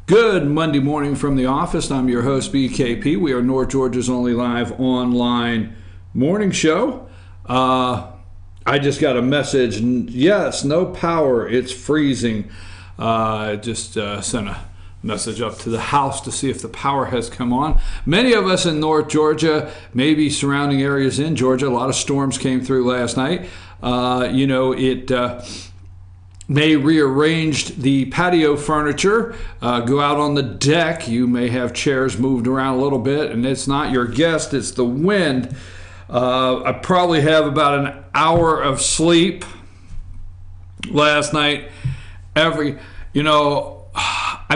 Good Monday morning from the office. I'm your host, BKP. We are North Georgia's only live online morning show. I just got a message. Yes, no power. It's freezing. I just sent a message up to the house to see if the power has come on. Many of us in North Georgia, maybe surrounding areas in Georgia, a lot of storms came through last night. It may rearrange the patio furniture, go out on the deck. You may have chairs moved around a little bit, and it's not your guest, it's the wind. I probably have about an hour of sleep last night. I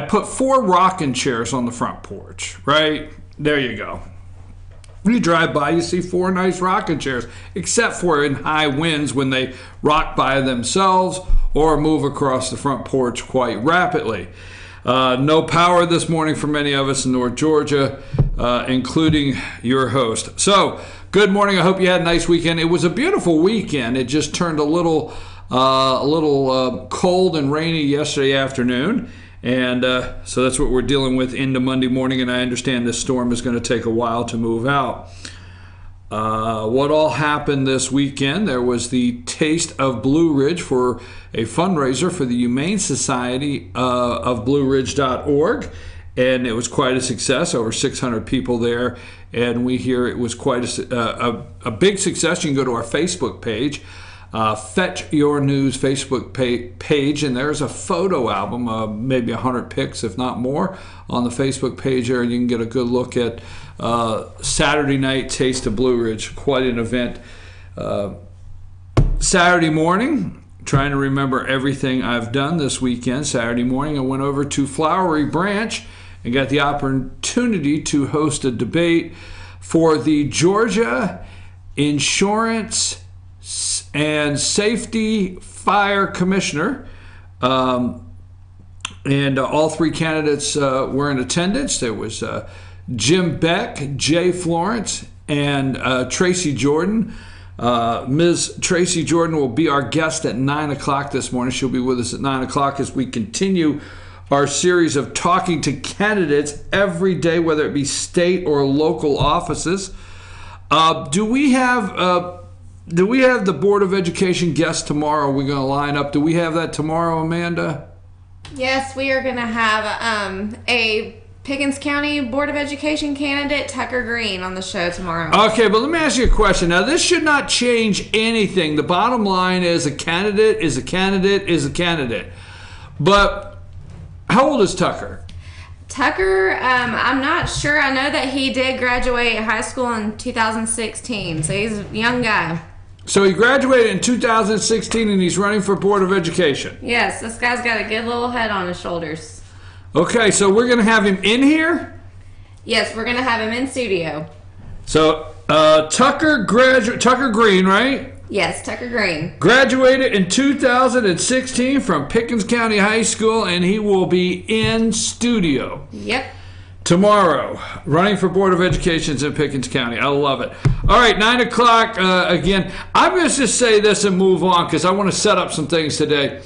put 4 rocking chairs on the front porch, right? There you go. When you drive by, you see 4 nice rocking chairs, except for in high winds when they rock by themselves or move across the front porch quite rapidly. No power this morning for many of us in North Georgia, including your host. So, good morning. I hope you had a nice weekend. It was a beautiful weekend. It just turned a little cold and rainy yesterday afternoon. And so that's what we're dealing with into Monday morning, and I understand this storm is going to take a while to move out. What all happened this weekend? There was the Taste of Blue Ridge for a fundraiser for the Humane Society of BlueRidge.org, and it was quite a success, over 600 people there, and we hear it was quite a big success. You can go to our Facebook page, Fetch Your News Facebook page, and there's a photo album of maybe 100 pics, if not more, on the Facebook page there, and you can get a good look at Saturday night Taste of Blue Ridge. Quite an event. Saturday morning, trying to remember everything I've done this weekend. Saturday morning, I went over to Flowery Branch and got the opportunity to host a debate for the Georgia Insurance and Safety Fire Commissioner. And all 3 candidates were in attendance. There was Jim Beck, Jay Florence, and Tracy Jordan. Ms. Tracy Jordan will be our guest at 9 o'clock this morning. She'll be with us at 9 o'clock as we continue our series of talking to candidates every day, whether it be state or local offices. Do we have the Board of Education guest tomorrow? We're going to line up. Do we have that tomorrow, Amanda? Yes, we are going to have a Pickens County Board of Education candidate, Tucker Green, on the show tomorrow. Okay, but let me ask you a question. Now, this should not change anything. The bottom line is a candidate is a candidate is a candidate. But how old is Tucker? Tucker, I'm not sure. I know that he did graduate high school in 2016, so he's a young guy. So he graduated in 2016 and he's running for Board of Education. Yes, this guy's got a good little head on his shoulders. Okay, so we're going to have him in here? Yes, we're going to have him in studio. So Tucker Green, right? Yes, Tucker Green. Graduated in 2016 from Pickens County High School, and he will be in studio. Yep. Tomorrow, running for Board of Education in Pickens County. I love it. All right, 9 o'clock again. I'm going to just say this and move on because I want to set up some things today.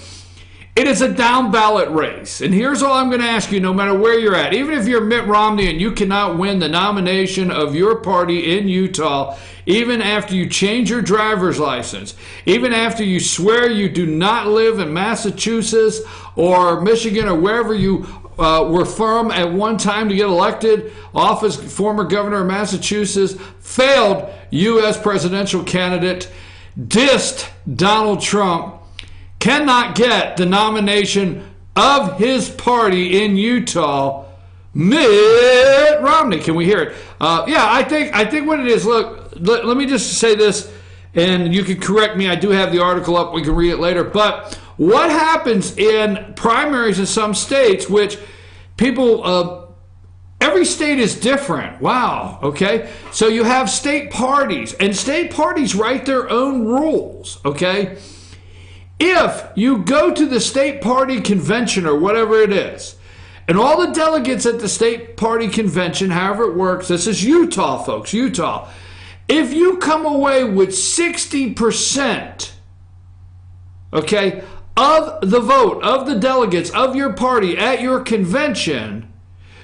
It is a down ballot race. And here's all I'm going to ask you, no matter where you're at. Even if you're Mitt Romney and you cannot win the nomination of your party in Utah, even after you change your driver's license, even after you swear you do not live in Massachusetts or Michigan or wherever you were from at one time to get elected, office, former governor of Massachusetts, failed U.S. presidential candidate, dissed Donald Trump, cannot get the nomination of his party in Utah, Mitt Romney. Can we hear it? I think what it is, look, let me just say this, and you can correct me. I do have the article up. We can read it later. But what happens in primaries in some states, which people, every state is different. Wow. Okay. So you have state parties, and state parties write their own rules. Okay. If you go to the state party convention or whatever it is, and all the delegates at the state party convention, however it works, this is Utah, folks, Utah. If you come away with 60%, okay, of the vote, of the delegates of your party at your convention,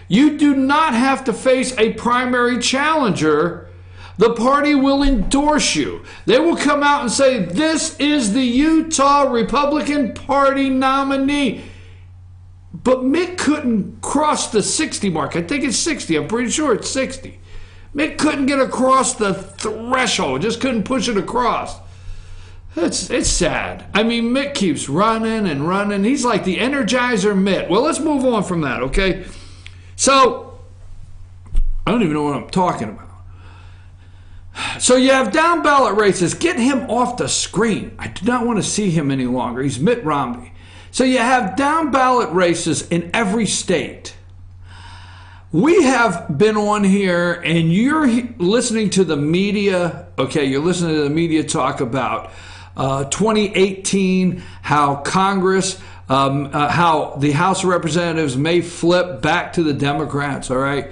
you do not have to face a primary challenger. The party will endorse you. They will come out and say, this is the Utah Republican Party nominee. But Mitt couldn't cross the 60 mark. I think it's 60. I'm pretty sure it's 60. Mitt couldn't get across the threshold. Just couldn't push it across. It's sad. I mean, Mitt keeps running and running. He's like the Energizer Mitt. Well, let's move on from that, okay? So, I don't even know what I'm talking about. So you have down ballot races. Get him off the screen. I do not want to see him any longer. He's Mitt Romney. So you have down ballot races in every state. We have been on here and you're listening to the media. Okay, you're listening to the media talk about 2018, how Congress, how the House of Representatives may flip back to the Democrats, all right?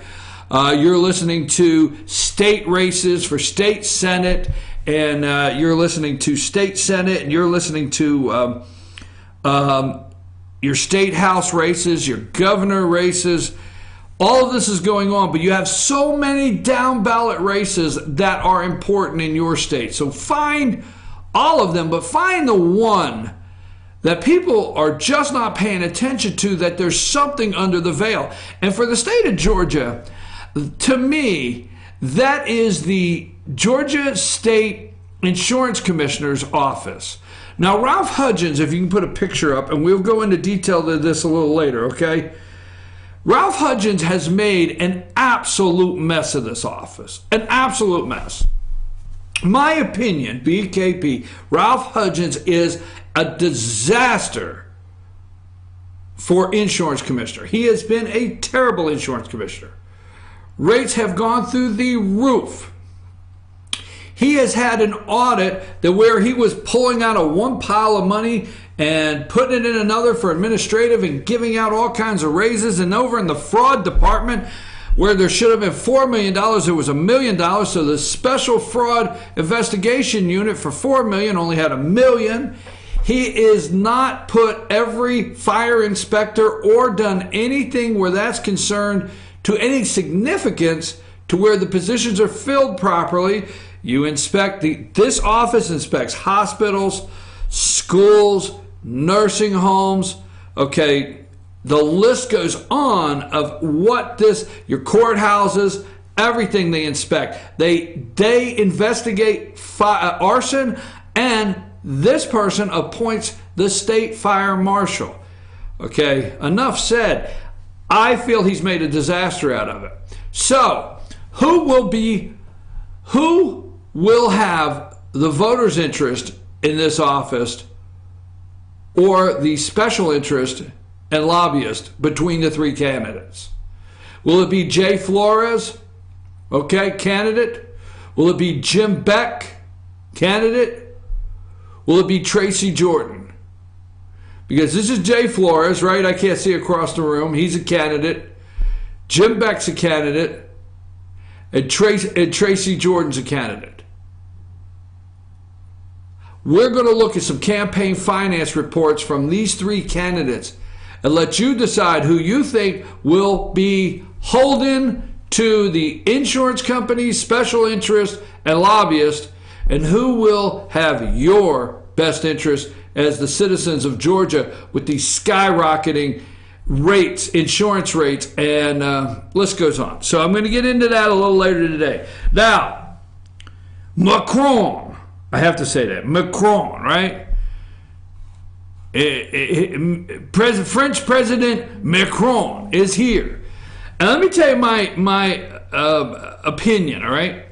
You're listening to state races for state Senate, and you're listening to state Senate, and you're listening to your state House races, your governor races. All of this is going on, but you have so many down ballot races that are important in your state. So find all of them, but find the one that people are just not paying attention to, that there's something under the veil. And for the state of Georgia, to me, that is the Georgia State Insurance Commissioner's office. Now, Ralph Hudgens, if you can put a picture up, and we'll go into detail to this a little later, okay? Ralph Hudgens has made an absolute mess of this office. An absolute mess. My opinion, BKP, Ralph Hudgens is a disaster for insurance commissioner. He has been a terrible insurance commissioner. Rates have gone through the roof. He has had an audit that where he was pulling out of one pile of money and putting it in another for administrative and giving out all kinds of raises. And over in the fraud department, where there should have been $4 million, there was $1 million. So the special fraud investigation unit for $4 million only had $1 million. He is not put every fire inspector or done anything where that's concerned to any significance to where the positions are filled properly. You inspect this office inspects hospitals, schools, nursing homes. Okay, the list goes on of what your courthouses, everything they inspect. They investigate arson, and this person appoints the state fire marshal. Okay, enough said. I feel he's made a disaster out of it. So, who will have the voters' interest in this office, or the special interest and lobbyist between the three candidates? Will it be Jay Flores, okay, candidate? Will it be Jim Beck, candidate? Will it be Tracy Jordan? Because this is Jay Flores, right? I can't see across the room. He's a candidate. Jim Beck's a candidate. And Tracy Jordan's a candidate. We're going to look at some campaign finance reports from these three candidates and let you decide who you think will be holding to the insurance companies, special interest, and lobbyists, and who will have your best interest as the citizens of Georgia with these skyrocketing rates, insurance rates, and list goes on. So I'm going to get into that a little later today. Now, Macron, I have to say that, Macron, right? French President Macron is here. And let me tell you my opinion, all right?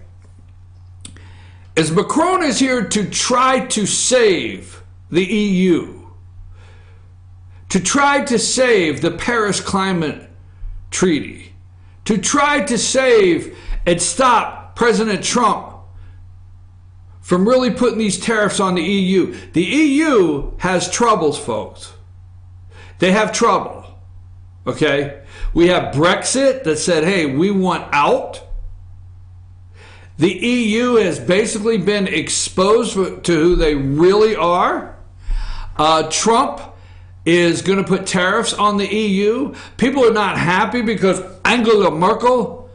As Macron is here to try to save the EU, to try to save the Paris Climate Treaty, to try to save and stop President Trump from really putting these tariffs on the EU. The EU has troubles, folks. They have trouble, okay? We have Brexit that said, hey, we want out. The EU has basically been exposed to who they really are. Trump is going to put tariffs on the EU. People are not happy because Angela Merkel,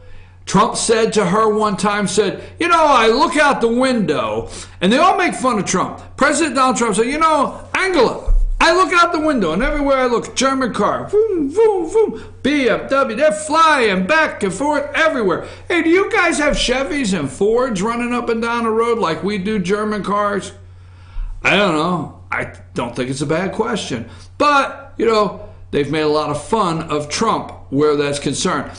Trump said to her one time, said, you know, I look out the window, and they all make fun of Trump. President Donald Trump said, you know, Angela, I look out the window, and everywhere I look, German car, boom, boom, boom, BMW, they're flying back and forth everywhere. Hey, do you guys have Chevys and Fords running up and down the road like we do German cars? I don't know. I don't think it's a bad question. But, you know, they've made a lot of fun of Trump where that's concerned.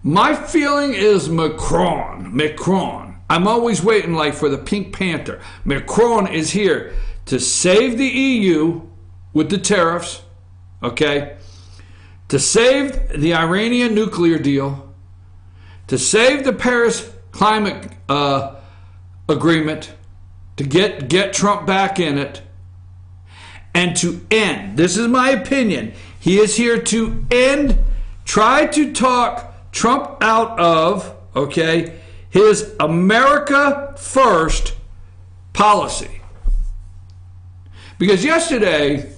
My feeling is Macron. I'm always waiting like for the Pink Panther. Macron is here to save the EU with the tariffs, okay? To save the Iranian nuclear deal, to save the Paris climate agreement, to get Trump back in it, and to end, this is my opinion, he is here to end, try to talk Trump out of, okay, his America First policy. Because yesterday,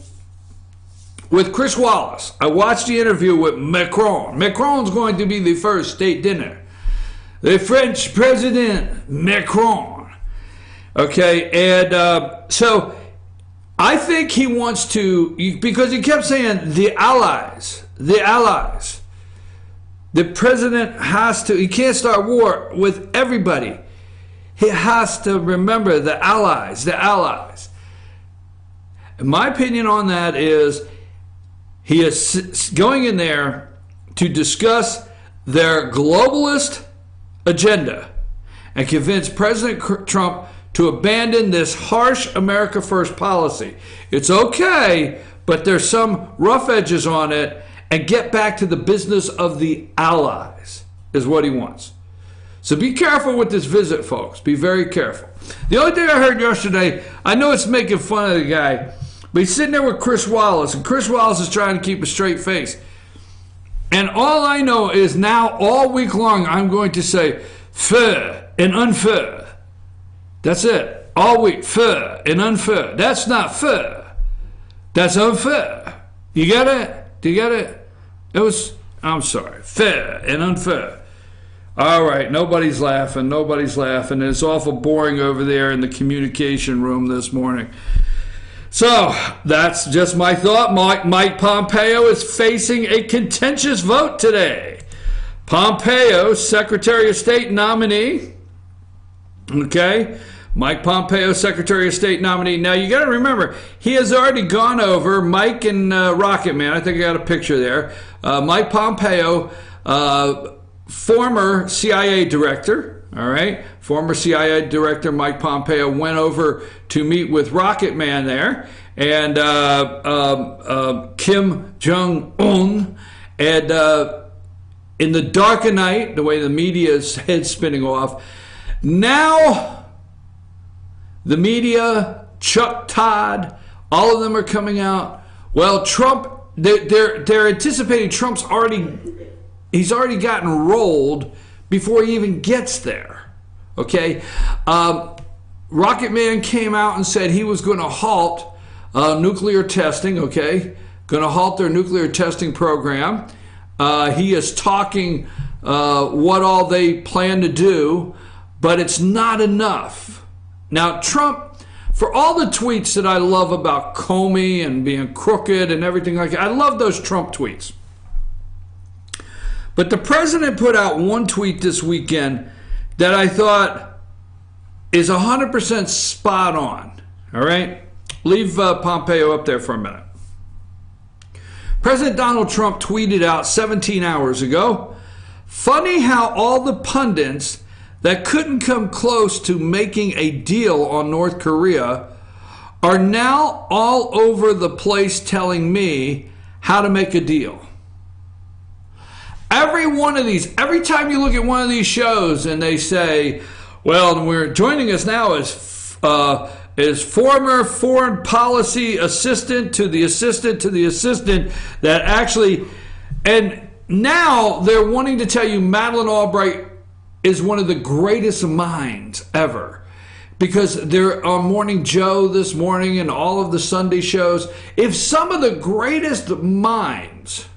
with Chris Wallace, I watched the interview with Macron. Macron's going to be the first state dinner. The French President Macron. Okay, and so I think he wants to, because he kept saying the allies. The president has to, he can't start war with everybody. He has to remember the allies. And my opinion on that is he is going in there to discuss their globalist agenda and convince President Trump to abandon this harsh America First policy. It's okay, but there's some rough edges on it, and get back to the business of the allies is what he wants. So be careful with this visit, folks. Be very careful. The only thing I heard yesterday, I know it's making fun of the guy, but he's sitting there with Chris Wallace, and Chris Wallace is trying to keep a straight face. And all I know is now, all week long, I'm going to say fair and unfair. That's it. All week, fair and unfair. That's not fair. That's unfair. You get it? Do you get it? I'm sorry, fair and unfair. All right, nobody's laughing. It's awful boring over there in the communication room this morning. So, that's just my thought. Mike Pompeo is facing a contentious vote today. Pompeo, Secretary of State nominee. Okay? Mike Pompeo, Secretary of State nominee. Now, you got to remember, he has already gone over Mike and Rocket Man. I think I got a picture there. Mike Pompeo, former CIA director, all right? Former CIA director Mike Pompeo went over to meet with Rocket Man there, and Kim Jong-un, and in the dark of night, the way the media's head spinning off, now the media, Chuck Todd, all of them are coming out. Well, Trump, they're anticipating he's already gotten rolled before he even gets there. Okay? Rocket Man came out and said he was going to halt nuclear testing, okay? Going to halt their nuclear testing program. He is talking what all they plan to do, but it's not enough. Now, Trump, for all the tweets that I love about Comey and being crooked and everything like that, I love those Trump tweets. But the president put out one tweet this weekend that I thought is 100% spot on. All right? Leave Pompeo up there for a minute. President Donald Trump tweeted out 17 hours ago, "Funny how all the pundits that couldn't come close to making a deal on North Korea are now all over the place telling me how to make a deal." Every one of these, every time you look at one of these shows and they say, well, we're joining us now is former foreign policy assistant to the assistant to the assistant that actually, and now they're wanting to tell you Madeleine Albright is one of the greatest minds ever. because they're on Morning Joe this morning and all of the Sunday shows. If some of the greatest minds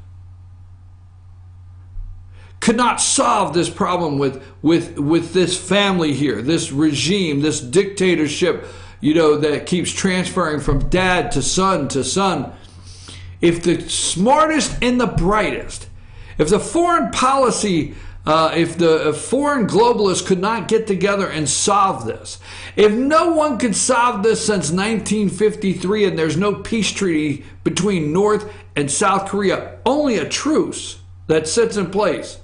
could not solve this problem with this family here, this regime, this dictatorship, that keeps transferring from dad to son to son. If the smartest and the brightest, if the foreign policy, if the foreign globalists could not get together and solve this, if no one could solve this since 1953 and there's no peace treaty between North and South Korea, only a truce that sits in place,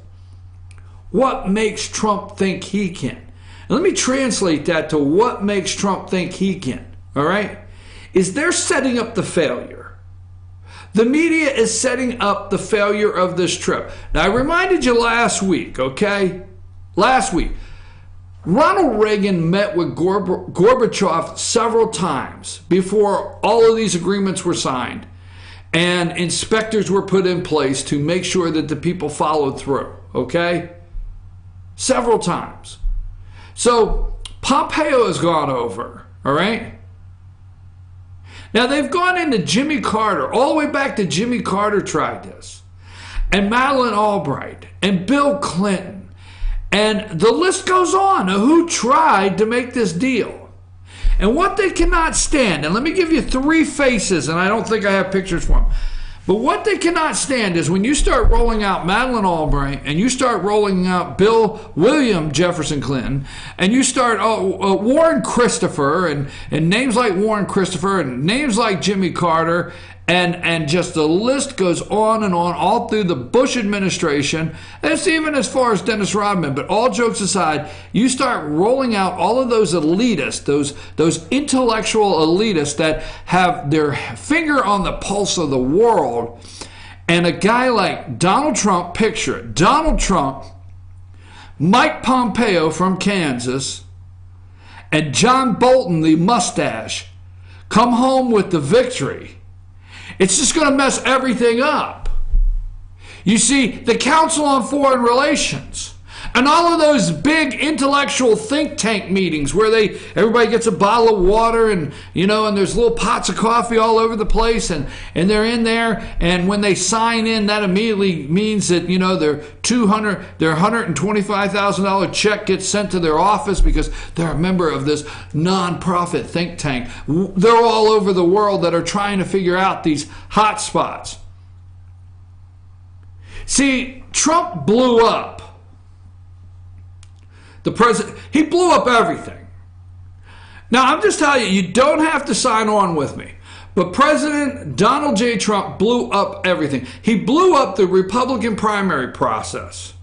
what makes Trump think he can? Let me translate that to what makes Trump think he can, all right? Is they're setting up the failure. The media is setting up the failure of this trip. Now, I reminded you last week, okay? Last week, Ronald Reagan met with Gorbachev several times before all of these agreements were signed, and inspectors were put in place to make sure that the people followed through, okay? Several times. So Pompeo has gone over, all right? Now they've gone into Jimmy Carter, all the way back to Jimmy Carter tried this, and Madeleine Albright, and Bill Clinton, and the list goes on of who tried to make this deal. And what they cannot stand, and let me give you three faces, and I don't think I have pictures for them. But what they cannot stand is when you start rolling out Madeleine Albright and you start rolling out William Jefferson Clinton and you start Warren Christopher and names like Warren Christopher and names like Jimmy Carter and just the list goes on and on all through the Bush administration. It's even as far as Dennis Rodman. But all jokes aside, you start rolling out all of those elitists, those intellectual elitists that have their finger on the pulse of the world. And a guy like Donald Trump, picture it, Donald Trump, Mike Pompeo from Kansas, and John Bolton, the mustache, come home with the victory. It's just going to mess everything up. You see, the Council on Foreign Relations and all of those big intellectual think tank meetings where everybody gets a bottle of water and there's little pots of coffee all over the place and they're in there, and when they sign in, that immediately means that their $125,000 check gets sent to their office because they're a member of this nonprofit think tank. They're all over the world that are trying to figure out these hot spots. See, Trump blew up. The president, he blew up everything. Now, I'm just telling you, you don't have to sign on with me. But President Donald J. Trump blew up everything. He blew up the Republican primary process.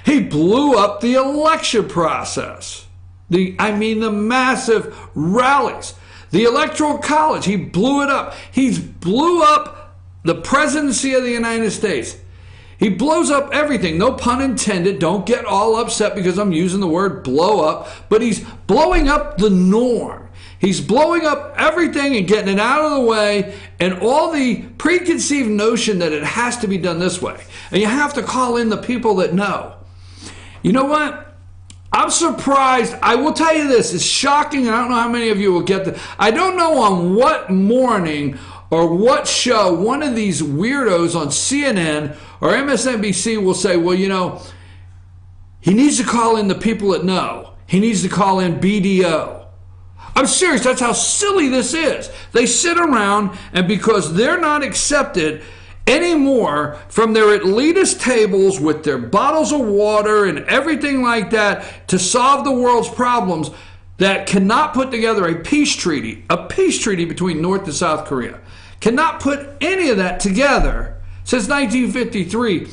He blew up the election process. The massive rallies. The Electoral College, he blew it up. He's blew up the presidency of the United States. He blows up everything. No pun intended. Don't get all upset because I'm using the word blow up. But he's blowing up the norm. He's blowing up everything and getting it out of the way, and all the preconceived notion that it has to be done this way. And you have to call in the people that know. You know what? I'm surprised. I will tell you this. It's shocking. I don't know how many of you will get that. I don't know on what morning or what show one of these weirdos on CNN or MSNBC will say, well, he needs to call in the people that know. He needs to call in BDO. I'm serious. That's how silly this is. They sit around, and because they're not accepted anymore from their elitist tables with their bottles of water and everything like that to solve the world's problems, that cannot put together a peace treaty between North and South Korea. Cannot put any of that together since 1953.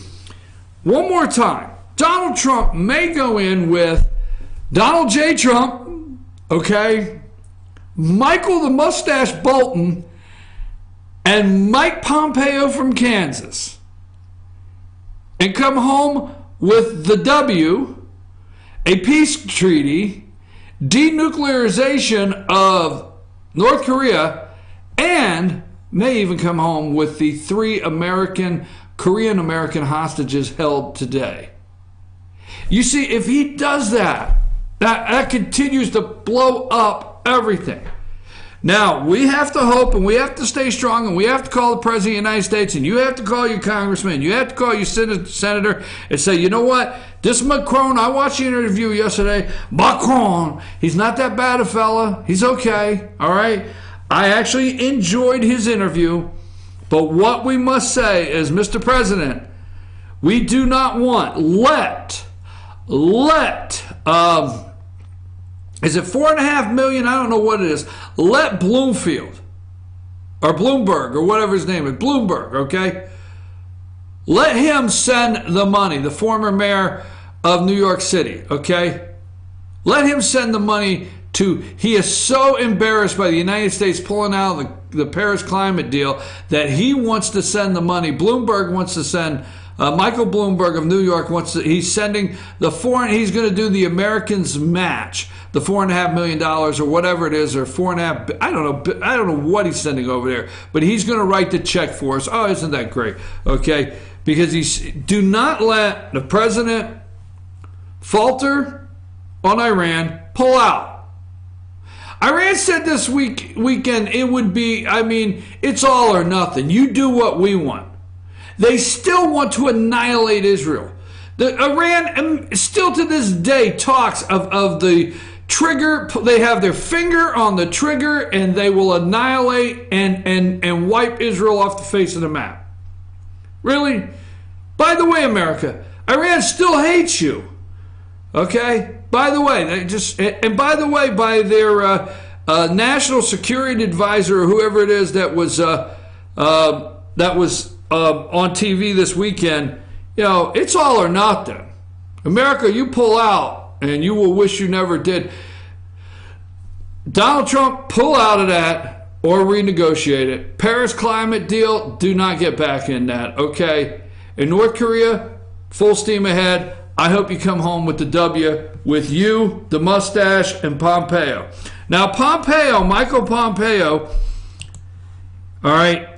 One more time. Donald Trump may go in with Donald J. Trump, okay, Michael the Mustache Bolton, and Mike Pompeo from Kansas, and come home with the W, a peace treaty, denuclearization of North Korea, and may even come home with the 3 Korean-American hostages held today. You see, if he does that, That continues to blow up everything. Now, we have to hope and we have to stay strong and we have to call the President of the United States and you have to call your congressman, you have to call your senator and say, you know what, this Macron, I watched the interview yesterday, Macron, he's not that bad a fella, he's okay, all right? I actually enjoyed his interview, but what we must say is, Mr. President, we do not want, is it 4.5 million? I don't know what it is. Let Bloomfield or Bloomberg or whatever his name is, Bloomberg, okay? Let him send the money, the former mayor of New York City, okay? Let him send the money to, he is so embarrassed by the United States pulling out the Paris climate deal that he wants to send the money. Bloomberg wants to send Michael Bloomberg of New York he's sending he's going to do the Americans match, the $4.5 million or whatever it is, or 4.5, I don't know what he's sending over there, but he's going to write the check for us. Oh, isn't that great? Okay, because do not let the president falter on Iran, pull out. Iran said this weekend it would be, it's all or nothing. You do what we want. They still want to annihilate Israel. Iran still to this day talks of the trigger. They have their finger on the trigger and they will annihilate and wipe Israel off the face of the map. Really? By the way, America, Iran still hates you. Okay? By the way, by their national security advisor or whoever it is that was on TV this weekend, it's all or nothing. America, you pull out and you will wish you never did. Donald Trump, pull out of that or renegotiate it. Paris climate deal, do not get back in that, okay? In North Korea, full steam ahead. I hope you come home with the W with you, the mustache, and Pompeo. Now, Michael Pompeo, all right,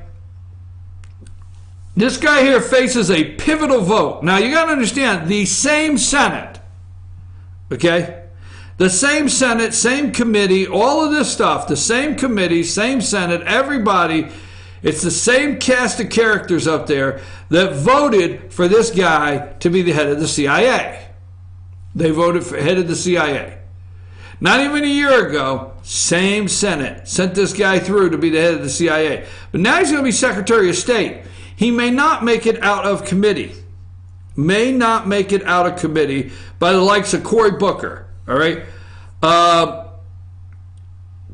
this guy here faces a pivotal vote. Now, you got to understand, the same Senate, okay? The same Senate, same committee, all of this stuff, the same committee, same Senate, everybody, it's the same cast of characters up there that voted for this guy to be the head of the CIA. They voted for head of the CIA. Not even a year ago, same Senate sent this guy through to be the head of the CIA. But now he's going to be Secretary of State. He may not make it out of committee. May not make it out of committee by the likes of Cory Booker. All right?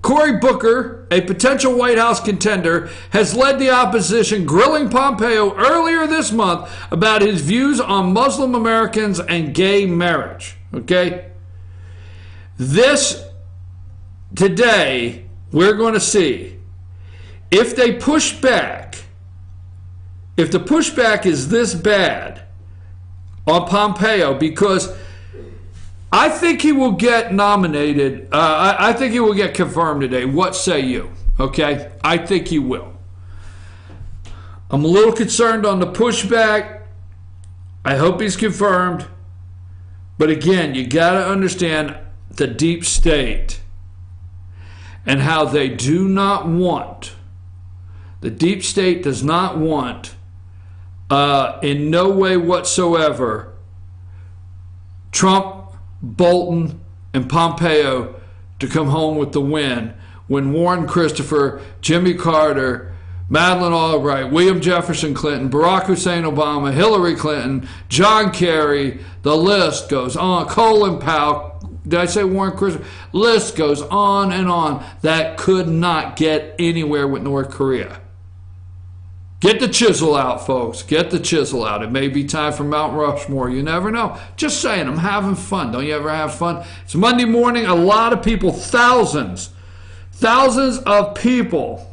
Cory Booker, a potential White House contender, has led the opposition, grilling Pompeo earlier this month about his views on Muslim Americans and gay marriage. Okay? This, today, we're going to see if they push back. If the pushback is this bad on Pompeo, because I think he will get nominated. I think he will get confirmed today. What say you? Okay? I think he will. I'm a little concerned on the pushback. I hope he's confirmed. But again, you got to understand the deep state and how they do not want. The deep state does not want, in no way whatsoever, Trump, Bolton, and Pompeo to come home with the win when Warren Christopher, Jimmy Carter, Madeleine Albright, William Jefferson Clinton, Barack Hussein Obama, Hillary Clinton, John Kerry, the list goes on, Colin Powell, did I say Warren Christopher? List goes on and on. That could not get anywhere with North Korea. Get the chisel out, folks. Get the chisel out. It may be time for Mount Rushmore. You never know. Just saying, I'm having fun. Don't you ever have fun? It's Monday morning. A lot of people, thousands of people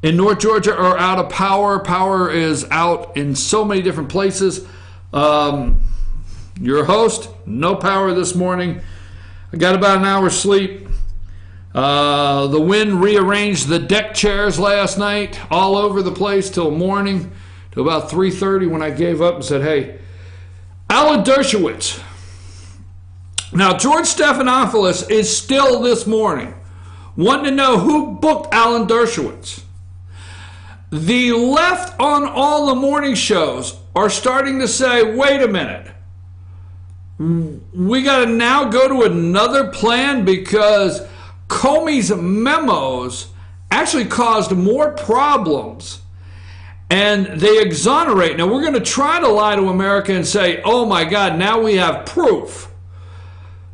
in North Georgia are out of power. Power is out in so many different places. Your host, no power this morning. I got about an hour's sleep. The wind rearranged the deck chairs last night all over the place till morning, till about 3:30 when I gave up and said, hey, Alan Dershowitz, Now, George Stephanopoulos is still this morning wanting to know who booked Alan Dershowitz. The left on all the morning shows are starting to say, wait a minute, we got to now go to another plan because Comey's memos actually caused more problems and they exonerate. Now, we're going to try to lie to America and say, oh my God, now we have proof.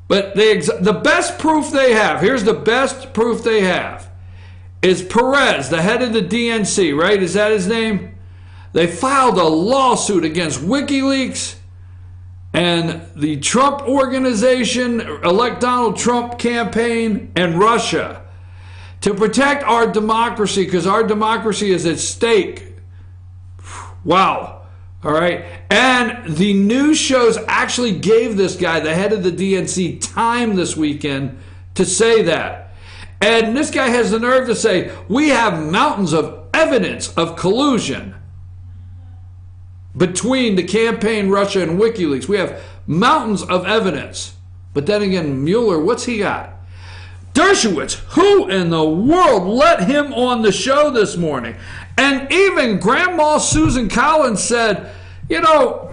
But the best proof they have, here's the best proof they have, is Perez, the head of the DNC, right? Is that his name? They filed a lawsuit against WikiLeaks and the Trump organization, Elect Donald Trump campaign, and Russia to protect our democracy because our democracy is at stake. Wow. All right. And the news shows actually gave this guy, the head of the DNC, time this weekend to say that. And this guy has the nerve to say, we have mountains of evidence of collusion between the campaign, Russia, and WikiLeaks. We have mountains of evidence. But then again, Mueller, what's he got? Dershowitz, who in the world let him on the show this morning? And even Grandma Susan Collins said, you know,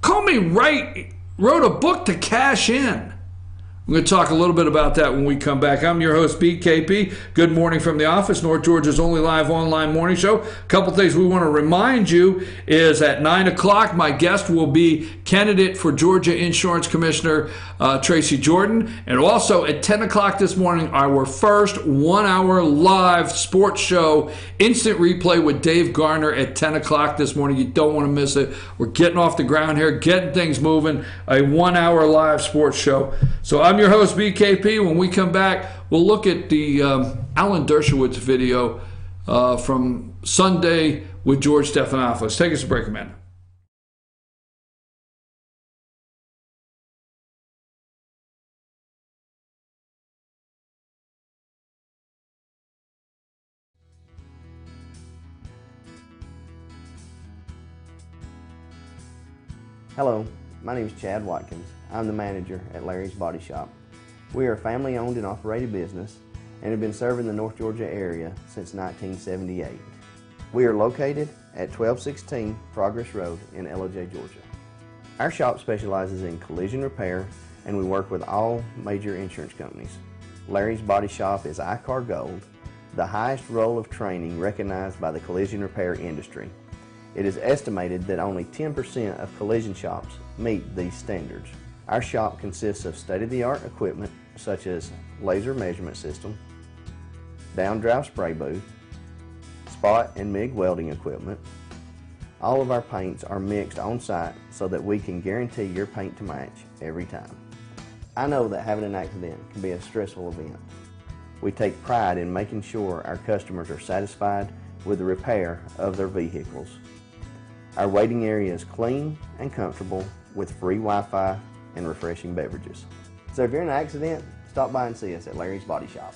Comey wrote a book to cash in. We're going to talk a little bit about that when we come back. I'm your host, BKP. Good morning from the office, North Georgia's only live online morning show. A couple things we want to remind you is at 9 o'clock, my guest will be candidate for Georgia Insurance Commissioner Tracy Jordan. And also at 10 o'clock this morning, our first 1 hour live sports show, instant replay with Dave Garner at 10 o'clock this morning. You don't want to miss it. We're getting off the ground here, getting things moving, a 1 hour live sports show. So I'm your host, BKP. When we come back, we'll look at the Alan Dershowitz video from Sunday with George Stephanopoulos. Take us a break, Amanda. Hello, my name is Chad Watkins. I'm the manager at Larry's Body Shop. We are a family-owned and operated business and have been serving the North Georgia area since 1978. We are located at 1216 Progress Road in LOJ, Georgia. Our shop specializes in collision repair and we work with all major insurance companies. Larry's Body Shop is ICAR Gold, the highest role of training recognized by the collision repair industry. It is estimated that only 10% of collision shops meet these standards. Our shop consists of state-of-the-art equipment such as laser measurement system, down-drive spray booth, spot and MIG welding equipment. All of our paints are mixed on-site so that we can guarantee your paint to match every time. I know that having an accident can be a stressful event. We take pride in making sure our customers are satisfied with the repair of their vehicles. Our waiting area is clean and comfortable with free Wi-Fi and refreshing beverages. So if you're in an accident, stop by and see us at Larry's Body Shop.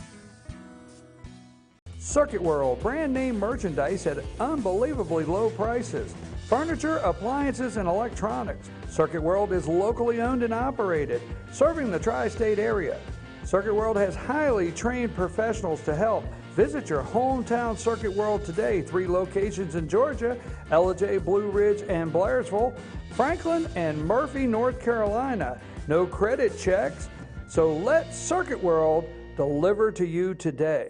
Circuit World, brand name merchandise at unbelievably low prices. Furniture, appliances, and electronics. Circuit World is locally owned and operated, serving the tri-state area. Circuit World has highly trained professionals to help. Visit your hometown Circuit World today. 3 locations in Georgia, LJ, Blue Ridge, and Blairsville, Franklin, and Murphy, North Carolina. No credit checks, so let Circuit World deliver to you today.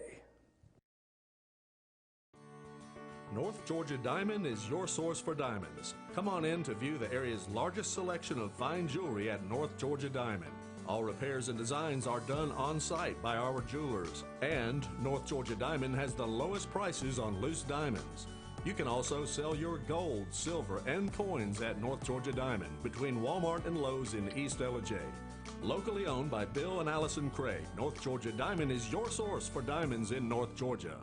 North Georgia Diamond is your source for diamonds. Come on in to view the area's largest selection of fine jewelry at North Georgia Diamond. All repairs and designs are done on-site by our jewelers. And North Georgia Diamond has the lowest prices on loose diamonds. You can also sell your gold, silver, and coins at North Georgia Diamond between Walmart and Lowe's in East LJ. Locally owned by Bill and Allison Craig, North Georgia Diamond is your source for diamonds in North Georgia.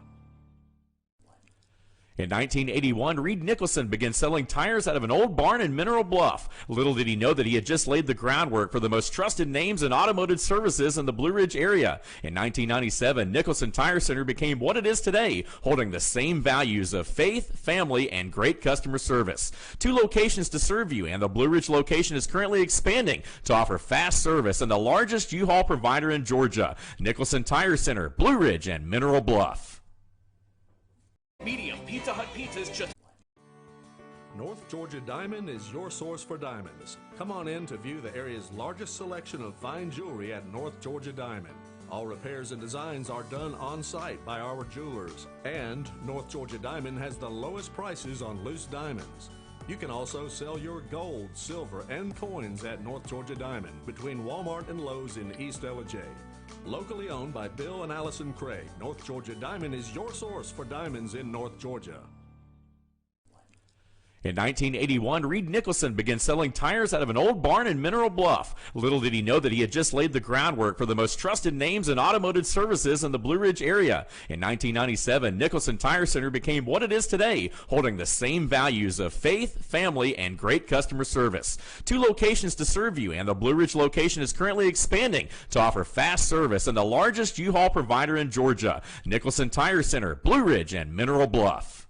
In 1981, Reed Nicholson began selling tires out of an old barn in Mineral Bluff. Little did he know that he had just laid the groundwork for the most trusted names in automotive services in the Blue Ridge area. In 1997, Nicholson Tire Center became what it is today, holding the same values of faith, family, and great customer service. 2 locations to serve you, and the Blue Ridge location is currently expanding to offer fast service and the largest U-Haul provider in Georgia. Nicholson Tire Center, Blue Ridge, and Mineral Bluff. Medium Pizza Hut pizzas just... North Georgia Diamond is your source for diamonds. Come on in to view the area's largest selection of fine jewelry at North Georgia Diamond. All repairs and designs are done on site by our jewelers. And North Georgia Diamond has the lowest prices on loose diamonds. You can also sell your gold, silver, and coins at North Georgia Diamond between Walmart and Lowe's in East Ellijay. Locally owned by Bill and Allison Craig, North Georgia Diamond is your source for diamonds in North Georgia. In 1981, Reed Nicholson began selling tires out of an old barn in Mineral Bluff. Little did he know that he had just laid the groundwork for the most trusted names in automotive services in the Blue Ridge area. In 1997, Nicholson Tire Center became what it is today, holding the same values of faith, family, and great customer service. 2 locations to serve you, and the Blue Ridge location is currently expanding to offer fast service and the largest U-Haul provider in Georgia. Nicholson Tire Center, Blue Ridge, and Mineral Bluff.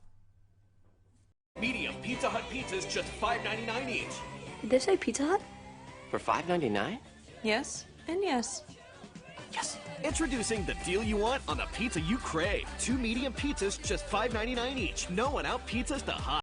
Medium Pizza Hut pizzas just $5.99 each. Did they say Pizza Hut? For $5.99? Yes, and yes. Yes. Introducing the deal you want on the pizza you crave. 2 medium pizzas just $5.99 each. No one out pizzas the hot.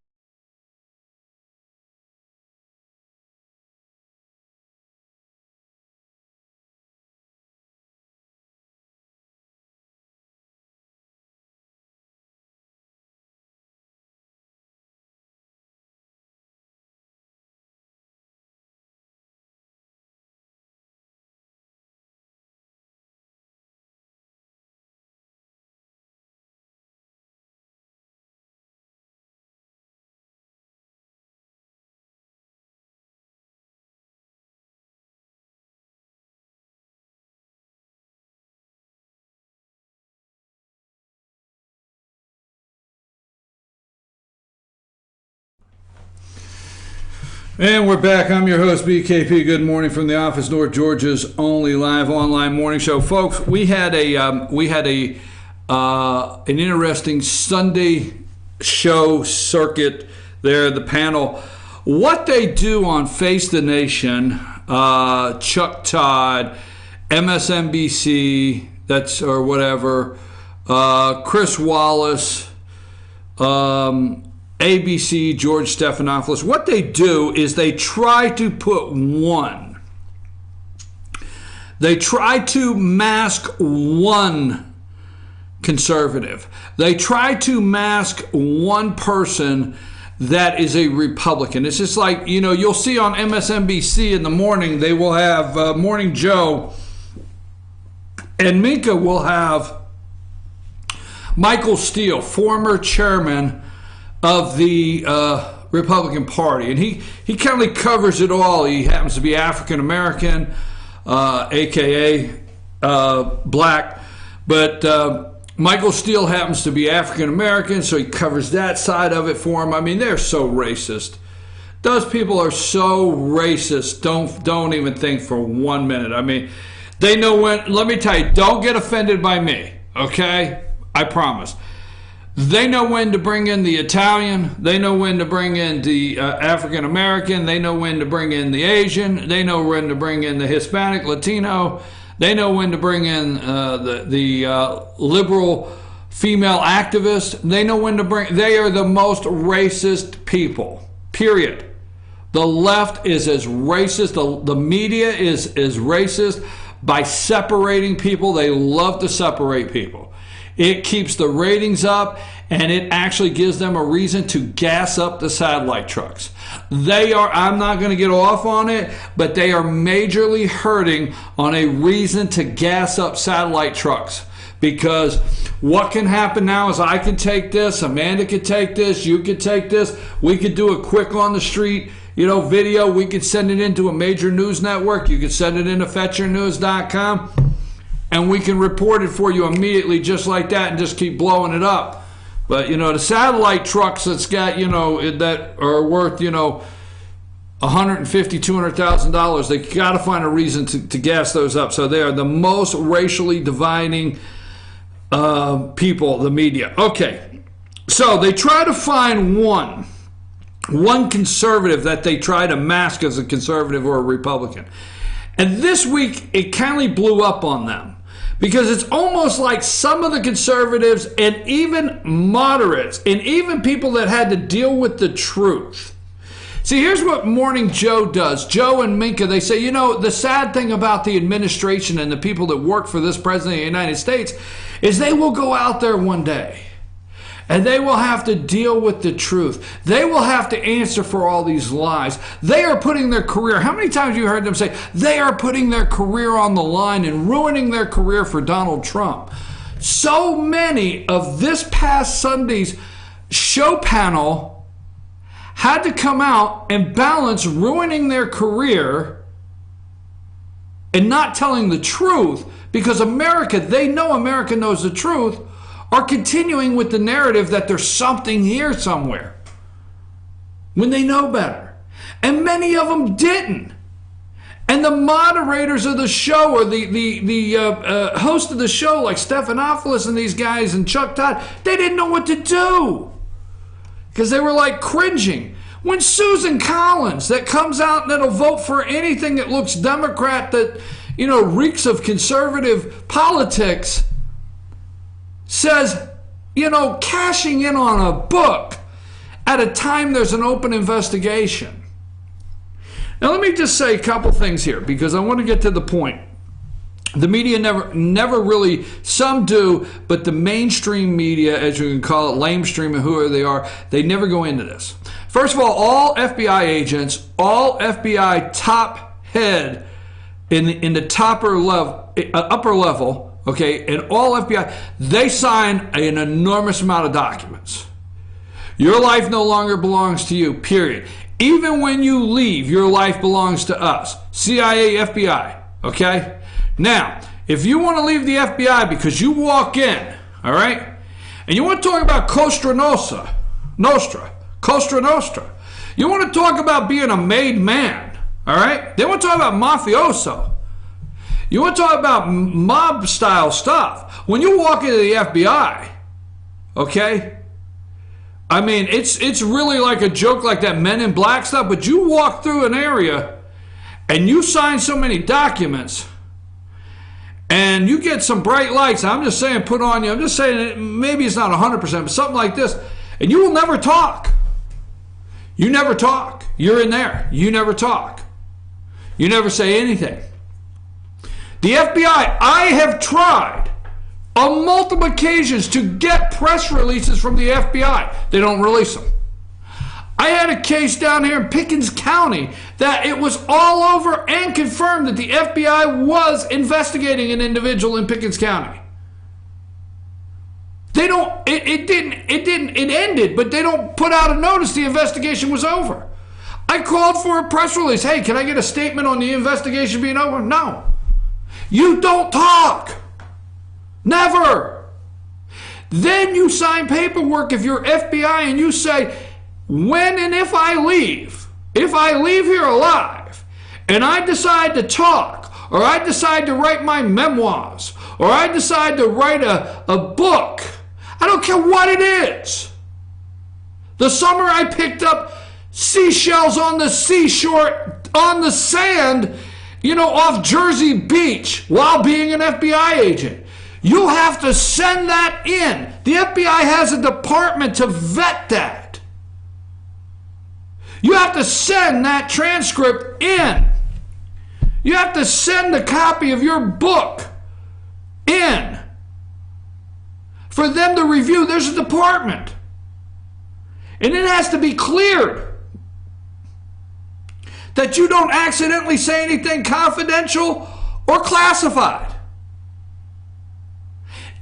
And we're back. I'm your host, BKP. Good morning from the office, North Georgia's only live online morning show, folks. We had an interesting Sunday show circuit there. The panel, what they do on Face the Nation, Chuck Todd, MSNBC, or whatever, Chris Wallace, ABC, George Stephanopoulos, what they do is they try to mask one conservative. They try to mask one person that is a Republican. It's just like, you'll see on MSNBC in the morning, they will have Morning Joe, and Minka will have Michael Steele, former chairman of the Republican Party, and he kind of covers it all. He happens to be African American, aka black, but Michael Steele happens to be African American, so he covers that side of it for him. I mean, they're so racist. Those people are so racist. Don't even think for 1 minute. I mean, they know when. Let me tell you, don't get offended by me, okay? I promise. They know when to bring in the Italian. They know when to bring in the African American. They know when to bring in the Asian. They know when to bring in the Hispanic, Latino. They know when to bring in the liberal female activist. They know when to bring. They are the most racist people, period. The left is as racist. The media is racist by separating people. They love to separate people. It keeps the ratings up, and it actually gives them a reason to gas up the satellite trucks. I'm not going to get off on it, but they are majorly hurting on a reason to gas up satellite trucks. Because what can happen now is I can take this, Amanda could take this, you could take this, we could do a quick on the street video, we could send it into a major news network, you could send it into FetcherNews.com, and we can report it for you immediately just like that and just keep blowing it up. But, the satellite trucks that are worth, $150,000, $200,000, they got to find a reason to gas those up. So they are the most racially dividing people, the media. Okay, so they try to find one conservative that they try to mask as a conservative or a Republican. And this week, it kind of blew up on them. Because it's almost like some of the conservatives and even moderates and even people that had to deal with the truth. See, here's what Morning Joe does. Joe and Minka, they say, the sad thing about the administration and the people that work for this president of the United States is they will go out there one day and they will have to deal with the truth. They will have to answer for all these lies. They are putting their career, how many times have you heard them say, they are putting their career on the line and ruining their career for Donald Trump. So many of this past Sunday's show panel had to come out and balance ruining their career and not telling the truth because America, they know America knows the truth, are continuing with the narrative that there's something here somewhere when they know better. And many of them didn't. And the moderators of the show or the host of the show like Stephanopoulos and these guys and Chuck Todd, they didn't know what to do because they were like cringing. When Susan Collins that comes out and that'll vote for anything that looks Democrat that, reeks of conservative politics says, cashing in on a book at a time there's an open investigation. Now, let me just say a couple things here because I want to get to the point. The media never really, some do, but the mainstream media, as you can call it, lamestream and whoever they are, they never go into this. First of all FBI agents, all FBI top head in the upper level, okay, and all FBI, they sign an enormous amount of documents. Your life no longer belongs to you, period. Even when you leave, your life belongs to us. CIA, FBI, okay? Now, if you want to leave the FBI because you walk in, all right, and you want to talk about Cosa Nostra, you want to talk about being a made man, all right? They want to talk about mafioso. You want to talk about mob-style stuff. When you walk into the FBI, okay, I mean, it's really like a joke like that Men in Black stuff, but you walk through an area and you sign so many documents and you get some bright lights, I'm just saying put on you, I'm just saying maybe it's not 100%, but something like this, and you will never talk. You never talk. You're in there. You never talk. You never say anything. The FBI, I have tried on multiple occasions to get press releases from the FBI. They don't release them. I had a case down here in Pickens County that it was all over and confirmed that the FBI was investigating an individual in Pickens County. They don't, it ended, but they don't put out a notice the investigation was over. I called for a press release. Hey, can I get a statement on the investigation being over? No. You don't talk. Never. Then you sign paperwork if you're FBI and you say, when and if I leave here alive, and I decide to talk, or I decide to write my memoirs, or I decide to write a book, I don't care what it is. The summer I picked up seashells on the seashore, on the sand, off Jersey Beach while being an FBI agent. You have to send that in. The FBI has a department to vet that. You have to send that transcript in. You have to send a copy of your book in for them to review. There's a department. And it has to be cleared that you don't accidentally say anything confidential or classified.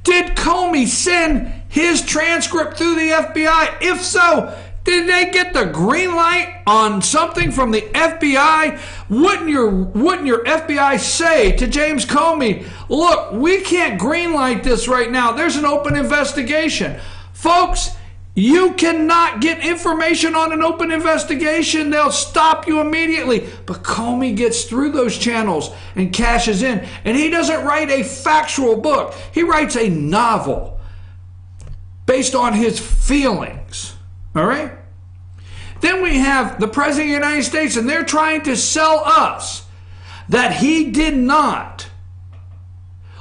Did Comey send his transcript through the FBI? If so, did they get the green light on something from the FBI? Wouldn't your FBI say to James Comey, look, we can't green light this right now. There's an open investigation. Folks, You cannot get information on an open investigation. They'll stop you immediately. But Comey gets through those channels and cashes in. And he doesn't write a factual book. He writes a novel based on his feelings. All right? Then we have the President of the United States, and they're trying to sell us that he did not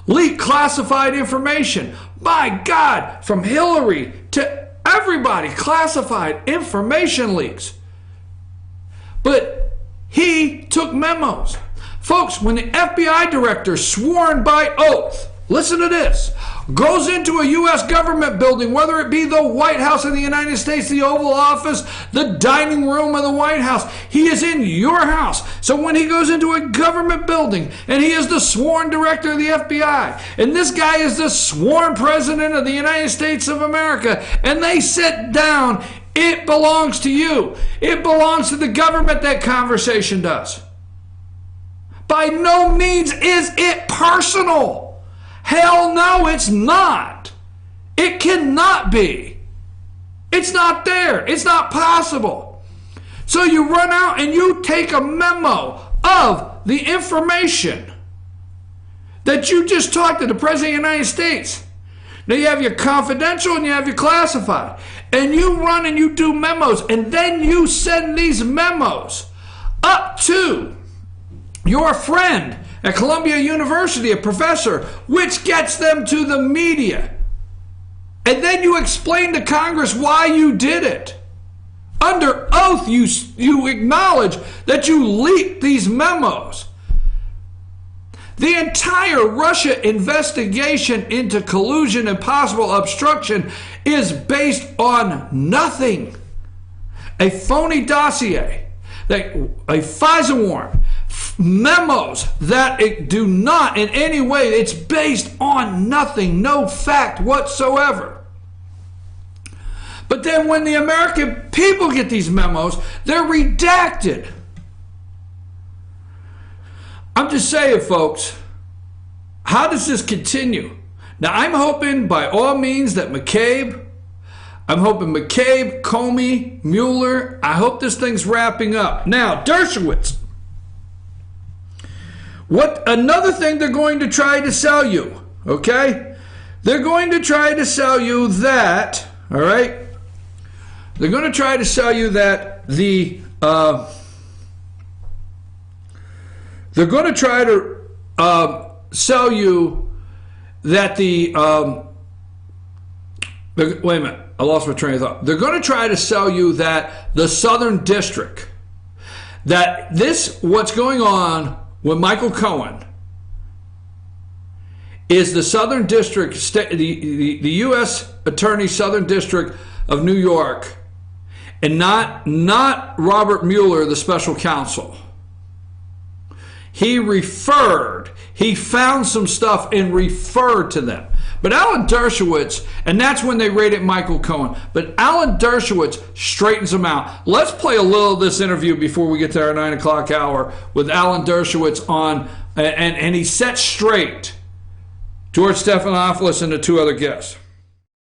leak classified information. My God, from Hillary to everybody, classified information leaks. But he took memos. Folks, when the FBI director, sworn by oath, listen to this, goes into a U.S. government building, whether it be the White House of the United States, the Oval Office, the dining room of the White House, he is in your house. So when he goes into a government building and he is the sworn director of the FBI, and this guy is the sworn president of the United States of America, and they sit down, it belongs to you. It belongs to the government, that conversation does. By no means is it personal. Hell no, it's not. It cannot be. It's not there. It's not possible. So you run out and you take a memo of the information that you just talked to the President of the United States. Now you have your confidential and you have your classified. And you run and you do memos, and then you send these memos up to your friend at Columbia University, a professor, which gets them to the media. And then you explain to Congress why you did it. Under oath, you acknowledge that you leaked these memos. The entire Russia investigation into collusion and possible obstruction is based on nothing. A phony dossier, a FISA warrant, memos that do not in any way, it's based on nothing, no fact whatsoever. But then when the American people get these memos, they're redacted. I'm just saying, folks, how does this continue? Now, I'm hoping by all means that McCabe, Comey, Mueller, I hope this thing's wrapping up. Now, Dershowitz. What another thing they're going to try to sell you, okay? They're going to try to sell you that, all right? They're going to try to sell you that they're going to try to sell you that wait a minute, I lost my train of thought. They're going to try to sell you that the Southern District, that what's going on with Michael Cohen is the Southern District, the U.S. Attorney Southern District of New York, and not Robert Mueller, the special counsel. He found some stuff and referred to them. But Alan Dershowitz, and that's when they raided Michael Cohen, but Alan Dershowitz straightens them out. Let's play a little of this interview before we get to our 9 o'clock hour with Alan Dershowitz on, and he sets straight George Stephanopoulos and the two other guests.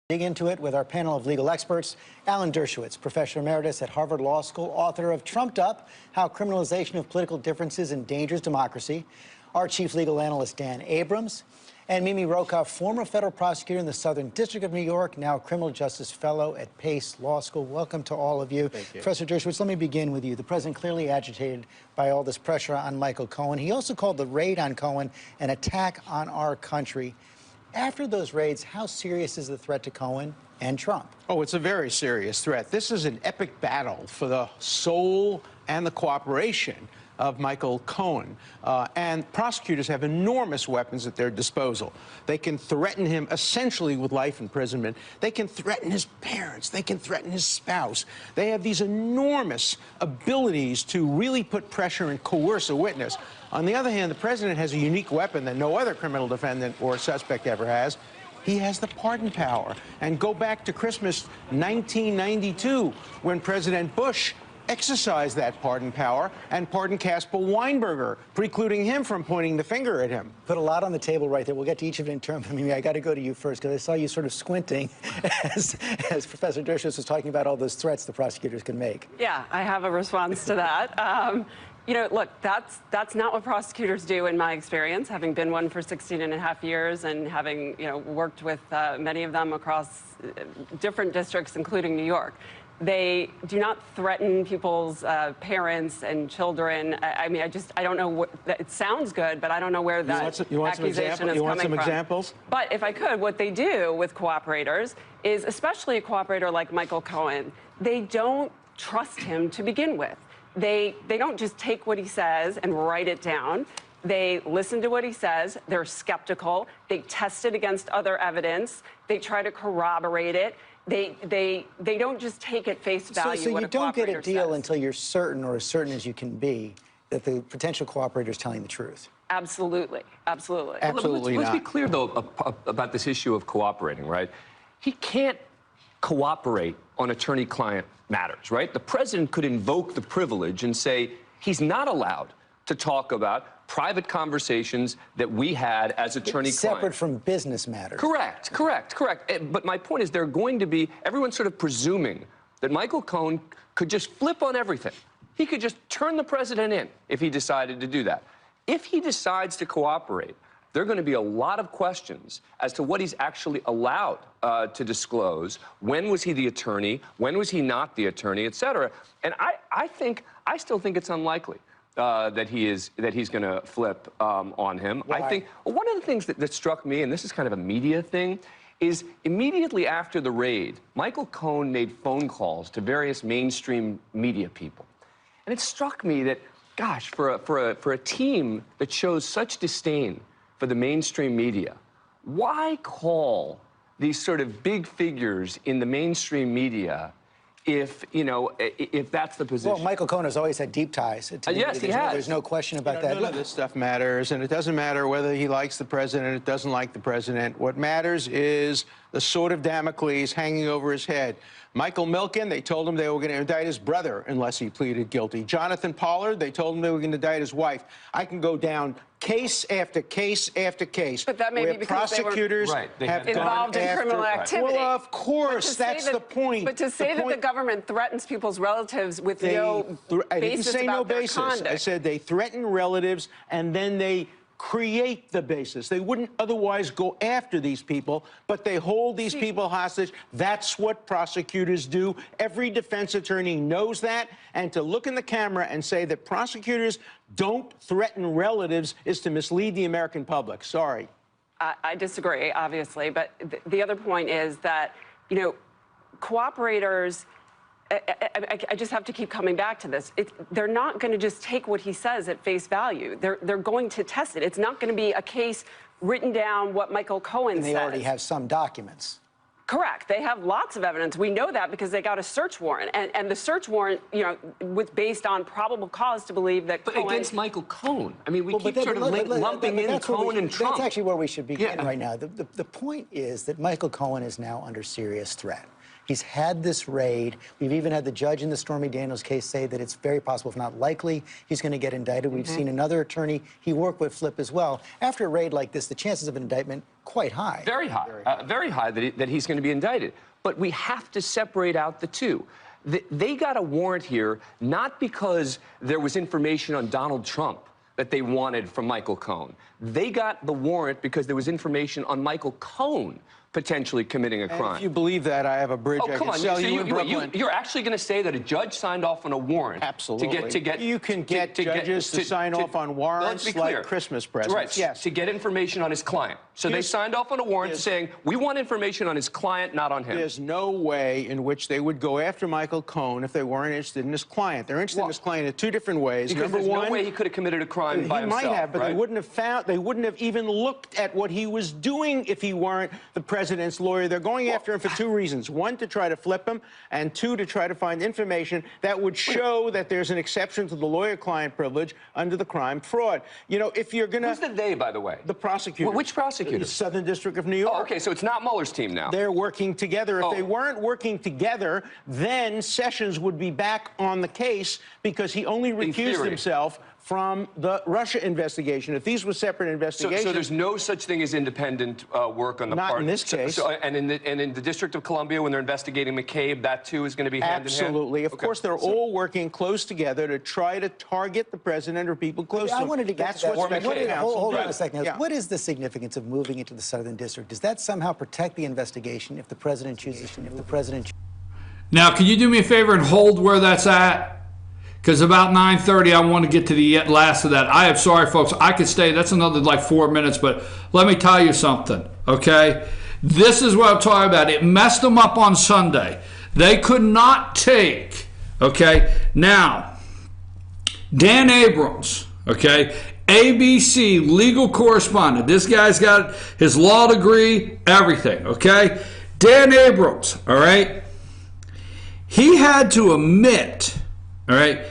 Dig into it with our panel of legal experts. Alan Dershowitz, professor emeritus at Harvard Law School, author of Trumped Up, How Criminalization of Political Differences Endangers Democracy. Our chief legal analyst, Dan Abrams. And Mimi Rokoff, former federal prosecutor in the Southern District of New York, now criminal justice fellow at Pace Law School. Welcome to all of you. Thank you. Professor Dershowitz, let me begin with you. The president clearly agitated by all this pressure on Michael Cohen. He also called the raid on Cohen an attack on our country. After those raids, how serious is the threat to Cohen and Trump? Oh, it's a very serious threat. This is an epic battle for the soul and the cooperation of Michael Cohen. And prosecutors have enormous weapons at their disposal. They can threaten him essentially with life imprisonment. They can threaten his parents. They can threaten his spouse. They have these enormous abilities to really put pressure and coerce a witness. On the other hand, the president has a unique weapon that no other criminal defendant or suspect ever has. He has the pardon power. And go back to Christmas 1992 when President Bush exercise that pardon power and pardon Caspar Weinberger, precluding him from pointing the finger at him. Put a lot on the table right there. We'll get to each of it in turn. I mean, I got to go to you first because I saw you sort of squinting as Professor Dershowitz was talking about all those threats the prosecutors can make. Yeah, I have a response to that. You know, look, that's not what prosecutors do in my experience, having been one for 16 and a half years and having, you know, worked with many of them across different districts, including New York. They do not threaten people's parents and children. I mean, I don't know what, it sounds good, but I don't know where that accusation is coming from. Examples? But if I could, what they do with cooperators is, especially a cooperator like Michael Cohen, they don't trust him to begin with. They don't just take what he says and write it down. They listen to what he says. They're skeptical. They test it against other evidence. They try to corroborate it. They don't just take at face value. So what you a don't get a cooperator deal says. until you're certain, or as certain as you can be, that the potential cooperator is telling the truth. Absolutely, absolutely. Absolutely Let's not. be clear, though, about this issue of cooperating, right? He can't cooperate on attorney-client matters, right? The president could invoke the privilege and say he's not allowed to talk about private conversations that we had as attorney-client. Separate from business matters. Correct. But my point is, they're going to be, everyone's sort of presuming that Michael Cohen could just flip on everything. He could just turn the president in if he decided to do that. If he decides to cooperate, there are going to be a lot of questions as to what he's actually allowed to disclose. When was he the attorney? When was he not the attorney, et cetera? And I still think it's unlikely that he's going to flip on him. Why? I think one of the things that struck me, and this is kind of a media thing, is immediately after the raid, Michael Cohen made phone calls to various mainstream media people. And it struck me that, gosh, for a team that shows such disdain for the mainstream media, why call these sort of big figures in the mainstream media if, you know, if that's the position? Well, Michael Cohen has always had deep ties to the yes, media. he has. There's no question about that. None of this stuff matters, and it doesn't matter whether he likes the president or doesn't like the president. What matters is the sword of Damocles hanging over his head. Michael Milken, they told him they were going to indict his brother unless he pleaded guilty. Jonathan Pollard, they told him they were going to indict his wife. I can go down case after case after case. But that may be because prosecutors they were have involved in criminal activity. Well, of course, that's the point. But to say that the government threatens people's relatives with no I didn't basis say about no their basis. conduct. I said they threaten relatives and then they create the basis. They wouldn't otherwise go after these people, but they hold these people hostage. That's what prosecutors do. Every defense attorney knows that. And to look in the camera and say that prosecutors don't threaten relatives is to mislead the American public. Sorry. I disagree, obviously. But the other point is that, you know, cooperators, I just have to keep coming back to this. They're not going to just take what he says at face value. They're going to test it. It's not going to be a case written down what Michael Cohen says. And they already have some documents. Correct. They have lots of evidence. We know that because they got a search warrant. And the search warrant, you know, was based on probable cause to believe that But Cohen... against Michael Cohen. I mean, we keep sort of lumping in Cohen and Trump. That's actually where we should begin right now. The point is that Michael Cohen is now under serious threat. He's had this raid. We've even had the judge in the Stormy Daniels case say that it's very possible, if not likely, he's going to get indicted. We've seen another attorney he worked with flip as well. After a raid like this, the chances of an indictment quite high. Very high. Very high that he's going to be indicted. But we have to separate out the two. They got a warrant here not because there was information on Donald Trump that they wanted from Michael Cohen. They got the warrant because there was information on Michael Cohen potentially committing a crime. If you believe that, I have a bridge I can sell you in Brooklyn. You're actually going to say that a judge signed off on a warrant? Absolutely. To get you can get judges to sign off on warrants like Christmas presents. Right. Yes. To get information on his client. So they signed off on a warrant saying, we want information on his client, not on him. There's no way in which they would go after Michael Cohen if they weren't interested in his client. They're interested in his client in two different ways. Because Number one, no way he could have committed a crime by himself. He might have, but right? they wouldn't have even looked at what he was doing if he weren't the president's lawyer. They're going after him for two reasons. One, to try to flip him, and two, to try to find information that would show that there's an exception to the lawyer-client privilege under the crime fraud. You know, if you're going to... Who's the they, by the way? The prosecutors. Well, which prosecutors? prosecutors? Southern District of New York. Oh, okay, so it's not Mueller's team now. They're working together. If Oh. they weren't working together, then Sessions would be back on the case because he only recused theory. himself from the Russia investigation. If these were separate investigations... So there's no such thing as independent work on the Not part... in this case. And in the District of Columbia, when they're investigating McCabe, that too is going to be hand in hand? Absolutely. Of Okay. course, they're all working close together to try to target the president or people close to him. I wanted to get That's to that. what special counsel Hold on does. a second. Yeah. What is the significance of moving into the Southern District? Does that somehow protect the investigation if the president chooses to? Now, can you do me a favor and hold where that's at? Because about 9:30, I want to get to the last of that. I am sorry, folks. I could stay. That's another like 4 minutes, but let me tell you something, okay? This is what I'm talking about. It messed them up on Sunday. They could not take, okay? Now, Dan Abrams, okay? ABC legal correspondent. This guy's got his law degree, everything, okay? Dan Abrams, all right? He had to admit, all right?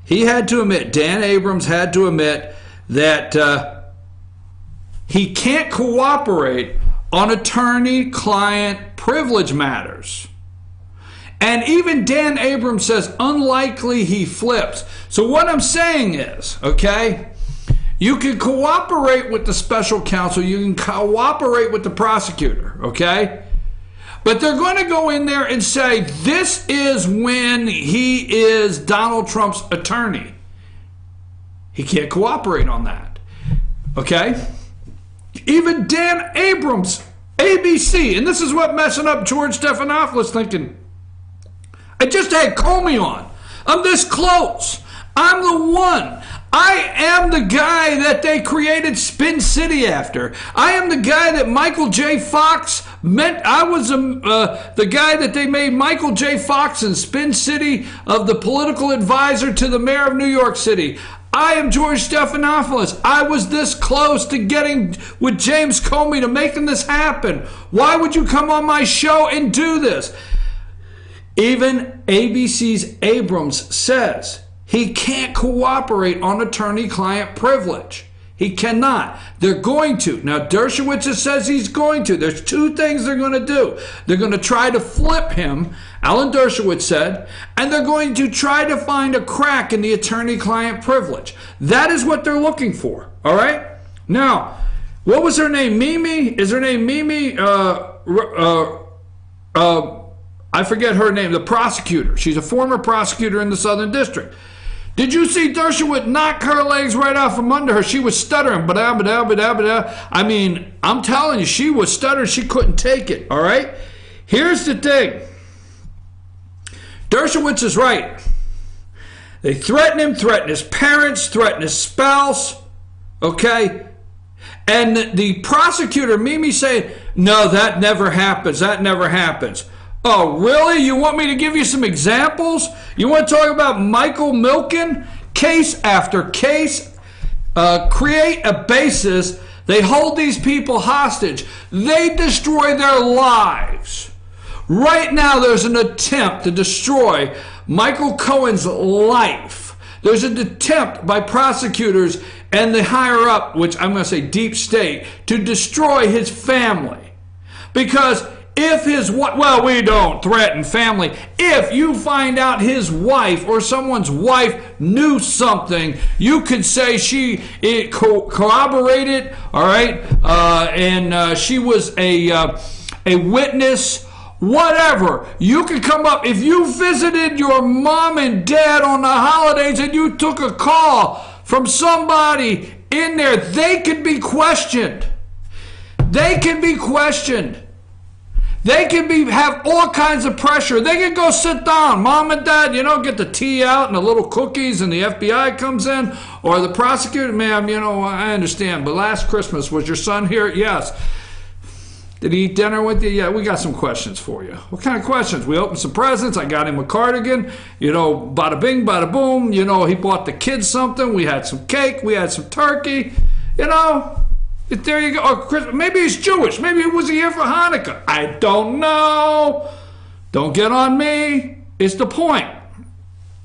He had to admit, Dan Abrams had to admit that he can't cooperate on attorney-client privilege matters. And even Dan Abrams says unlikely he flips. So what I'm saying is, okay, you can cooperate with the special counsel, you can cooperate with the prosecutor, okay? But they're going to go in there and say, this is when he is Donald Trump's attorney. He can't cooperate on that. Okay? Even Dan Abrams, ABC, and this is what messing up George Stephanopoulos thinking. I just had Comey on. I'm this close. I'm the one. I am the guy that they created Spin City after. I am the guy that Michael J. Fox meant. I was the guy that they made Michael J. Fox in Spin City of the political advisor to the mayor of New York City. I am George Stephanopoulos. I was this close to getting with James Comey to making this happen. Why would you come on my show and do this? Even ABC's Abrams says he can't cooperate on attorney-client privilege. He cannot. They're going to. Now, Dershowitz says he's going to. There's two things they're going to do. They're going to try to flip him, Alan Dershowitz said, and they're going to try to find a crack in the attorney-client privilege. That is what they're looking for, all right? Now, what was her name? Mimi? Is her name Mimi? I forget her name. The prosecutor. She's a former prosecutor in the Southern District. Did you see Dershowitz knock her legs right out from under her? She was stuttering. I mean, I'm telling you, she was stuttering. She couldn't take it, all right? Here's the thing. Dershowitz is right. They threaten him, threaten his parents, threaten his spouse, okay? And the prosecutor, Mimi, saying, no, that never happens. That never happens. Oh, really? You want me to give you some examples? You want to talk about Michael Milken? Case after case, create a basis. They hold these people hostage. They destroy their lives. Right now, there's an attempt to destroy Michael Cohen's life. There's an attempt by prosecutors and the higher up, which I'm going to say deep state, to destroy his family. Because if his wife, well, we don't threaten family. If you find out his wife or someone's wife knew something, you could say she corroborated, all right, and she was a witness, whatever. You could come up. If you visited your mom and dad on the holidays and you took a call from somebody in there, they could be questioned. They can be questioned. They can have all kinds of pressure. They can go sit down. Mom and dad, get the tea out and the little cookies and the FBI comes in. Or the prosecutor, ma'am, I understand. But last Christmas, was your son here? Yes. Did he eat dinner with you? Yeah, we got some questions for you. What kind of questions? We opened some presents. I got him a cardigan. Bada bing, bada boom. He bought the kids something. We had some cake. We had some turkey. There you go. Or maybe he's Jewish. Maybe he was here for Hanukkah. I don't know. Don't get on me. It's the point.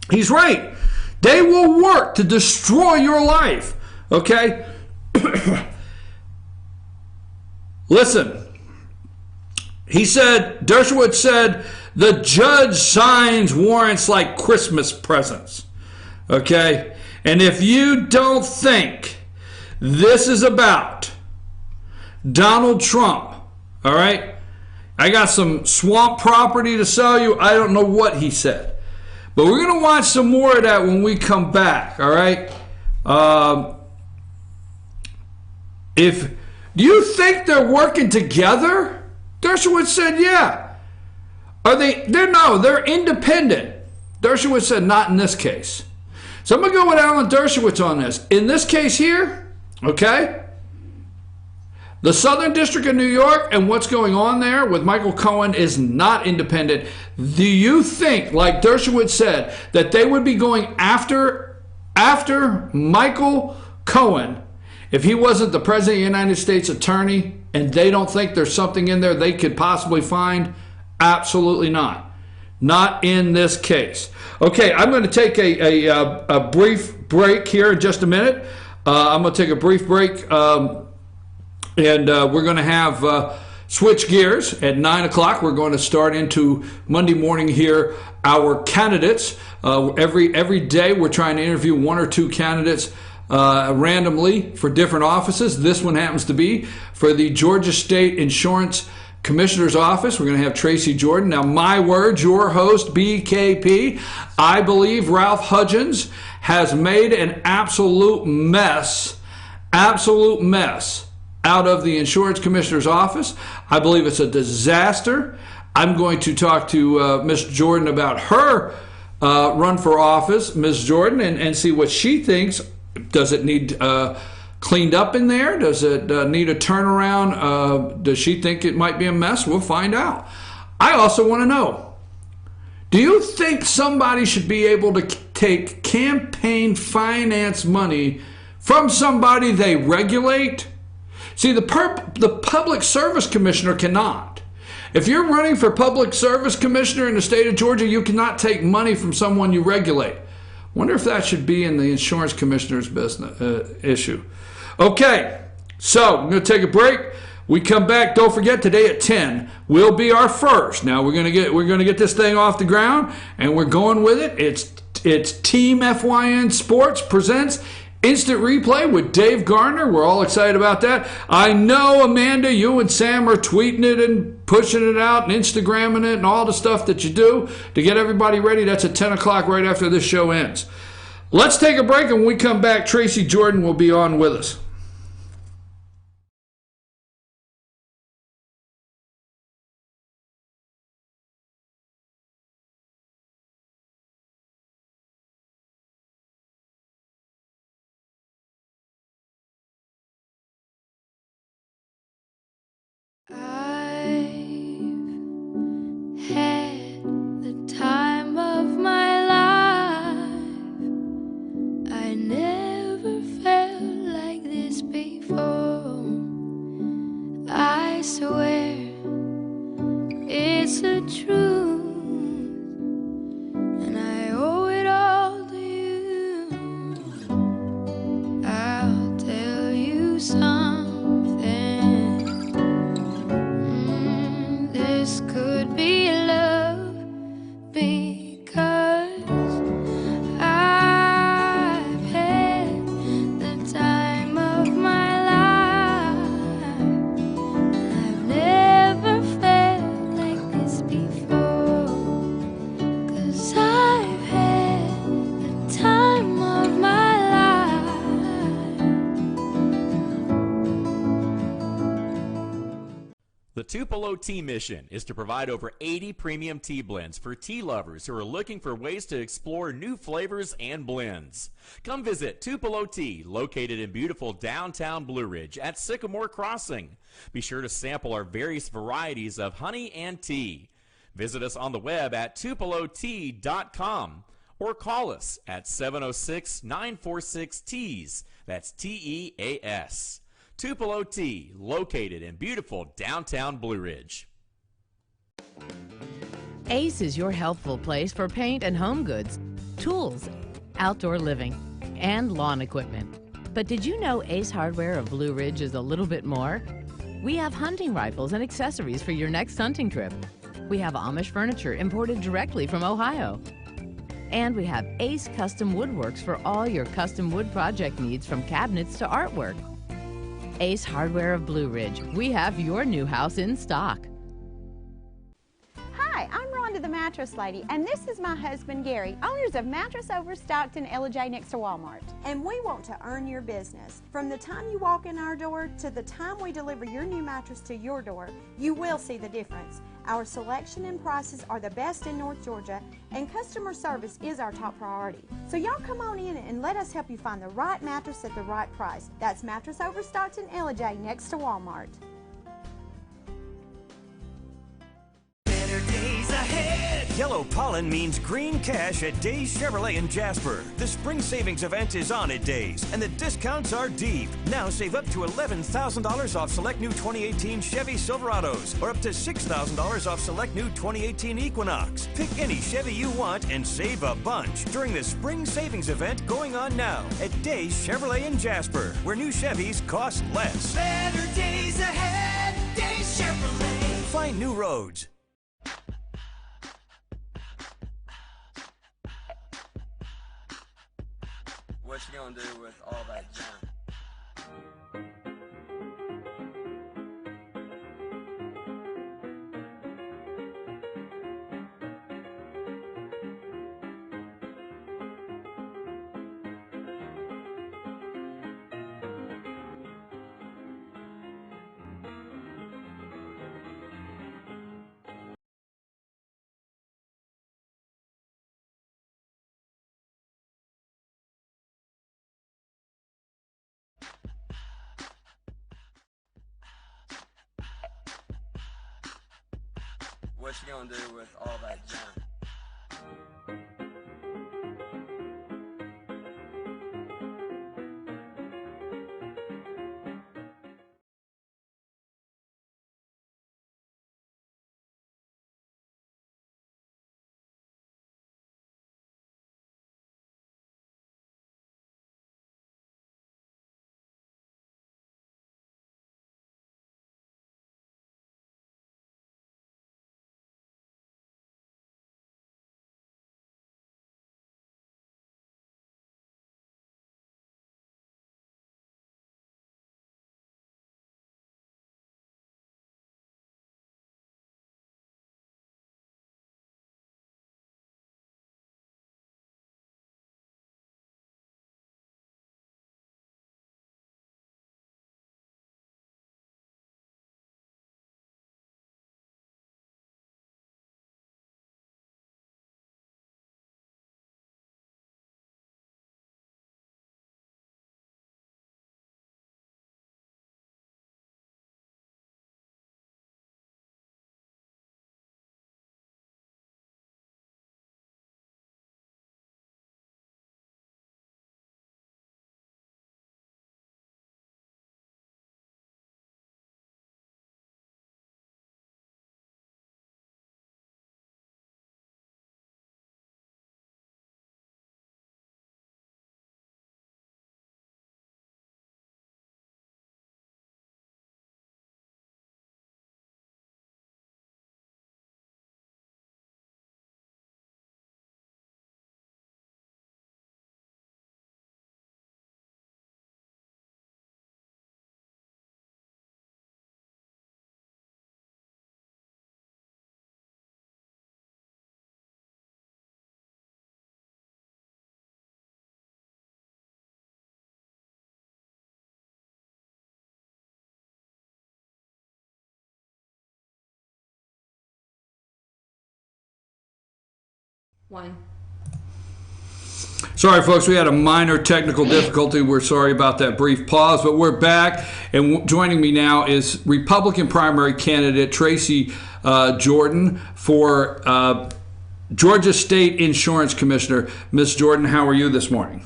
He's right. They will work to destroy your life. Okay? Listen, he said, Dershowitz said, the judge signs warrants like Christmas presents. Okay? And if you don't think this is about Donald Trump, all right? I got some swamp property to sell you. I don't know what he said. But we're going to watch some more of that when we come back, all right? Do you think they're working together? Dershowitz said, yeah. They're independent. Dershowitz said, not in this case. So I'm going to go with Alan Dershowitz on this. In this case here, okay, the Southern District of New York and what's going on there with Michael Cohen is not independent. Do you think, like Dershowitz said, that they would be going after Michael Cohen if he wasn't the President of the United States Attorney and they don't think there's something in there they could possibly find? Absolutely not. Not in this case. Okay, I'm going to take a brief break here in just a minute. I'm going to take a brief break, and we're going to have switch gears at 9 o'clock. We're going to start into Monday morning here, our candidates. Every day we're trying to interview one or two candidates randomly for different offices. This one happens to be for the Georgia State Insurance Commissioner's Office. We're going to have Tracy Jordan. Now, my words, your host, BKP. I believe Ralph Hudgens has made an absolute mess out of the Insurance Commissioner's Office. I believe it's a disaster. I'm going to talk to Ms. Jordan about her run for office, Ms. Jordan, and see what she thinks. Does it need cleaned up in there? Does it need a turnaround? Does she think it might be a mess? We'll find out. I also want to know, do you think somebody should be able to take campaign finance money from somebody they regulate? See, the Public Service Commissioner cannot. If you're running for Public Service Commissioner in the state of Georgia, you cannot take money from someone you regulate. Wonder if that should be in the Insurance Commissioner's business issue. Okay, so I'm going to take a break. We come back. Don't forget, today at 10 will be our first. Now we're going to get this thing off the ground, and we're going with it. It's Team FYN Sports presents Instant Replay with Dave Gardner. We're all excited about that. I know, Amanda, you and Sam are tweeting it and pushing it out and Instagramming it and all the stuff that you do to get everybody ready. That's at 10 o'clock right after this show ends. Let's take a break, and when we come back, Tracy Jordan will be on with us. The Tupelo Tea mission is to provide over 80 premium tea blends for tea lovers who are looking for ways to explore new flavors and blends. Come visit Tupelo Tea, located in beautiful downtown Blue Ridge at Sycamore Crossing. Be sure to sample our various varieties of honey and tea. Visit us on the web at tupelotea.com or call us at 706-946-TEAS. That's TEAS. Tupelo Tea, located in beautiful downtown Blue Ridge. Ace is your healthful place for paint and home goods, tools, outdoor living, and lawn equipment. But did you know Ace Hardware of Blue Ridge is a little bit more? We have hunting rifles and accessories for your next hunting trip. We have Amish furniture imported directly from Ohio. And we have Ace Custom Woodworks for all your custom wood project needs, from cabinets to artwork. Ace Hardware of Blue Ridge. We have your new house in stock. Hi, I'm Rhonda the Mattress Lady, and this is my husband Gary, owners of Mattress Overstocked in LJ next to Walmart. And we want to earn your business. From the time you walk in our door to the time we deliver your new mattress to your door, you will see the difference. Our selection and prices are the best in North Georgia, and customer service is our top priority. So y'all come on in and let us help you find the right mattress at the right price. That's Mattress Overstocked in LJ next to Walmart. Days ahead. Yellow pollen means green cash at Days Chevrolet in Jasper. The spring savings event is on at Days, and the discounts are deep. Now save up to $11,000 off select new 2018 Chevy Silverados, or up to $6,000 off select new 2018 Equinox. Pick any Chevy you want and save a bunch during the spring savings event going on now at Days Chevrolet in Jasper, where new Chevys cost less. Better days ahead, Days Chevrolet. Find new roads. What you gonna do with all that junk? What you gonna do with all that junk? One. Sorry, folks, we had a minor technical difficulty. We're sorry about that brief pause, but we're back. And joining me now is Republican primary candidate Tracy Jordan for Georgia State Insurance Commissioner. Ms. Jordan, how are you this morning?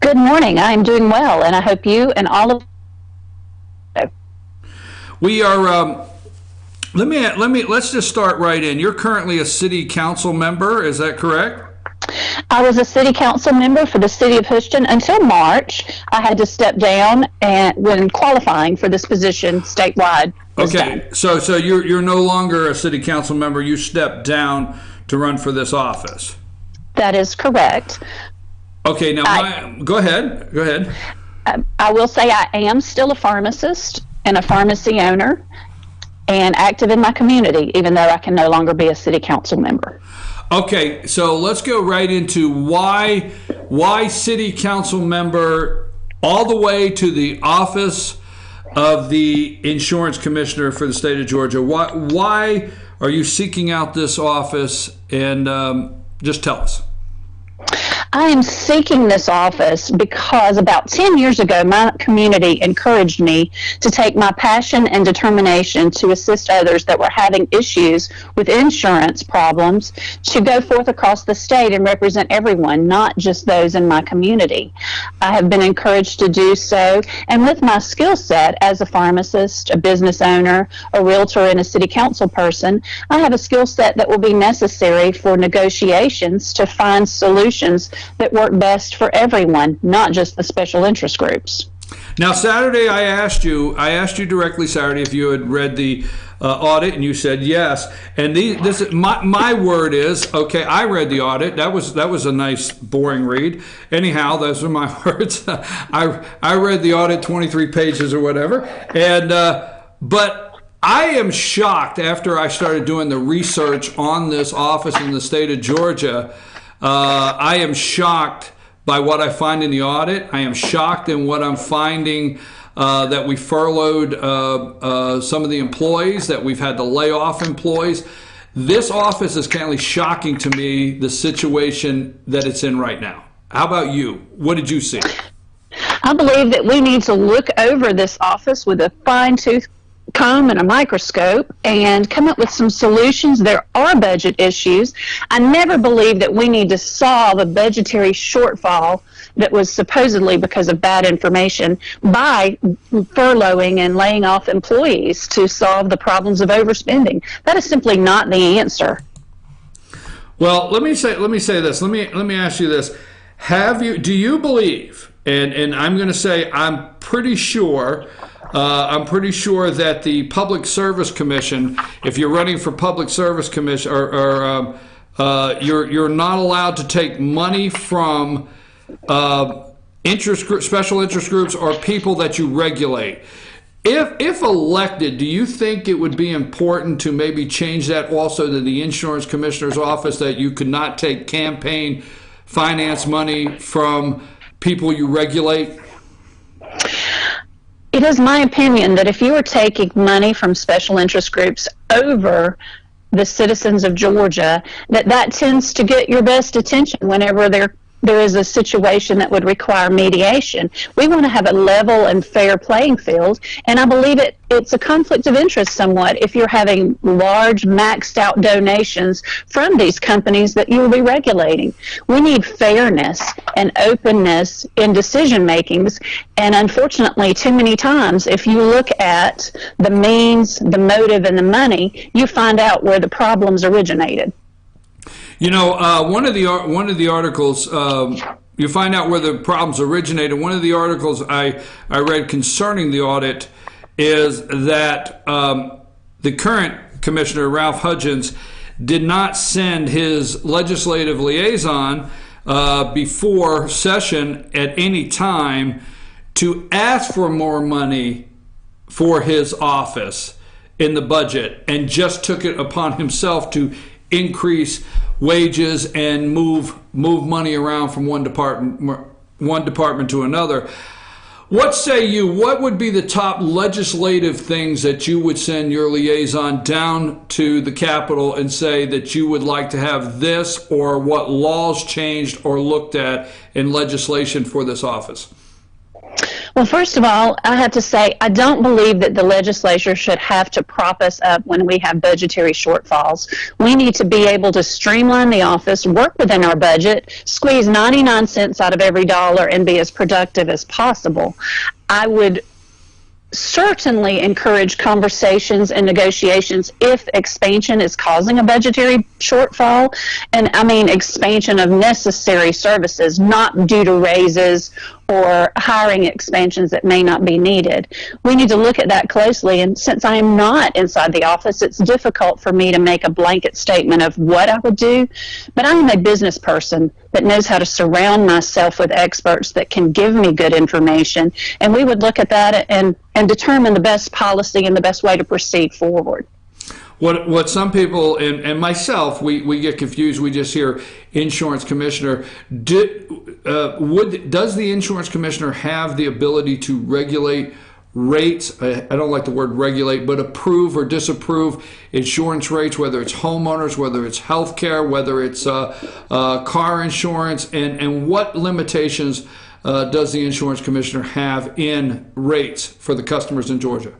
Good morning. I'm doing well, and I hope you and all of we are. Let's just start right in. You're currently a city council member, is that correct? I was a city council member for the city of Houston until March. I had to step down and when qualifying for this position statewide. Okay, so you're no longer a city council member. You stepped down to run for this office. That is correct. Okay, now go ahead. Go ahead. I will say I am still a pharmacist and a pharmacy owner and active in my community, even though I can no longer be a city council member. Okay, so let's go right into why city council member all the way to the office of the insurance commissioner for the state of Georgia. Why are you seeking out this office? And just tell us. I am seeking this office because about 10 years ago, my community encouraged me to take my passion and determination to assist others that were having issues with insurance problems to go forth across the state and represent everyone, not just those in my community. I have been encouraged to do so, and with my skill set as a pharmacist, a business owner, a realtor, and a city council person, I have a skill set that will be necessary for negotiations to find solutions that work best for everyone, not just the special interest groups. Now, Saturday, I asked you directly Saturday if you had read the audit, and you said yes. And my word is, okay, I read the audit. That was a nice, boring read. Anyhow, those are my words. I read the audit, 23 pages or whatever. And but I am shocked after I started doing the research on this office in the state of Georgia. I am shocked by what I find in the audit. I am shocked in what I'm finding that we furloughed some of the employees, that we've had to lay off employees. This office is kind of shocking to me, the situation that it's in right now. How about you? What did you see? I believe that we need to look over this office with a fine-tooth comb and a microscope and come up with some solutions. There are budget issues. I never believed that we need to solve a budgetary shortfall that was supposedly because of bad information by furloughing and laying off employees to solve the problems of overspending. That is simply not the answer. Well, let me say this. Let me ask you this. Do you believe, and I'm going to say I'm pretty sure that the Public Service Commission, if you're running for Public Service Commission, you're not allowed to take money from special interest groups or people that you regulate. If elected, do you think it would be important to maybe change that also to the Insurance Commissioner's office, that you could not take campaign finance money from people you regulate? It is my opinion that if you are taking money from special interest groups over the citizens of Georgia, that tends to get your best attention whenever there is a situation that would require mediation. We want to have a level and fair playing field, and I believe it's a conflict of interest somewhat if you're having large maxed out donations from these companies that you will be regulating. We need fairness and openness in decision makings, and unfortunately too many times if you look at the means, the motive, and the money, you find out where the problems originated. You know, one of the articles, you find out where the problems originated. One of the articles I read concerning the audit is that the current commissioner, Ralph Hudgens, did not send his legislative liaison before session at any time to ask for more money for his office in the budget, and just took it upon himself to increase wages and move money around from one department to another. What say you? What would be the top legislative things that you would send your liaison down to the Capitol and say that you would like to have this, or what laws changed or looked at in legislation for this office? Well, first of all, I have to say I don't believe that the legislature should have to prop us up when we have budgetary shortfalls. We need to be able to streamline the office, work within our budget, squeeze 99 cents out of every dollar, and be as productive as possible. I would certainly encourage conversations and negotiations if expansion is causing a budgetary shortfall. And I mean expansion of necessary services, not due to raises or hiring expansions that may not be needed. We need to look at that closely. And since I am not inside the office, it's difficult for me to make a blanket statement of what I would do. But I am a business person that knows how to surround myself with experts that can give me good information. And we would look at that and determine the best policy and the best way to proceed forward. What some people and myself we get confused. We just hear insurance commissioner. Does the insurance commissioner have the ability to regulate rates? I don't like the word regulate, but approve or disapprove insurance rates, whether it's homeowners, whether it's healthcare, whether it's car insurance, and what limitations does the insurance commissioner have in rates for the customers in Georgia?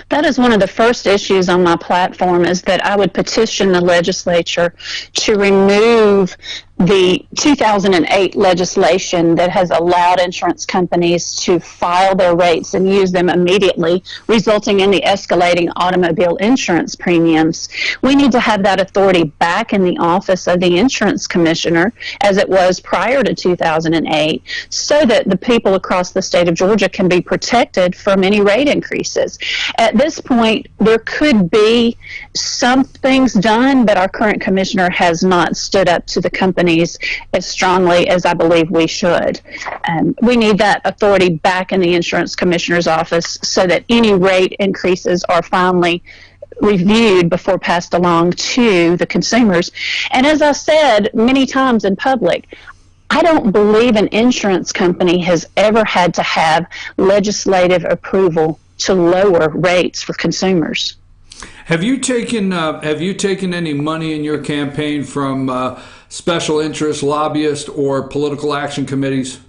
That is one of the first issues on my platform, is that I would petition the legislature to remove the 2008 legislation that has allowed insurance companies to file their rates and use them immediately, resulting in the escalating automobile insurance premiums. We need to have that authority back in the office of the insurance commissioner, as it was prior to 2008, so that the people across the state of Georgia can be protected from any rate increases. At this point, there could be some things done, but our current commissioner has not stood up to the company as strongly as I believe we should. We need that authority back in the insurance commissioner's office so that any rate increases are finally reviewed before passed along to the consumers. And as I said many times in public, I don't believe an insurance company has ever had to have legislative approval to lower rates for consumers. Have you taken any money in your campaign from special interest, lobbyists, or political action committees?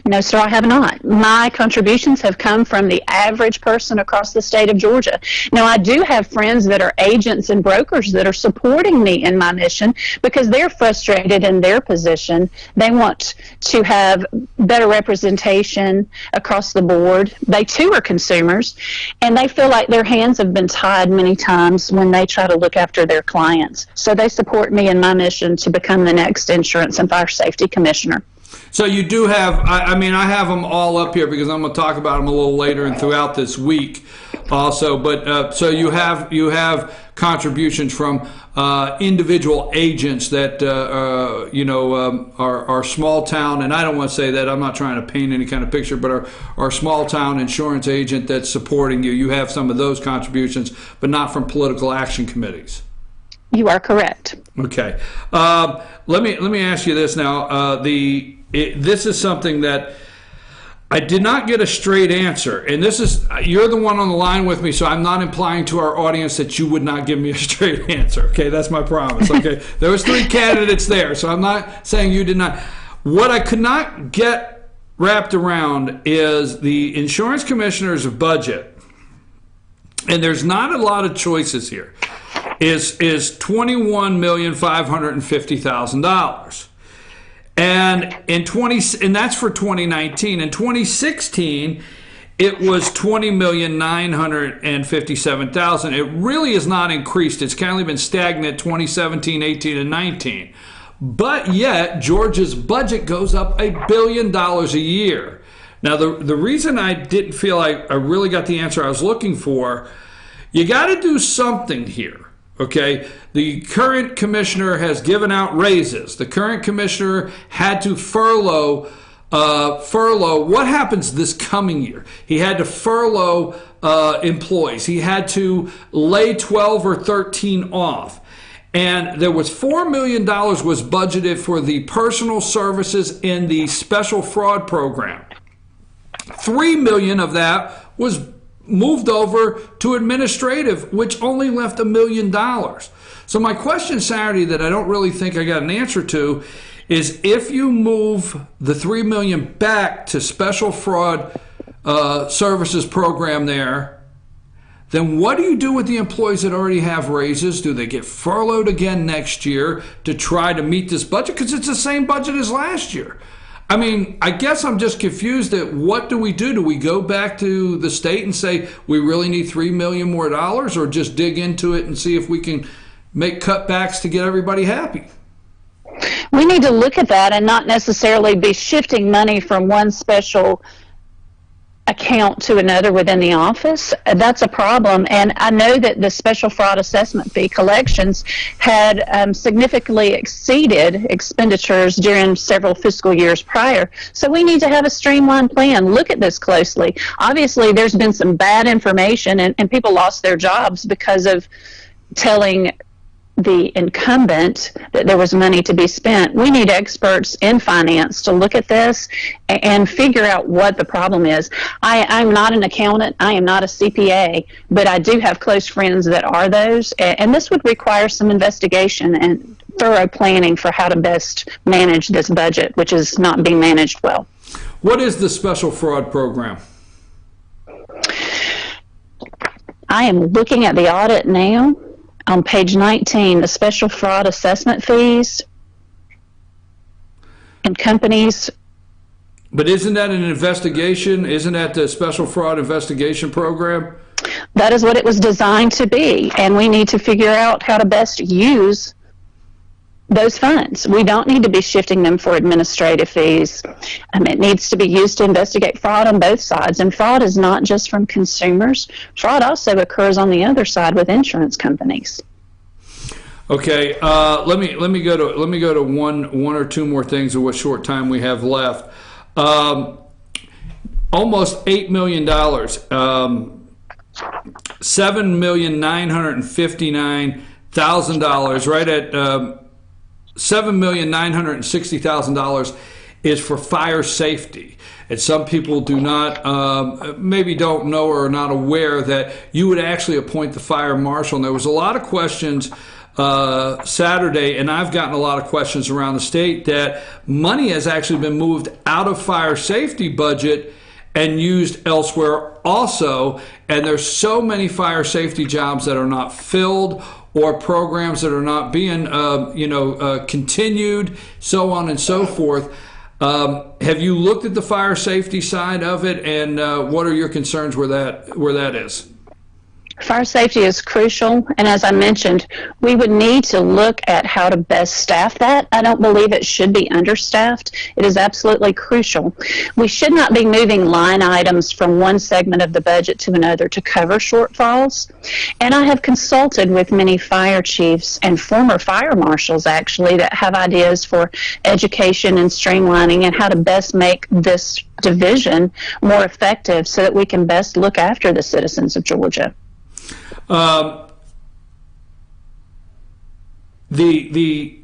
No, sir, I have not. My contributions have come from the average person across the state of Georgia. Now, I do have friends that are agents and brokers that are supporting me in my mission because they're frustrated in their position. They want to have better representation across the board. They, too, are consumers, and they feel like their hands have been tied many times when they try to look after their clients. So they support me in my mission to become the next Insurance and Fire Safety Commissioner. So you do have, I have them all up here because I'm going to talk about them a little later and throughout this week also. But so you have contributions from individual agents that are small town, and I don't want to say that, I'm not trying to paint any kind of picture, but our small town insurance agent that's supporting you. You have some of those contributions, but not from political action committees. You are correct. Okay. Let me ask you this now. This is something that I did not get a straight answer, and you're the one on the line with me, so I'm not implying to our audience that you would not give me a straight answer. Okay, that's my promise. Okay, there was 3 candidates there, so I'm not saying you did not. What I could not get wrapped around is the insurance commissioner's budget, and there's not a lot of choices here. Is $21,550,000. And that's for 2019. In 2016, it was $20,957,000. It really has not increased. It's kind of been stagnant 2017, 18, and 19. But yet, Georgia's budget goes up $1 billion a year. Now, the reason I didn't feel like I really got the answer I was looking for, you got to do something here. Okay, the current commissioner has given out raises. The current commissioner had to furlough. What happens this coming year? He had to furlough employees. He had to lay 12 or 13 off. And there was $4 million was budgeted for the personal services in the special fraud program. $3 million of that was moved over to administrative, which only left $1 million. So my question Saturday that I don't really think I got an answer to is, if you move the $3 million back to special fraud services program there, then what do you do with the employees that already have raises? Do they get furloughed again next year to try to meet this budget? Because it's the same budget as last year. I mean, I guess I'm just confused at what do we do? Do we go back to the state and say we really need $3 million more, or just dig into it and see if we can make cutbacks to get everybody happy? We need to look at that and not necessarily be shifting money from one special account to another within the office. That's a problem. And I know that the special fraud assessment fee collections had significantly exceeded expenditures during several fiscal years prior. So we need to have a streamlined plan. Look at this closely. Obviously, there's been some bad information, and people lost their jobs because of telling the incumbent that there was money to be spent. We need experts in finance to look at this and figure out what the problem is. I'm not an accountant, I am not a CPA, but I do have close friends that are those, and this would require some investigation and thorough planning for how to best manage this budget, which is not being managed well. What is the special fraud program? I am looking at the audit now. On page 19, the special fraud assessment fees and companies. But isn't that an investigation? Isn't that the special fraud investigation program? That is what it was designed to be, and we need to figure out how to best use those funds. We don't need to be shifting them for administrative fees. It needs to be used to investigate fraud on both sides, and fraud is not just from consumers. Fraud also occurs on the other side with insurance companies. Okay, let me go to one or two more things in what short time we have left. Almost $8 million, $7,959,000, right at $7,960,000 is for fire safety. And some people do not, maybe don't know or are not aware that you would actually appoint the fire marshal. And there was a lot of questions Saturday, and I've gotten a lot of questions around the state that money has actually been moved out of fire safety budget and used elsewhere also. And there's so many fire safety jobs that are not filled, or programs that are not being, continued, so on and so forth. Have you looked at the fire safety side of it, and what are your concerns where that is? Fire safety is crucial, and as I mentioned, we would need to look at how to best staff that. I don't believe it should be understaffed. It is absolutely crucial. We should not be moving line items from one segment of the budget to another to cover shortfalls. And I have consulted with many fire chiefs and former fire marshals, actually, that have ideas for education and streamlining and how to best make this division more effective so that we can best look after the citizens of Georgia. The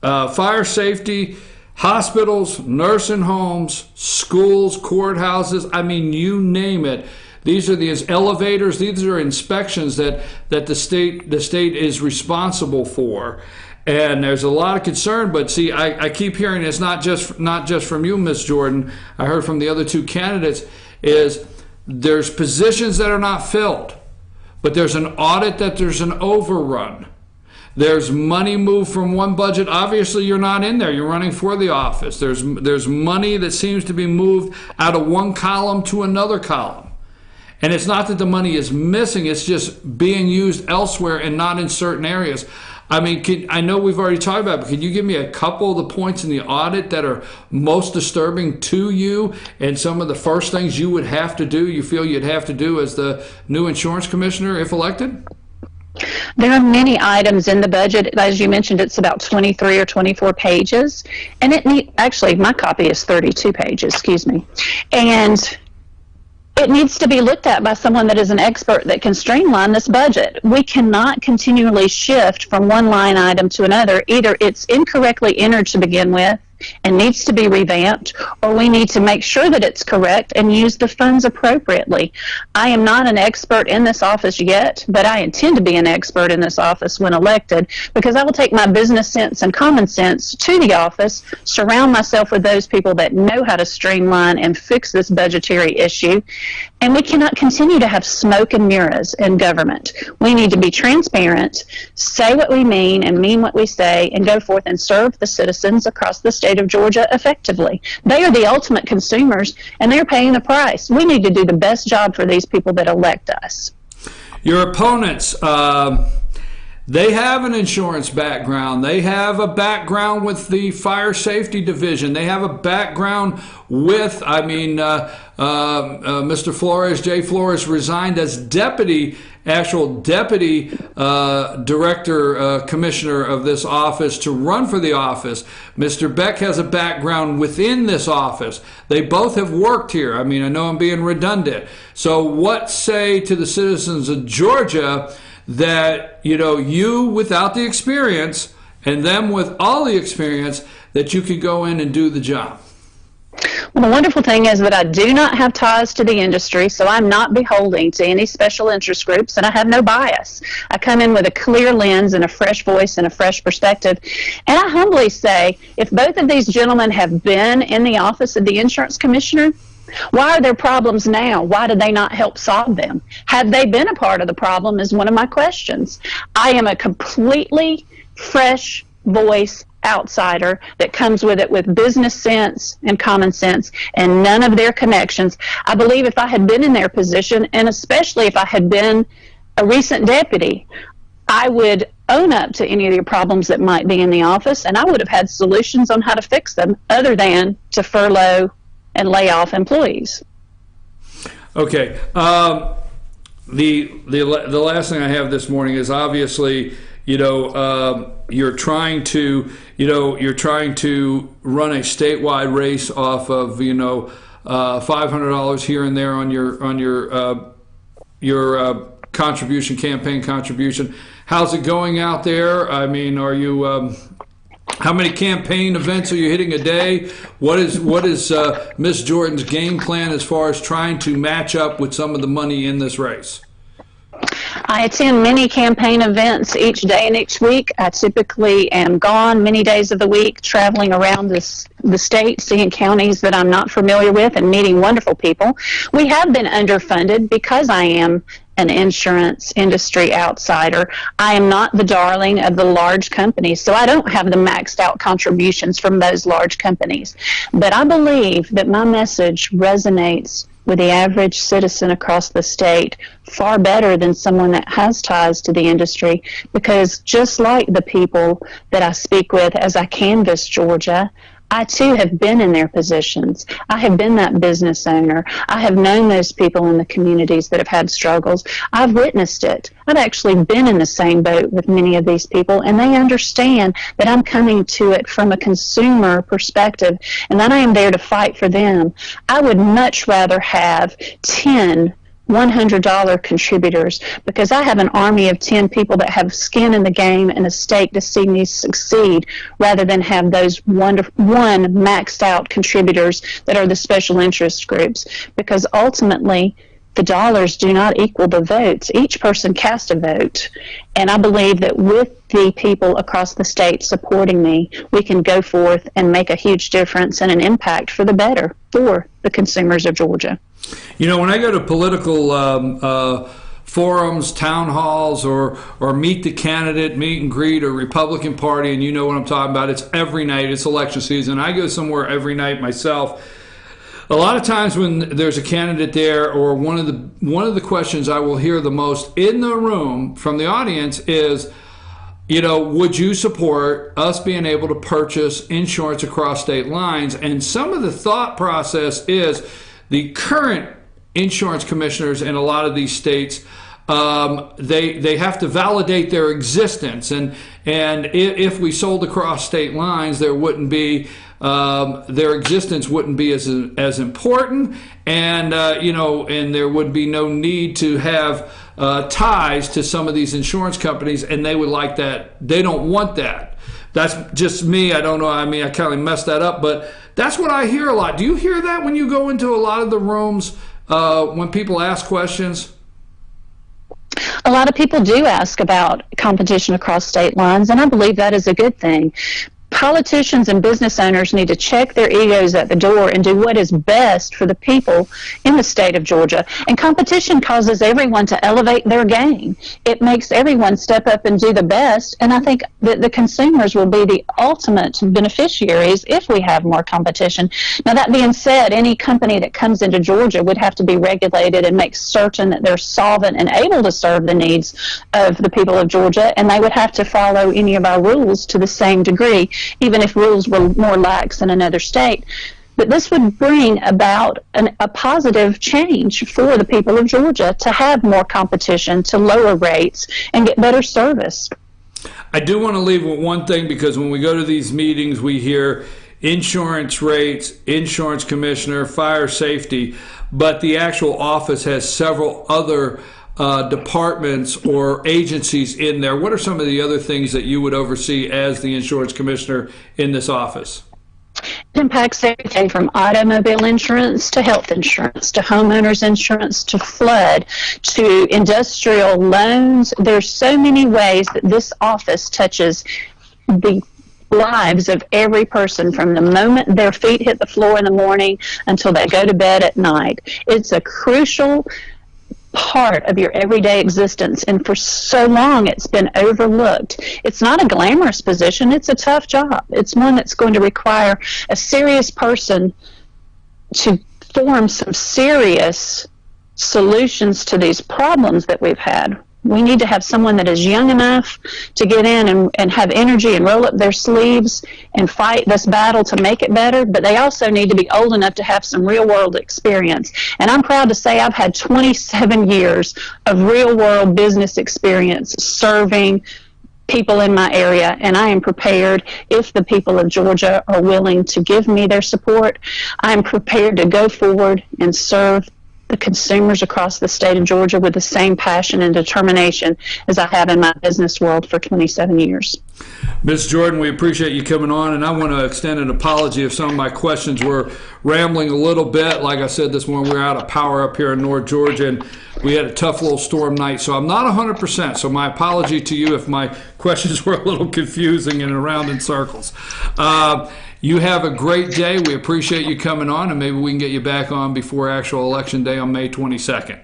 fire safety, hospitals, nursing homes, schools, courthouses, I mean, you name it. These are these elevators. These are inspections that the state is responsible for. And there's a lot of concern, but see, I keep hearing it's not just from you, Ms. Jordan. I heard from the other two candidates is there's positions that are not filled. But there's an audit that there's an overrun. There's money moved from one budget. Obviously, you're not in there. You're running for the office. There's money that seems to be moved out of one column to another column. And it's not that the money is missing. It's just being used elsewhere and not in certain areas. I mean, I know we've already talked about it, but can you give me a couple of the points in the audit that are most disturbing to you and some of the first things you would have to do, you feel you'd have to do as the new insurance commissioner if elected? There are many items in the budget. As you mentioned, it's about 23 or 24 pages. And actually, my copy is 32 pages, excuse me. And it needs to be looked at by someone that is an expert that can streamline this budget. We cannot continually shift from one line item to another. Either it's incorrectly entered to begin with and needs to be revamped, or we need to make sure that it's correct and use the funds appropriately. I am not an expert in this office yet, but I intend to be an expert in this office when elected, because I will take my business sense and common sense to the office, surround myself with those people that know how to streamline and fix this budgetary issue, And we cannot continue to have smoke and mirrors in government. We need to be transparent, say what we mean and mean what we say, and go forth and serve the citizens across the state of Georgia effectively. They are the ultimate consumers, and they're paying the price. We need to do the best job for these people that elect us. Your opponents, they have an insurance background. They have a background with the fire safety division. They have a background with, Mr. Flores, Jay Flores, resigned as deputy director, commissioner of this office to run for the office. Mr. Beck has a background within this office. They both have worked here. I know I'm being redundant. So what say to the citizens of Georgia that, you without the experience and them with all the experience, that you could go in and do the job? Well, the wonderful thing is that I do not have ties to the industry, so I'm not beholden to any special interest groups, and I have no bias. I come in with a clear lens and a fresh voice and a fresh perspective. And I humbly say, if both of these gentlemen have been in the office of the insurance commissioner, why are there problems now? Why did they not help solve them? Have they been a part of the problem is one of my questions. I am a completely fresh voice outsider that comes with it with business sense and common sense and none of their connections. I believe if I had been in their position, and especially if I had been a recent deputy, I would own up to any of the problems that might be in the office, and I would have had solutions on how to fix them other than to furlough and lay off employees. Okay. The last thing I have this morning is obviously, you're trying to run a statewide race off of, $500 here and there on your contribution, campaign contribution. How's it going out there? Are you? How many campaign events are you hitting a day? What is Miss Jordan's game plan as far as trying to match up with some of the money in this race? I attend many campaign events each day and each week. I typically am gone many days of the week, traveling around the state, seeing counties that I'm not familiar with and meeting wonderful people. We have been underfunded because I am an insurance industry outsider. I am not the darling of the large companies, so I don't have the maxed out contributions from those large companies. But I believe that my message resonates with the average citizen across the state far better than someone that has ties to the industry, because just like the people that I speak with as I canvass Georgia, I too have been in their positions. I have been that business owner. I have known those people in the communities that have had struggles. I've witnessed it. I've actually been in the same boat with many of these people, and they understand that I'm coming to it from a consumer perspective and that I am there to fight for them. I would much rather have 10 $100 contributors, because I have an army of 10 people that have skin in the game and a stake to see me succeed, rather than have those one maxed out contributors that are the special interest groups, because ultimately the dollars do not equal the votes. Each person casts a vote, and I believe that with the people across the state supporting me, we can go forth and make a huge difference and an impact for the better for the consumers of Georgia. When I go to political forums, town halls, or meet the candidate, meet and greet, or Republican Party, and you know what I'm talking about, it's every night, it's election season. I go somewhere every night myself. A lot of times when there's a candidate there, or one of the questions I will hear the most in the room from the audience is, would you support us being able to purchase insurance across state lines? And some of the thought process is the current insurance commissioners in a lot of these states, they have to validate their existence, and if we sold across state lines, there wouldn't be their existence wouldn't be as important, and and there would be no need to have ties to some of these insurance companies, and they would like that. They don't want that. That's just me. I don't know. I kind of messed that up, but that's what I hear a lot. Do you hear that when you go into a lot of the rooms when people ask questions? A lot of people do ask about competition across state lines, and I believe that is a good thing. politicians and business owners need to check their egos at the door and do what is best for the people in the state of Georgia. And competition causes everyone to elevate their game. It makes everyone step up and do the best, and I think that the consumers will be the ultimate beneficiaries if we have more competition. Now, that being said, any company that comes into Georgia would have to be regulated and make certain that they're solvent and able to serve the needs of the people of Georgia, and they would have to follow any of our rules to the same degree, even if rules were more lax in another state. But this would bring about a positive change for the people of Georgia to have more competition, to lower rates, and get better service. I do want to leave with one thing, because when we go to these meetings, we hear insurance rates, insurance commissioner, fire safety, but the actual office has several other departments or agencies in there. What are some of the other things that you would oversee as the insurance commissioner in this office? It impacts everything from automobile insurance to health insurance to homeowners insurance to flood to industrial loans. There's so many ways that this office touches the lives of every person from the moment their feet hit the floor in the morning until they go to bed at night. It's a crucial part of your everyday existence, and for so long it's been overlooked. It's not a glamorous position, it's a tough job. It's one that's going to require a serious person to form some serious solutions to these problems that we've had. We need to have someone that is young enough to get in and have energy and roll up their sleeves and fight this battle to make it better, but they also need to be old enough to have some real-world experience. And I'm proud to say I've had 27 years of real-world business experience serving people in my area, and I am prepared, if the people of Georgia are willing to give me their support, I'm prepared to go forward and serve the consumers across the state of Georgia with the same passion and determination as I have in my business world for 27 years. Ms. Jordan, we appreciate you coming on, and I want to extend an apology if some of my questions were rambling a little bit. Like I said this morning, we're out of power up here in North Georgia, and we had a tough little storm night, so I'm not 100%, so my apology to you if my questions were a little confusing and around in circles. You have a great day. We appreciate you coming on, and maybe we can get you back on before actual election day on May 22nd.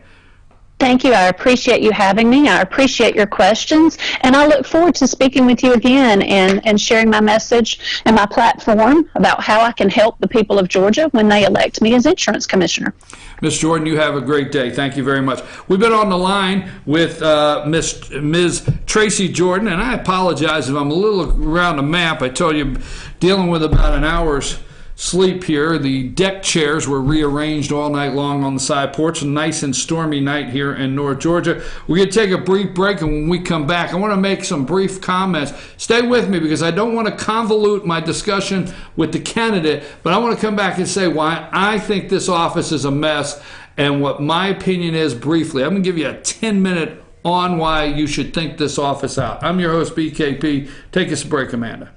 Thank you. I appreciate you having me. I appreciate your questions, and I look forward to speaking with you again and sharing my message and my platform about how I can help the people of Georgia when they elect me as insurance commissioner. Ms. Jordan, you have a great day. Thank you very much. We've been on the line with Ms. Tracy Jordan, and I apologize if I'm a little around the map. I told you, dealing with about an hour's sleep here. The deck chairs were rearranged all night long on the side porch. A nice and stormy night here in North Georgia. We're going to take a brief break, and when we come back, I want to make some brief comments. Stay with me, because I don't want to convolute my discussion with the candidate, but I want to come back and say why I think this office is a mess and what my opinion is briefly. I'm going to give you a 10-minute on why you should think this office out. I'm your host, BKP. Take us a break, Amanda.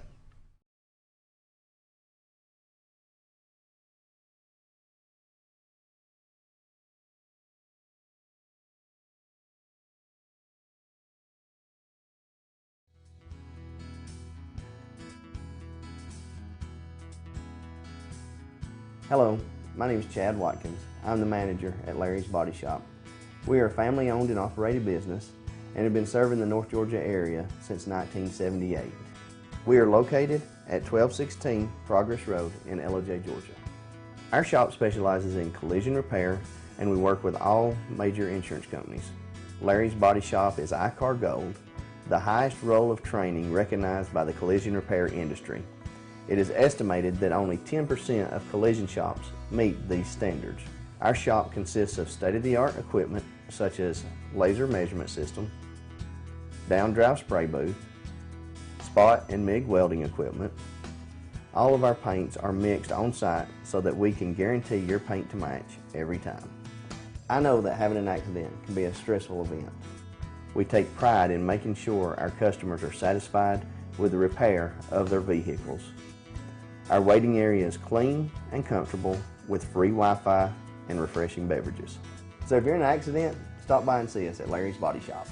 Hello, my name is Chad Watkins. I'm the manager at Larry's Body Shop. We are a family-owned and operated business and have been serving the North Georgia area since 1978. We are located at 1216 Progress Road in LOJ, Georgia. Our shop specializes in collision repair, and we work with all major insurance companies. Larry's Body Shop is ICAR Gold, the highest role of training recognized by the collision repair industry. It is estimated that only 10% of collision shops meet these standards. Our shop consists of state-of-the-art equipment such as laser measurement system, down-drive spray booth, spot and MIG welding equipment. All of our paints are mixed on-site so that we can guarantee your paint to match every time. I know that having an accident can be a stressful event. We take pride in making sure our customers are satisfied with the repair of their vehicles. Our waiting area is clean and comfortable with free Wi-Fi and refreshing beverages. So if you're in an accident, stop by and see us at Larry's Body Shop.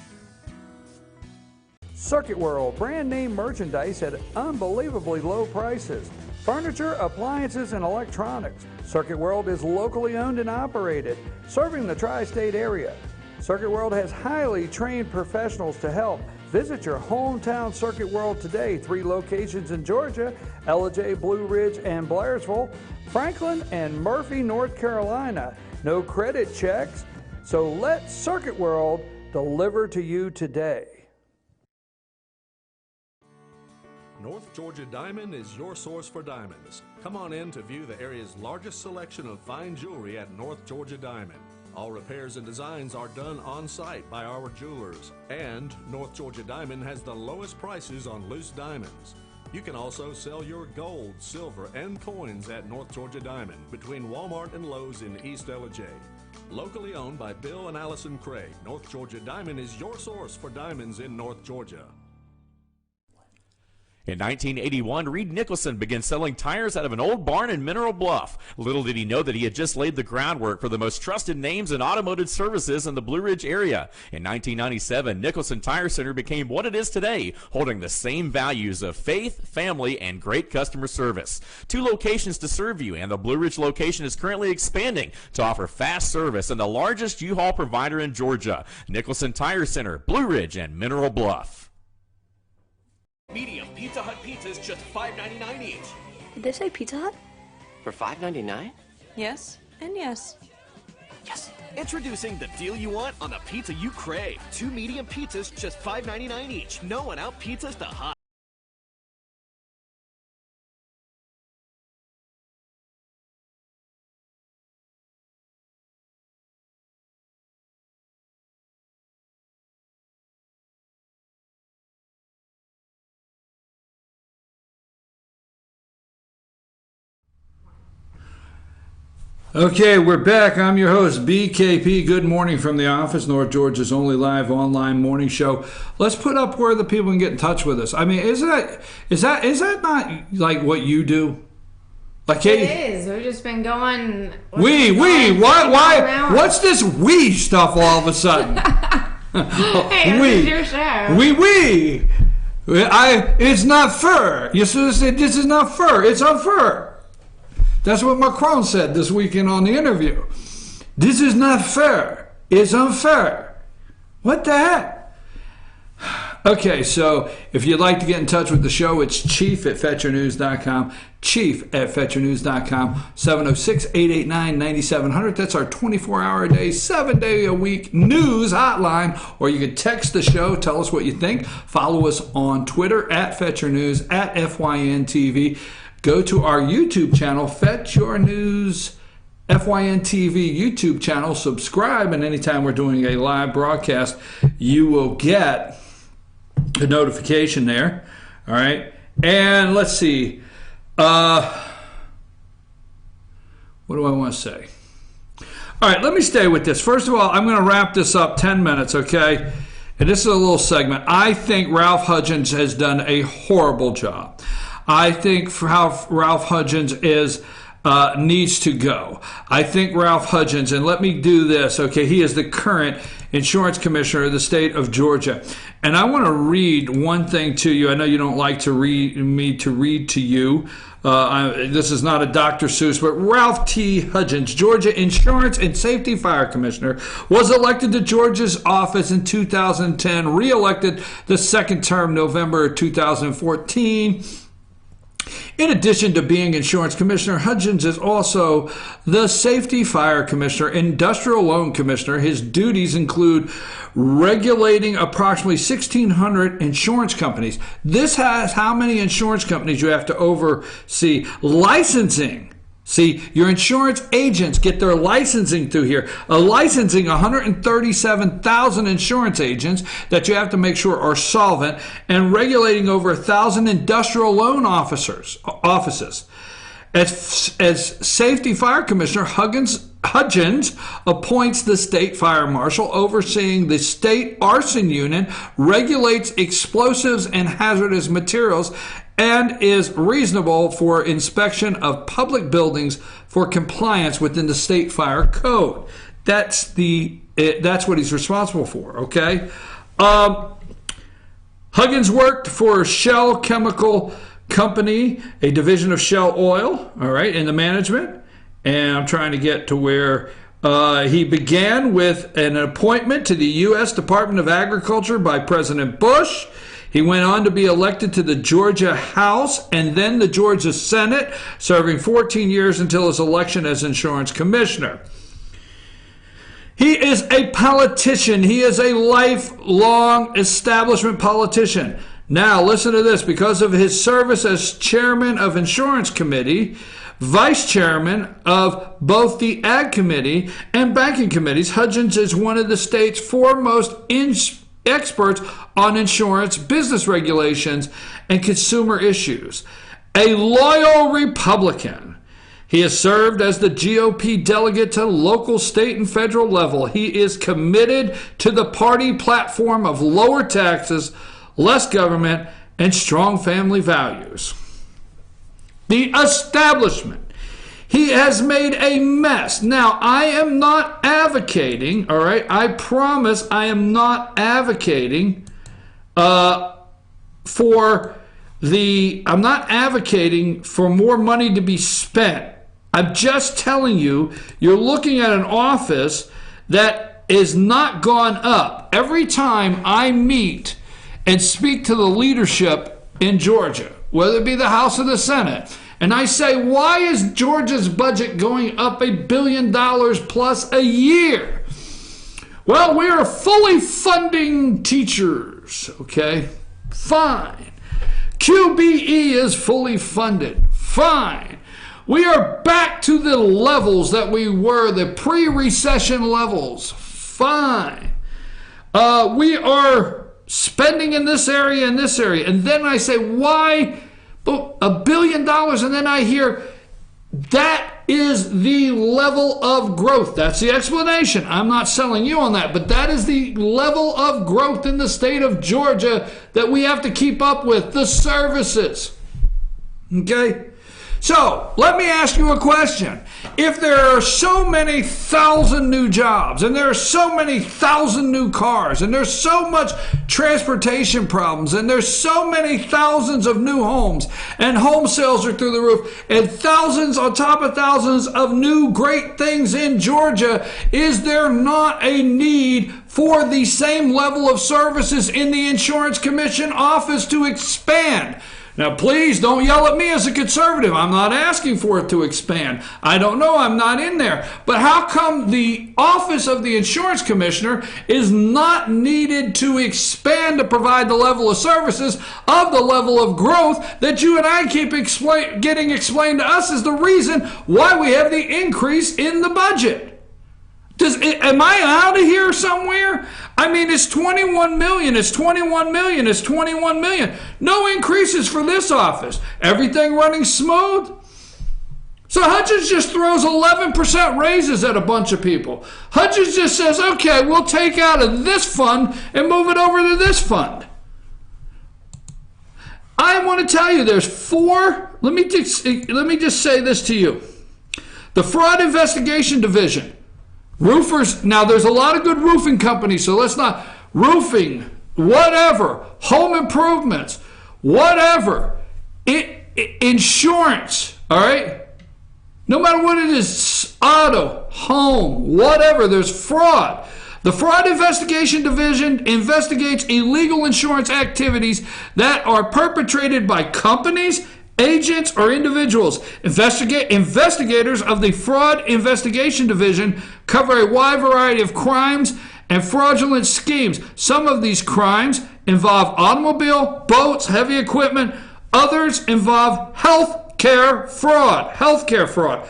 Circuit World, brand name merchandise at unbelievably low prices. Furniture, appliances, and electronics. Circuit World is locally owned and operated, serving the tri-state area. Circuit World has highly trained professionals to help. Visit your hometown Circuit World today. 3 locations in Georgia: Ellijay, Blue Ridge, and Blairsville, Franklin, and Murphy, North Carolina. No credit checks, so let Circuit World deliver to you today. North Georgia Diamond is your source for diamonds. Come on in to view the area's largest selection of fine jewelry at North Georgia Diamond. All repairs and designs are done on site by our jewelers. And North Georgia Diamond has the lowest prices on loose diamonds. You can also sell your gold, silver, and coins at North Georgia Diamond between Walmart and Lowe's in East Ellijay. Locally owned by Bill and Allison Craig, North Georgia Diamond is your source for diamonds in North Georgia. In 1981, Reed Nicholson began selling tires out of an old barn in Mineral Bluff. Little did he know that he had just laid the groundwork for the most trusted names in automotive services in the Blue Ridge area. In 1997, Nicholson Tire Center became what it is today, holding the same values of faith, family, and great customer service. 2 locations to serve you, and the Blue Ridge location is currently expanding to offer fast service and the largest U-Haul provider in Georgia. Nicholson Tire Center, Blue Ridge, and Mineral Bluff. Medium Pizza Hut pizzas just $5.99 each. Did they say Pizza Hut? For $5.99? Yes, and yes. Yes. Introducing the deal you want on the pizza you crave. 2 medium pizzas just $5.99 each. No one out pizzas the Hut. Okay, we're back. I'm your host, BKP. Good morning from the office, North Georgia's only live online morning show. Let's put up where the people can get in touch with us. I mean, is that not like what you do? Like, it is. We've just been going. Why? What's this we stuff all of a sudden? Hey, this is your show. It's not fair. You said this is not fair. It's unfair. That's what Macron said this weekend on the interview. This is not fair. It's unfair. What the heck? Okay, so if you'd like to get in touch with the show, it's chief@fetchernews.com. Chief@fetchernews.com. 706-889-9700. That's our 24-hour-a-day, 7-day-a-week news hotline. Or you can text the show. Tell us what you think. Follow us on Twitter @FetcherNews, @FYNTV. Go to our YouTube channel, Fetch Your News FYN TV YouTube channel. Subscribe, and anytime we're doing a live broadcast, you will get a notification there. All right, and let's see. What do I want to say? All right, let me stay with this. First of all, I'm going to wrap this up 10 minutes, okay? And this is a little segment. I think Ralph Hudgens has done a horrible job. I think Ralph Hudgens needs to go. I think Ralph Hudgens, and let me do this, okay, he is the current insurance commissioner of the state of Georgia. And I want to read one thing to you. I know you don't like to read to you. This is not a Dr. Seuss, but Ralph T. Hudgens, Georgia Insurance and Safety Fire Commissioner, was elected to Georgia's office in 2010, re-elected the second term November 2014. In addition to being insurance commissioner, Hudgens is also the safety fire commissioner, industrial loan commissioner. His duties include regulating approximately 1,600 insurance companies. This has how many insurance companies you have to oversee. Licensing. See, your insurance agents get their licensing through here. Licensing 137,000 insurance agents that you have to make sure are solvent, and regulating over 1,000 industrial loan offices. As safety fire commissioner, Hudgens appoints the state fire marshal, overseeing the state arson unit, regulates explosives and hazardous materials, and is reasonable for inspection of public buildings for compliance within the state fire code. That's what he's responsible for, okay? Huggins worked for Shell Chemical Company, a division of Shell Oil, all right, in the management. And I'm trying to get to where he began with an appointment to the U.S. Department of Agriculture by President Bush. He went on to be elected to the Georgia House and then the Georgia Senate, serving 14 years until his election as insurance commissioner. He is a politician. He is a lifelong establishment politician. Now, listen to this. Because of his service as chairman of Insurance Committee, vice chairman of both the Ag Committee and Banking Committees, Huggins is one of the state's foremost experts on insurance, business regulations, and consumer issues. A loyal Republican. He has served as the GOP delegate to local, state, and federal level. He is committed to the party platform of lower taxes, less government, and strong family values. The establishment. He has made a mess. Now, I am not advocating, all right? I promise I am not advocating I'm not advocating for more money to be spent. I'm just telling you, you're looking at an office that is not gone up. Every time I meet and speak to the leadership in Georgia, whether it be the House or the Senate, and I say, why is Georgia's budget going up $1 billion plus a year? Well, we are fully funding teachers, okay? Fine. QBE is fully funded. Fine. We are back to the levels that we were, the pre-recession levels. Fine. We are spending in this area and this area. And then I say, why $1 billion? And then I hear, that is the level of growth. That's the explanation. I'm not selling you on that, but that is the level of growth in the state of Georgia that we have to keep up with, the services. Okay? So, let me ask you a question. If there are so many thousand new jobs, and there are so many thousand new cars, and there's so much transportation problems, and there's so many thousands of new homes, and home sales are through the roof, and thousands on top of thousands of new great things in Georgia, is there not a need for the same level of services in the Insurance Commission office to expand? Now, please don't yell at me as a conservative. I'm not asking for it to expand. I don't know. I'm not in there. But how come the office of the insurance commissioner is not needed to expand to provide the level of services of the level of growth that you and I keep getting explained to us is the reason why we have the increase in the budget? Am I out of here somewhere? I mean, it's 21 million, it's 21 million, it's 21 million. No increases for this office. Everything running smooth. So Hutchins just throws 11% raises at a bunch of people. Hutchins just says, okay, we'll take out of this fund and move it over to this fund. I want to tell you there's let me just say this to you. The Fraud Investigation Division. Roofers, now there's a lot of good roofing companies, so let's not, roofing, whatever, home improvements, whatever, insurance, all right? No matter what it is, auto, home, whatever, there's fraud. The Fraud Investigation Division investigates illegal insurance activities that are perpetrated by companies, agents, or individuals. Investigators of the Fraud Investigation Division cover a wide variety of crimes and fraudulent schemes. Some of these crimes involve automobile, boats, heavy equipment. Others involve healthcare fraud.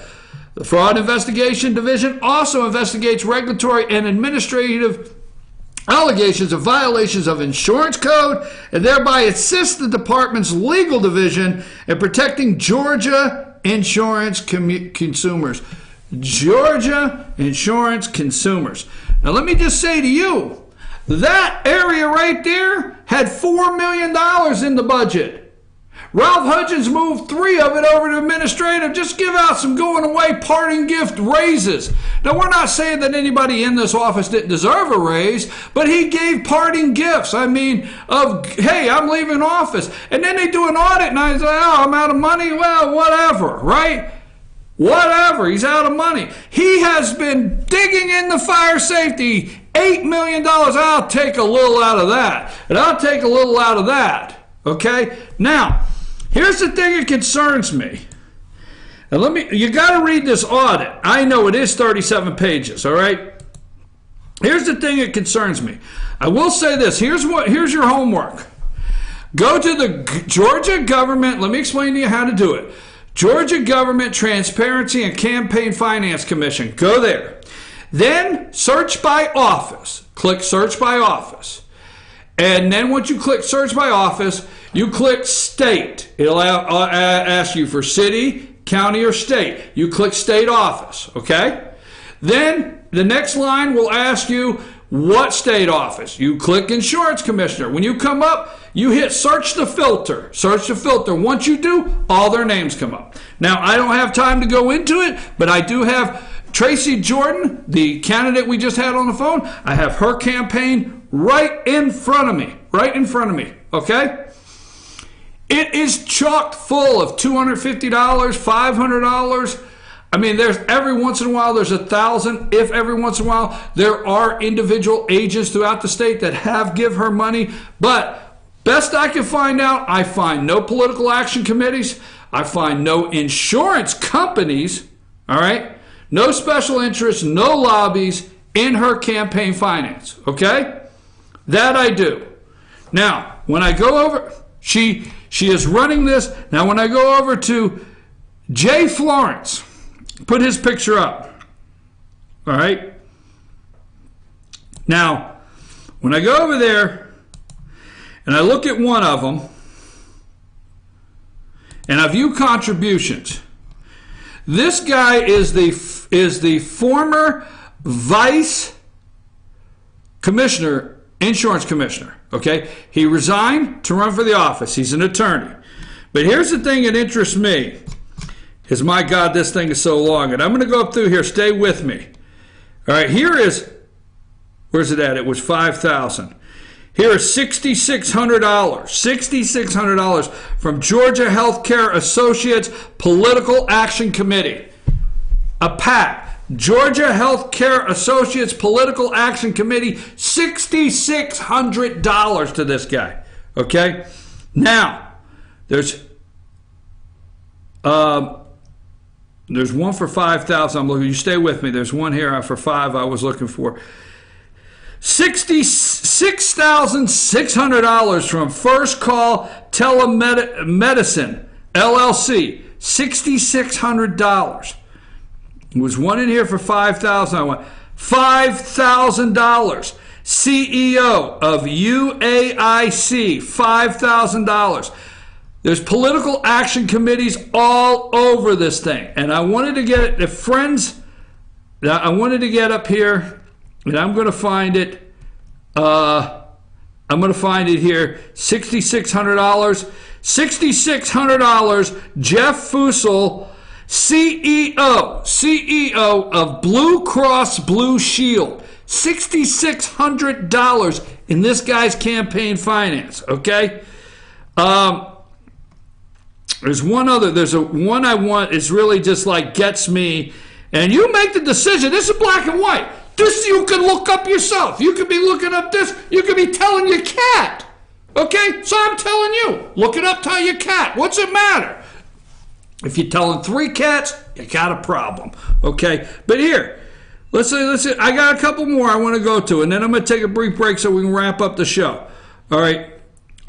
The Fraud Investigation Division also investigates regulatory and administrative allegations of violations of insurance code and thereby assists the department's legal division in protecting Georgia insurance consumers. Georgia insurance consumers. Now let me just say to you, that area right there had $4 million in the budget. Ralph Hudgens moved 3 of it over to administrative. Just give out some going away parting gift raises. Now, we're not saying that anybody in this office didn't deserve a raise, but he gave parting gifts. I mean, of, hey, I'm leaving office. And then they do an audit and I say, oh, I'm out of money. Well, whatever, right? Whatever, he's out of money. He has been digging in the fire safety, $8 million. I'll take a little out of that. And I'll take a little out of that. Okay? Now, here's the thing that concerns me. And you got to read this audit. I know it is 37 pages, all right? Here's the thing that concerns me. I will say this. Here's your homework. Go to the Georgia government. Let me explain to you how to do it. Georgia Government Transparency and Campaign Finance Commission. Go there. Then search by office. Click search by office. And then once you click search by office, you click state. It'll ask you for city, county, or state. You click state office, okay? Then the next line will ask you what state office. You click insurance commissioner. When you come up, you hit search the filter. Search the filter. Once you do, all their names come up. Now, I don't have time to go into it, but I do have Tracy Jordan, the candidate we just had on the phone. I have her campaign right in front of me. Right in front of me, okay? It is chock full of $250, $500. I mean, there's every once in a while there's 1,000. If every once in a while there are individual agents throughout the state that give her money. But best I can find out, I find no political action committees. I find no insurance companies. All right, no special interests, no lobbies in her campaign finance. Okay, that I do. Now, when I go over, she is running this. Now, when I go over to Jay Florence. Put his picture up. All right. Now, when I go over there and I look at one of them and I view contributions, this guy is the former vice commissioner, insurance commissioner. Okay. He resigned to run for the office. He's an attorney. But here's the thing that interests me. Is my God, this thing is so long. And I'm going to go up through here. Stay with me. All right, here is, where's it at? It was $5,000. Here is $6,600. $6,600 from Georgia Healthcare Associates Political Action Committee. A PAC. Georgia Healthcare Associates Political Action Committee. $6,600 to this guy. Okay? Now, there's one for $5,000. I'm looking. You stay with me. There's one here for $5,000 I was looking for. $66,600 from First Call Telemedicine LLC. $6,600. There was one in here for $5,000. I went $5,000. CEO of UAIC. $5,000. There's political action committees all over this thing. And I wanted to get it, I wanted to get up here, and I'm going to find it. I'm going to find it here, $6,600. $6,600, Jeff Fussell, CEO of Blue Cross Blue Shield. $6,600 in this guy's campaign finance, okay? There's one other. There's one I want. It's really just like gets me. And you make the decision. This is black and white. This you can look up yourself. You could be looking up this. You could be telling your cat. Okay? So I'm telling you. Look it up, tell your cat. What's it matter? If you're telling 3 cats, you got a problem. Okay? But here, let's see. I got a couple more I want to go to. And then I'm going to take a brief break so we can wrap up the show. All right?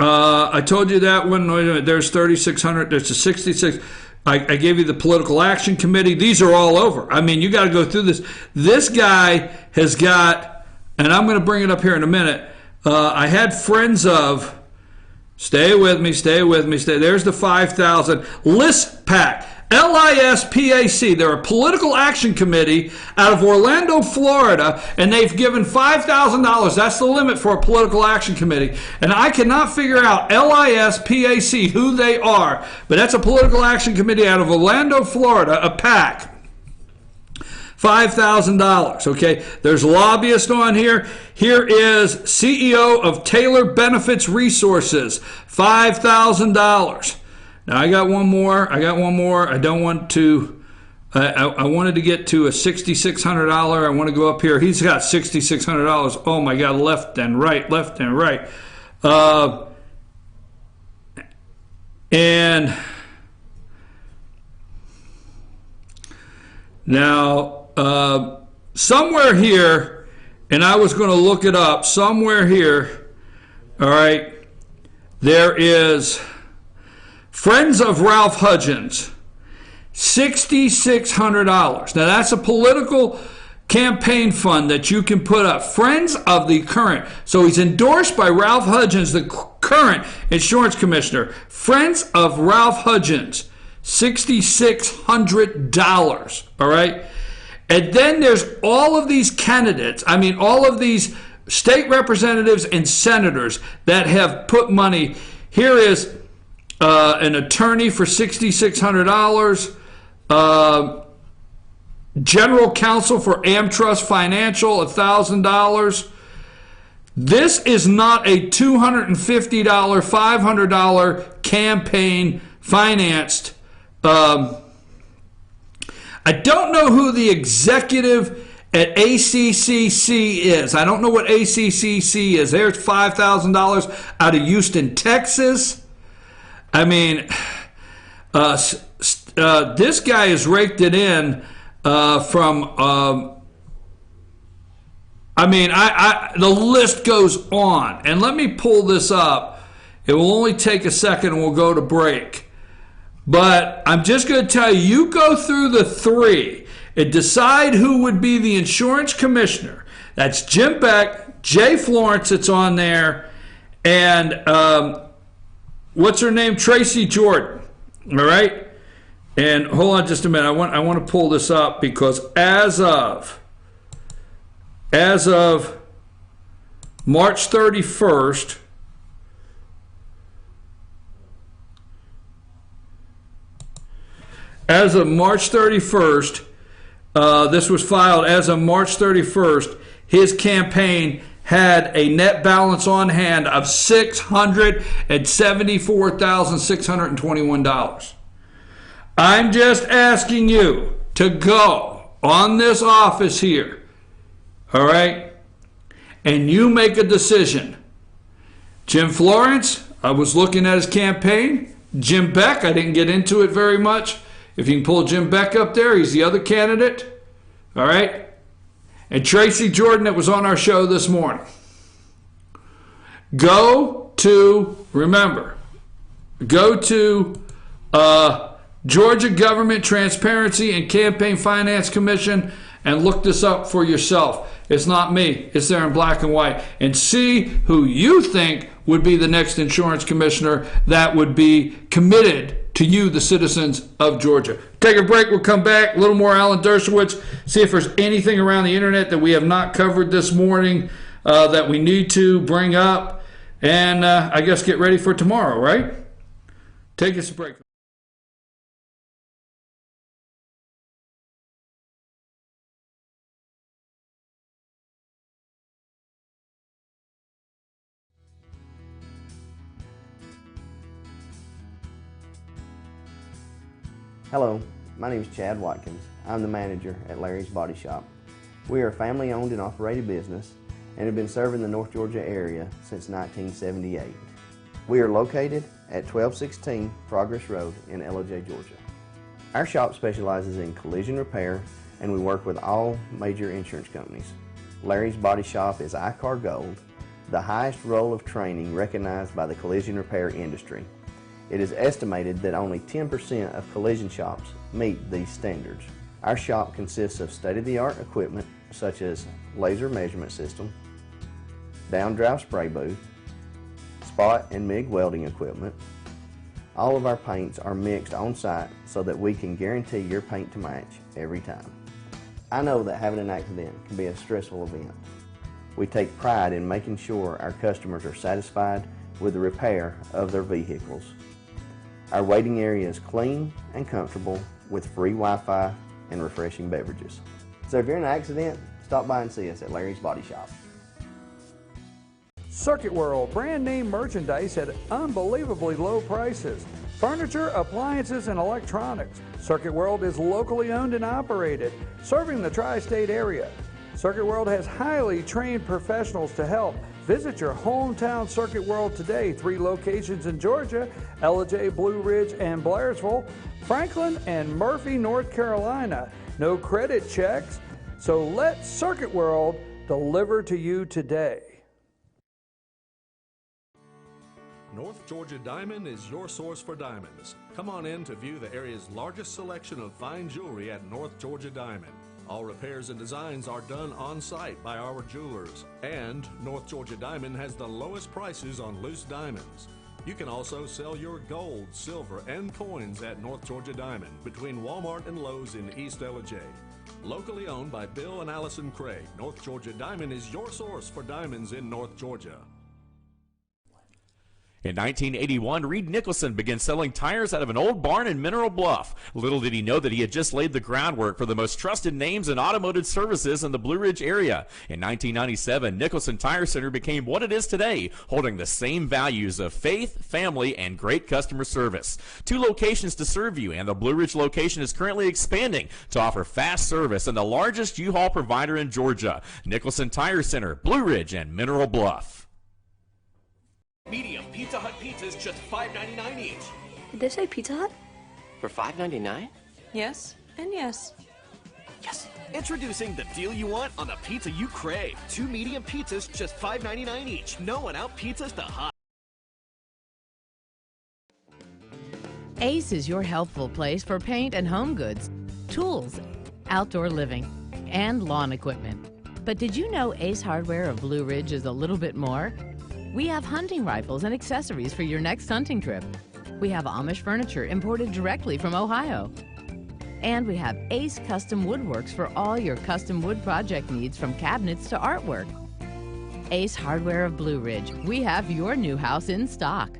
I told you that one. There's 3,600. There's a 66. I gave you the political action committee. These are all over. I mean, you got to go through this. This guy has got, and I'm going to bring it up here in a minute. I had friends of. Stay with me. There's the 5,000 list pack. LISPAC, they're a political action committee out of Orlando, Florida, and they've given $5,000. That's the limit for a political action committee. And I cannot figure out LISPAC, who they are, but that's a political action committee out of Orlando, Florida, a PAC. $5,000, okay? There's lobbyists on here. Here is CEO of Taylor Benefits Resources, $5,000. Now, I got one more. I don't want to, I wanted to get to a $6,600. I want to go up here. He's got $6,600. Oh, my God, left and right. And now, somewhere here, and I was going to look it up, somewhere here, all right, there is Friends of Ralph Hudgens, $6,600. Now, that's a political campaign fund that you can put up. Friends of the current. So he's endorsed by Ralph Hudgens, the current insurance commissioner. Friends of Ralph Hudgens, $6,600, all right? And then there's all of these candidates, all of these state representatives and senators that have put money. Here is an attorney for $6,600, general counsel for AmTrust Financial, $1,000. This is not a $250, $500 campaign financed. I don't know who the executive at ACCC is. I don't know what ACCC is. There's $5,000 out of Houston, Texas. This guy has raked it in from. The list goes on. And let me pull this up. It will only take a second and we'll go to break. But I'm just going to tell you, you go through the three and decide who would be the insurance commissioner. That's Jim Beck, Jay Florence, it's on there, and what's her name? Tracy Jordan. All right? And hold on just a minute. I want to pull this up because as of March 31st, this was filed as of March 31st, his campaign had a net balance on hand of $674,621. I'm just asking you to go on this office here, all right, and you make a decision. Jim Florence, I was looking at his campaign. Jim Beck, I didn't get into it very much. If you can pull Jim Beck up there, he's the other candidate. All right? And Tracy Jordan that was on our show this morning. Go to Georgia Government Transparency and Campaign Finance Commission and look this up for yourself. It's not me. It's there in black and white. And see who you think would be the next insurance commissioner that would be committed to you, the citizens of Georgia. Take a break. We'll come back. A little more Alan Dershowitz. See if there's anything around the internet that we have not covered this morning that we need to bring up. And I guess get ready for tomorrow, right? Take us a break. Hello, my name is Chad Watkins. I'm the manager at Larry's Body Shop. We are a family-owned and operated business and have been serving the North Georgia area since 1978. We are located at 1216 Progress Road in LOJ, Georgia. Our shop specializes in collision repair and we work with all major insurance companies. Larry's Body Shop is ICAR Gold, the highest role of training recognized by the collision repair industry. It is estimated that only 10% of collision shops meet these standards. Our shop consists of state-of-the-art equipment such as laser measurement system, down drive spray booth, spot and MIG welding equipment, All of our paints are mixed on site so that we can guarantee your paint to match every time. I know that having an accident can be a stressful event. We take pride in making sure our customers are satisfied with the repair of their vehicles. Our waiting area is clean and comfortable with free Wi-Fi and refreshing beverages. So if you're in an accident, stop by and see us at Larry's Body Shop. Circuit World, brand name merchandise at unbelievably low prices. Furniture, appliances, and electronics. Circuit World is locally owned and operated, serving the tri-state area. Circuit World has highly trained professionals to help. Visit your hometown Circuit World today. 3 locations in Georgia, Ellijay, Blue Ridge, and Blairsville, Franklin, and Murphy, North Carolina. No credit checks, so let Circuit World deliver to you today. North Georgia Diamond is your source for diamonds. Come on in to view the area's largest selection of fine jewelry at North Georgia Diamond. All repairs and designs are done on site by our jewelers. And North Georgia Diamond has the lowest prices on loose diamonds. You can also sell your gold, silver, and coins at North Georgia Diamond between Walmart and Lowe's in East Ellijay. Locally owned by Bill and Allison Craig, North Georgia Diamond is your source for diamonds in North Georgia. In 1981, Reed Nicholson began selling tires out of an old barn in Mineral Bluff. Little did he know that he had just laid the groundwork for the most trusted names in automotive services in the Blue Ridge area. In 1997, Nicholson Tire Center became what it is today, holding the same values of faith, family, and great customer service. 2 locations to serve you, and the Blue Ridge location is currently expanding to offer fast service and the largest U-Haul provider in Georgia. Nicholson Tire Center, Blue Ridge, and Mineral Bluff. Medium Pizza Hut pizzas, just $5.99 each. Did they say Pizza Hut? For $5.99? Yes, and yes. Yes. Introducing the deal you want on the pizza you crave. 2 medium pizzas, just $5.99 each. No one out pizzas the hut. Ace is your helpful place for paint and home goods, tools, outdoor living, and lawn equipment. But did you know Ace Hardware of Blue Ridge is a little bit more? We have hunting rifles and accessories for your next hunting trip. We have Amish furniture imported directly from Ohio. And we have Ace Custom Woodworks for all your custom wood project needs, from cabinets to artwork. Ace Hardware of Blue Ridge. We have your new house in stock.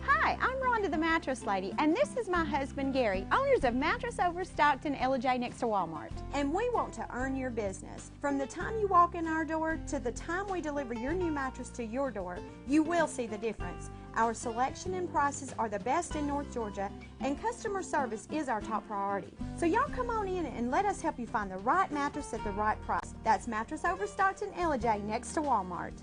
Hi, I'm Rhonda the Mattress Lady, and this is my husband Gary, owners of Mattress Overstocked in Ellijay next to Walmart. And we want to earn your business. From the time you walk in our door to the time we deliver your new mattress to your door, you will see the difference. Our selection and prices are the best in North Georgia, and customer service is our top priority. So y'all come on in and let us help you find the right mattress at the right price. That's Mattress Overstocked in Ellijay next to Walmart.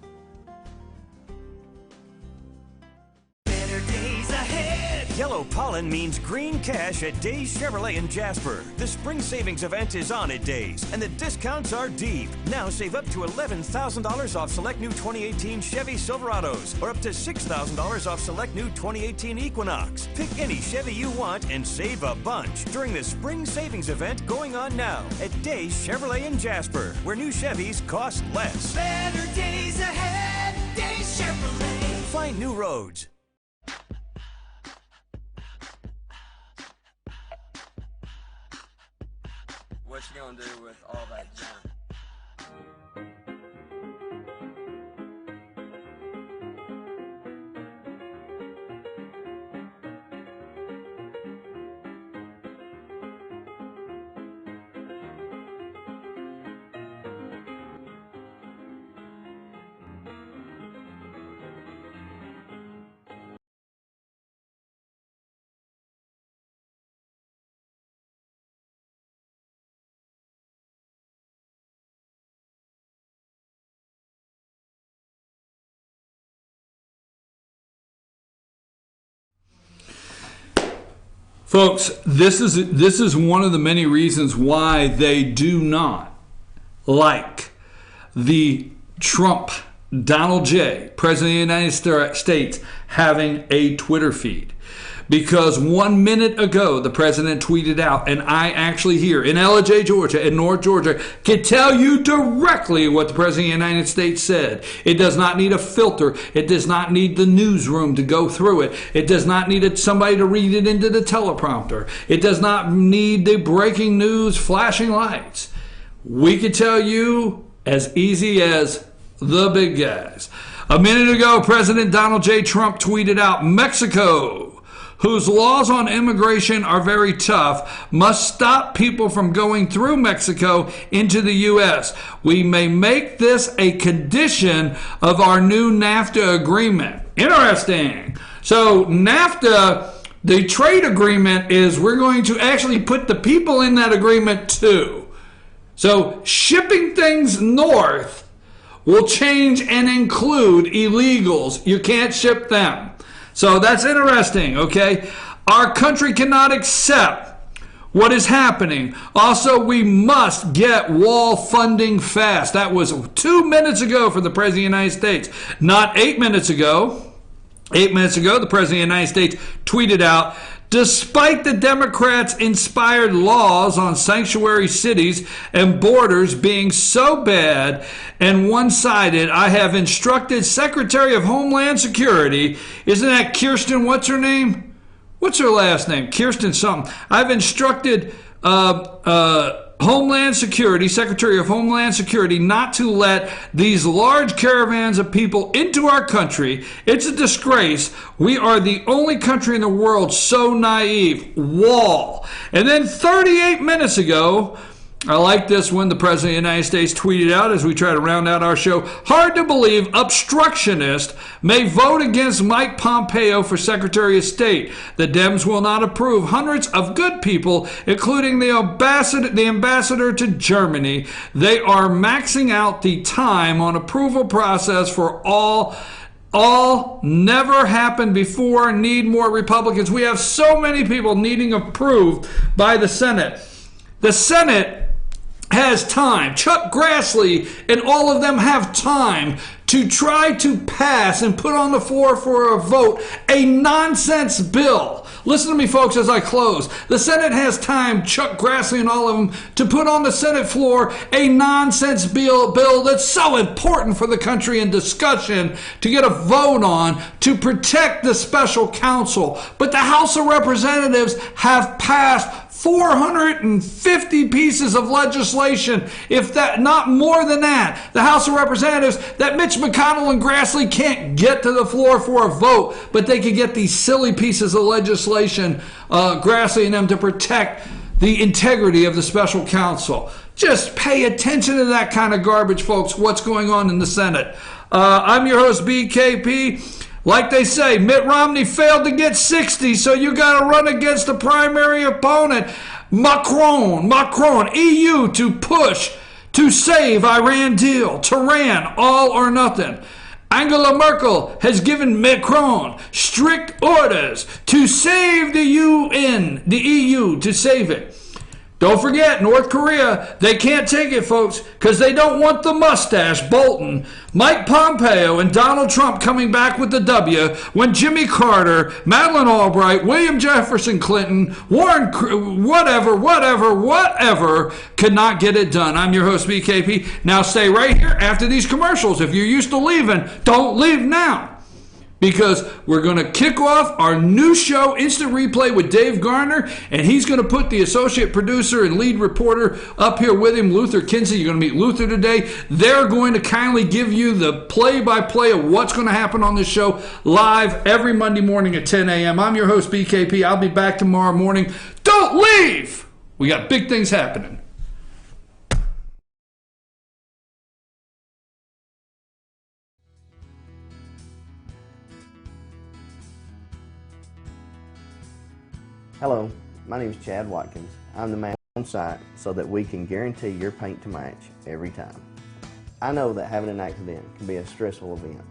Days ahead. Yellow pollen means green cash at Days Chevrolet in Jasper. The spring savings event is on at Days, and the discounts are deep. Now save up to $11,000 off select new 2018 Chevy Silverados, or up to $6,000 off select new 2018 Equinox. Pick any Chevy you want and save a bunch during the spring savings event going on now at Days Chevrolet in Jasper, where new Chevys cost less. Better days ahead. Days Chevrolet. Find new roads. What you gonna do with all that junk? Folks, this is one of the many reasons why they do not like the Trump, Donald J., President of the United States, having a Twitter feed. because 1 minute ago the president tweeted out, and I actually here in Ellijay, Georgia, in North Georgia, can tell you directly what the president of the United States said. It does not need a filter. It does not need the newsroom to go through it. It does not need somebody to read it into the teleprompter. It does not need the breaking news flashing lights. We can tell you as easy as the big guys. A minute ago, President Donald J. Trump tweeted out, Mexico, whose laws on immigration are very tough, must stop people from going through Mexico into the U.S. We may make this a condition of our new NAFTA agreement. Interesting. So NAFTA, the trade agreement, is we're going to actually put the people in that agreement too. So shipping things north will change and include illegals. You can't ship them. So that's interesting, okay? Our country cannot accept what is happening. Also, we must get wall funding fast. That was 2 minutes ago for the President of the United States. Not 8 minutes ago. 8 minutes ago, the President of the United States tweeted out, despite the Democrats-inspired laws on sanctuary cities and borders being so bad and one-sided, I have instructed Secretary of Homeland Security, isn't that Kirsten, what's her name? What's her last name? Kirsten something. I've instructed Homeland Security, Secretary of Homeland Security, not to let these large caravans of people into our country. It's a disgrace. We are the only country in the world so naive. Wall. And then 38 minutes ago, I like this one, the President of the United States tweeted out as we try to round out our show, hard to believe obstructionist may vote against Mike Pompeo for Secretary of State. The Dems will not approve. Hundreds of good people, including the ambassador to Germany, they are maxing out the time on approval process for all never happened before, need more Republicans. We have so many people needing approved by the Senate. The Senate has time. Chuck Grassley and all of them have time to try to pass and put on the floor for a vote a nonsense bill. Listen to me, folks, as I close. The Senate has time, Chuck Grassley and all of them, to put on the Senate floor a nonsense bill that's so important for the country in discussion to get a vote on to protect the special counsel. But the House of Representatives have passed 450 pieces of legislation, if that, not more than that. The House of Representatives, that Mitch McConnell and Grassley can't get to the floor for a vote, but they could get these silly pieces of legislation, Grassley and them, to protect the integrity of the special counsel. Just pay attention to that kind of garbage, folks, what's going on in the Senate. I'm your host, BKP. Like they say, Mitt Romney failed to get 60, so you got to run against the primary opponent, Macron, EU, to push to save Iran deal, Tehran, all or nothing. Angela Merkel has given Macron strict orders to save the UN, the EU, to save it. Don't forget, North Korea, they can't take it, folks, because they don't want the mustache, Bolton, Mike Pompeo, and Donald Trump coming back with the W when Jimmy Carter, Madeleine Albright, William Jefferson Clinton, Warren, whatever, could not get it done. I'm your host, BKP. Now stay right here after these commercials. If you're used to leaving, don't leave now, because we're going to kick off our new show, Instant Replay, with Dave Garner, and he's going to put the associate producer and lead reporter up here with him, Luther Kinsey. You're going to meet Luther today. They're going to kindly give you the play-by-play of what's going to happen on this show live every Monday morning at 10 a.m. I'm your host, BKP. I'll be back tomorrow morning. Don't leave! We got big things happening. Hello, my name is Chad Watkins. I'm the man on site so that we can guarantee your paint to match every time. I know that having an accident can be a stressful event.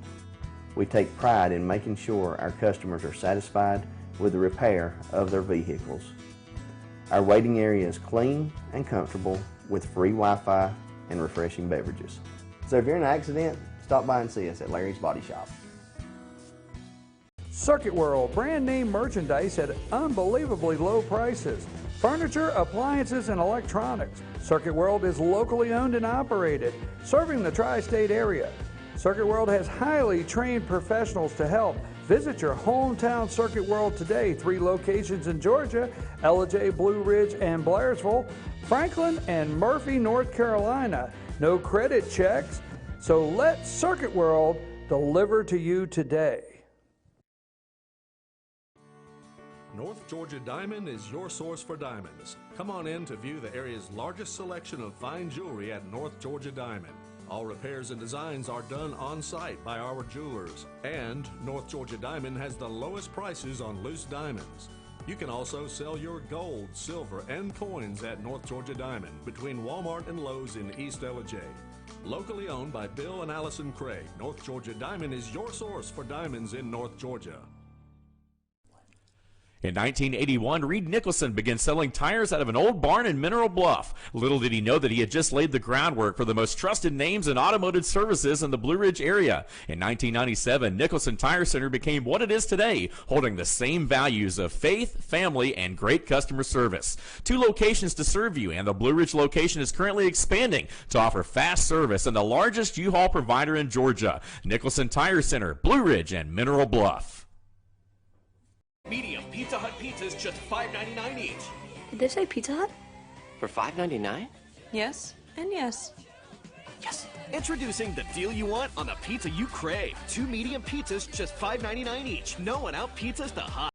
We take pride in making sure our customers are satisfied with the repair of their vehicles. Our waiting area is clean and comfortable with free Wi-Fi and refreshing beverages. So if you're in an accident, stop by and see us at Larry's Body Shop. Circuit World, brand name merchandise at unbelievably low prices. Furniture, appliances, and electronics. Circuit World is locally owned and operated, serving the tri-state area. Circuit World has highly trained professionals to help. Visit your hometown Circuit World today. 3 locations in Georgia, Ellijay, Blue Ridge, and Blairsville, Franklin, and Murphy, North Carolina. No credit checks, so let Circuit World deliver to you today. North Georgia Diamond is your source for diamonds. Come on in to view the area's largest selection of fine jewelry at North Georgia Diamond. All repairs and designs are done on site by our jewelers. And North Georgia Diamond has the lowest prices on loose diamonds. You can also sell your gold, silver, and coins at North Georgia Diamond between Walmart and Lowe's in East Ellijay. Locally owned by Bill and Allison Craig, North Georgia Diamond is your source for diamonds in North Georgia. In 1981, Reed Nicholson began selling tires out of an old barn in Mineral Bluff. Little did he know that he had just laid the groundwork for the most trusted names in automotive services in the Blue Ridge area. In 1997, Nicholson Tire Center became what it is today, holding the same values of faith, family, and great customer service. 2 locations to serve you, and the Blue Ridge location is currently expanding to offer fast service and the largest U-Haul provider in Georgia. Nicholson Tire Center, Blue Ridge, and Mineral Bluff. Medium Pizza Hut pizzas just $5.99 each. Did they say Pizza Hut? For $5.99? Yes, and yes. Yes. Introducing the deal you want on the pizza you crave. 2 medium pizzas just $5.99 each. No one out pizzas the hut.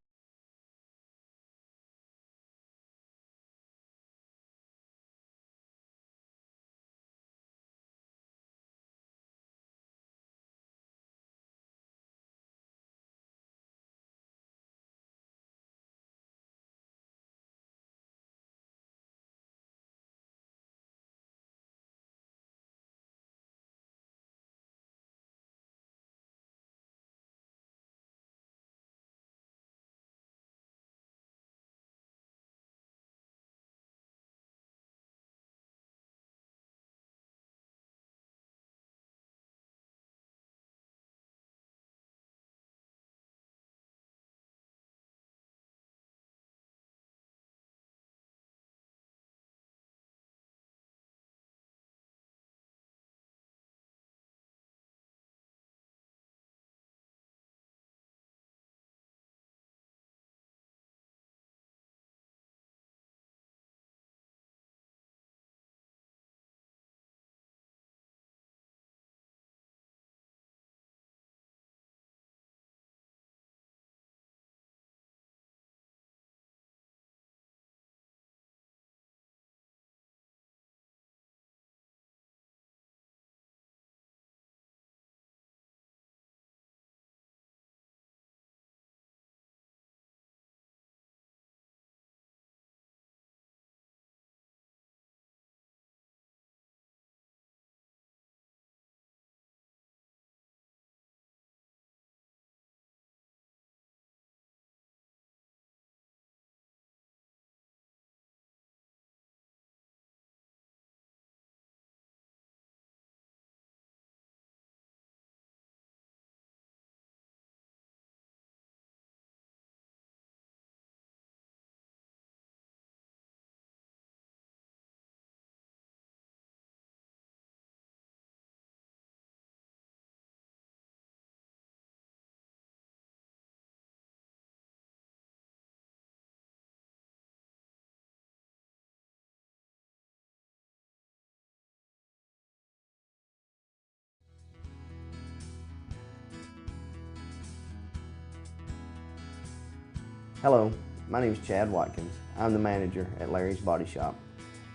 Hello, my name is Chad Watkins. I'm the manager at Larry's Body Shop.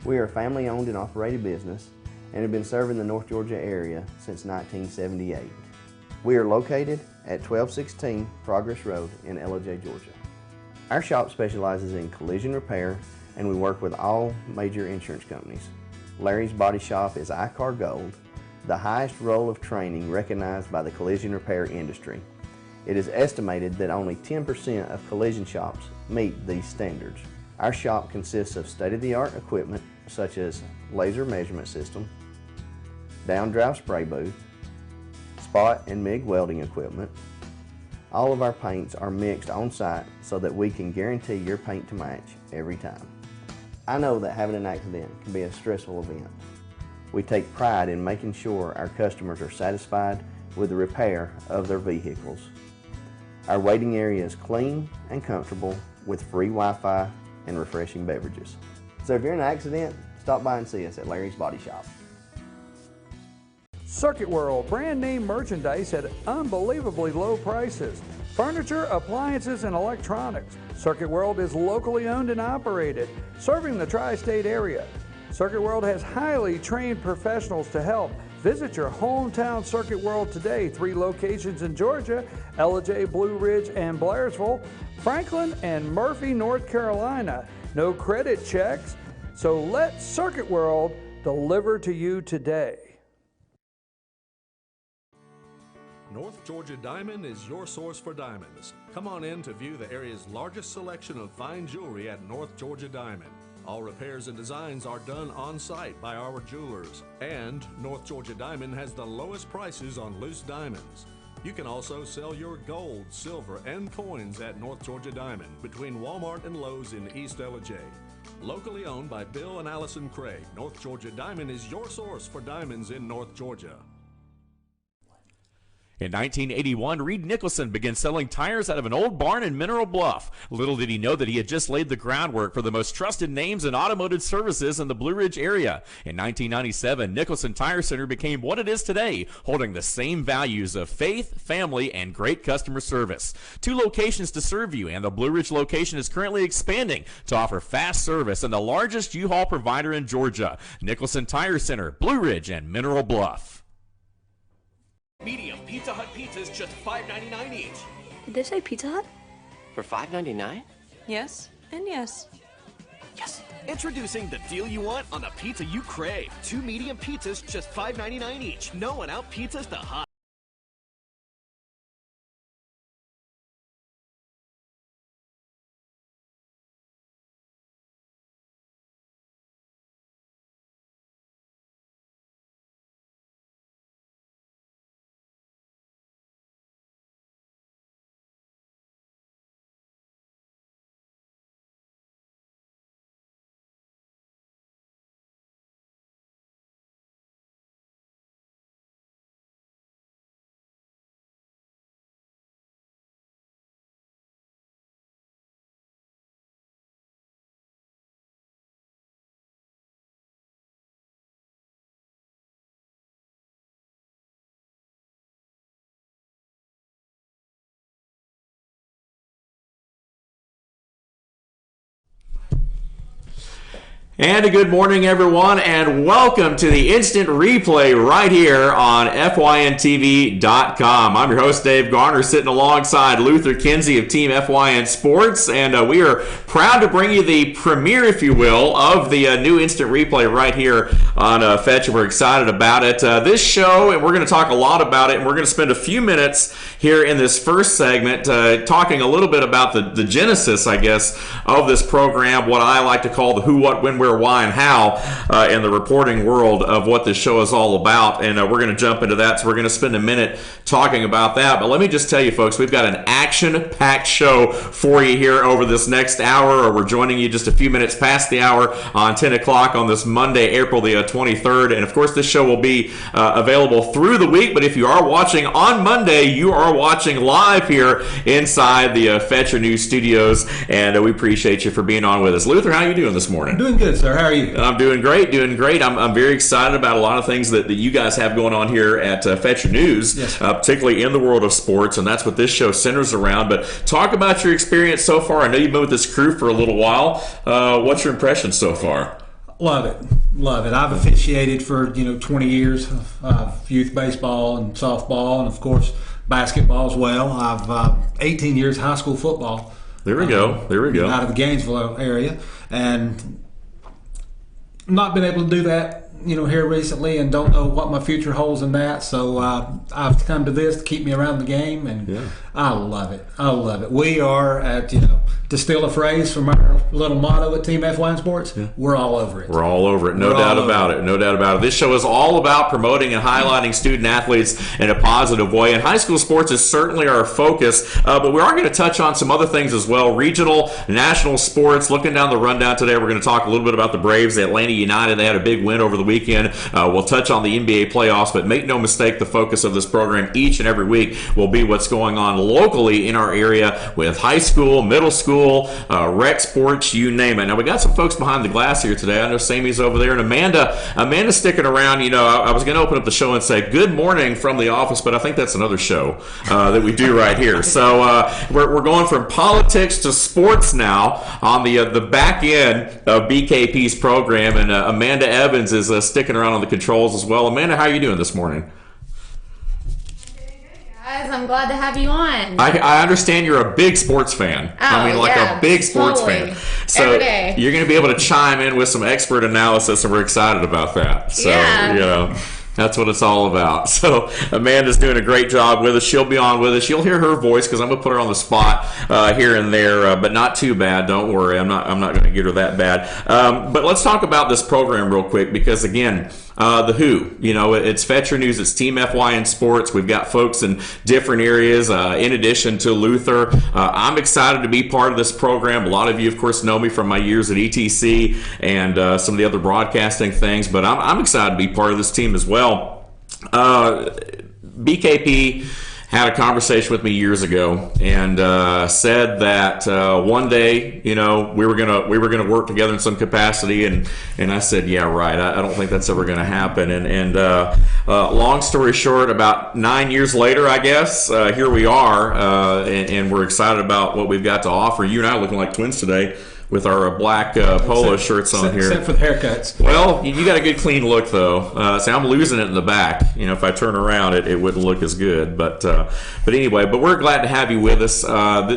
We are a family-owned and operated business and have been serving the North Georgia area since 1978. We are located at 1216 Progress Road in Ellijay, Georgia. Our shop specializes in collision repair and we work with all major insurance companies. Larry's Body Shop is ICAR Gold, the highest role of training recognized by the collision repair industry. It is estimated that only 10% of collision shops meet these standards. Our shop consists of state-of-the-art equipment such as laser measurement system, down drive spray booth, spot and MIG welding equipment, All of our paints are mixed on site so that we can guarantee your paint to match every time. I know that having an accident can be a stressful event. We take pride in making sure our customers are satisfied with the repair of their vehicles. Our waiting area is clean and comfortable with free Wi-Fi and refreshing beverages. So if you're in an accident, stop by and see us at Larry's Body Shop. Circuit World, brand name merchandise at unbelievably low prices. Furniture, appliances, and electronics. Circuit World is locally owned and operated, serving the tri-state area. Circuit World has highly trained professionals to help. Visit your hometown Circuit World today. 3 locations in Georgia, Ellijay, Blue Ridge, and Blairsville, Franklin, and Murphy, North Carolina. No credit checks, so let Circuit World deliver to you today. North Georgia Diamond is your source for diamonds. Come on in to view the area's largest selection of fine jewelry at North Georgia Diamond. All repairs and designs are done on site by our jewelers. And North Georgia Diamond has the lowest prices on loose diamonds. You can also sell your gold, silver, and coins at North Georgia Diamond between Walmart and Lowe's in East Ellijay. Locally owned by Bill and Allison Craig, North Georgia Diamond is your source for diamonds in North Georgia. In 1981, Reed Nicholson began selling tires out of an old barn in Mineral Bluff. Little did he know that he had just laid the groundwork for the most trusted names in automotive services in the Blue Ridge area. In 1997, Nicholson Tire Center became what it is today, holding the same values of faith, family, and great customer service. 2 locations to serve you, and the Blue Ridge location is currently expanding to offer fast service and the largest U-Haul provider in Georgia. Nicholson Tire Center, Blue Ridge, and Mineral Bluff. Medium Pizza Hut pizzas just $5.99 each. Did they say Pizza Hut? For $5.99? Yes, and yes. Yes. Introducing the deal you want on the pizza you crave. 2 medium pizzas just $5.99 each. No one out pizzas the hut. And a good morning, everyone, and welcome to the instant replay right here on FYNTV.com. I'm your host, Dave Garner, sitting alongside Luther Kinsey of Team FYN Sports, and we are proud to bring you the premiere, if you will, of the new instant replay right here on Fetch. We're excited about it. This show, and we're going to talk a lot about it, and we're going to spend a few minutes here in this first segment talking a little bit about the genesis, I guess, of this program, what I like to call the who, what, when, where, why, and how in the reporting world of what this show is all about. And we're going to jump into that, so we're going to spend a minute talking about that. But let me just tell you, folks, we've got an action-packed show for you here over this next hour. We're joining you just a few minutes past the hour on 10 o'clock on this Monday, April the 23rd. And, of course, this show will be available through the week. But if you are watching on Monday, you are watching live here inside the Fetcher News Studios. And we appreciate you for being on with us. Luther, how are you doing this morning? Doing good, sir. How are you? I'm doing great, I'm very excited about a lot of things that you guys have going on here at Fetcher News, yes, particularly in the world of sports, and that's what this show centers around. But talk about your experience so far. I know you've been with this crew for a little while. What's your impression so far? Love it. I've officiated for 20 years of youth baseball and softball, and of course basketball as well. I've 18 years high school football. There we go. Out of the Gainesville area, and not been able to do that here recently and don't know what my future holds in that. So I've come to this to keep me around the game, and I love it. I love it. We are at, to steal a phrase from our little motto at Team F1 Sports, we're all over it. We're all over it. No doubt about it. No doubt about it. This show is all about promoting and highlighting student athletes in a positive way, and high school sports is certainly our focus, but we are going to touch on some other things as well. Regional, national sports. Looking down the rundown today, we're going to talk a little bit about the Braves, the Atlanta United. They had a big win over the weekend. We'll touch on the NBA playoffs, but make no mistake, the focus of this program each and every week will be what's going on locally in our area with high school, middle school, rec sports, you name it. Now, we got some folks behind the glass here today. I know Sammy's over there, and Amanda's sticking around. I was going to open up the show and say good morning from the office, but I think that's another show that we do right here. So we're going from politics to sports now on the back end of BKP's program, and Amanda Evans is sticking around on the controls as well. Amanda, how are you doing this morning? Guys, I'm glad to have you on. I understand you're a big sports fan. A big sports fan. So every day. You're going to be able to chime in with some expert analysis, and we're excited about that. So, that's what it's all about. So Amanda's doing a great job with us. She'll be on with us. You'll hear her voice because I'm going to put her on the spot here and there, but not too bad. Don't worry. I'm not going to get her that bad. But let's talk about this program real quick because, again, the Who, it's Fetcher News, it's Team FYN Sports. We've got folks in different areas in addition to Luther. I'm excited to be part of this program. A lot of you, of course, know me from my years at ETC and some of the other broadcasting things, but I'm excited to be part of this team as well. BKP had a conversation with me years ago and said that one day, we were gonna work together in some capacity, and I said, yeah, right. I don't think that's ever gonna happen. And long story short, about 9 years later, I guess here we are, and we're excited about what we've got to offer. You and I are looking like twins today with our black polo shirts on here. Except for the haircuts. Well, you got a good clean look, though. See, I'm losing it in the back. If I turn around, it wouldn't look as good. But anyway, but we're glad to have you with us.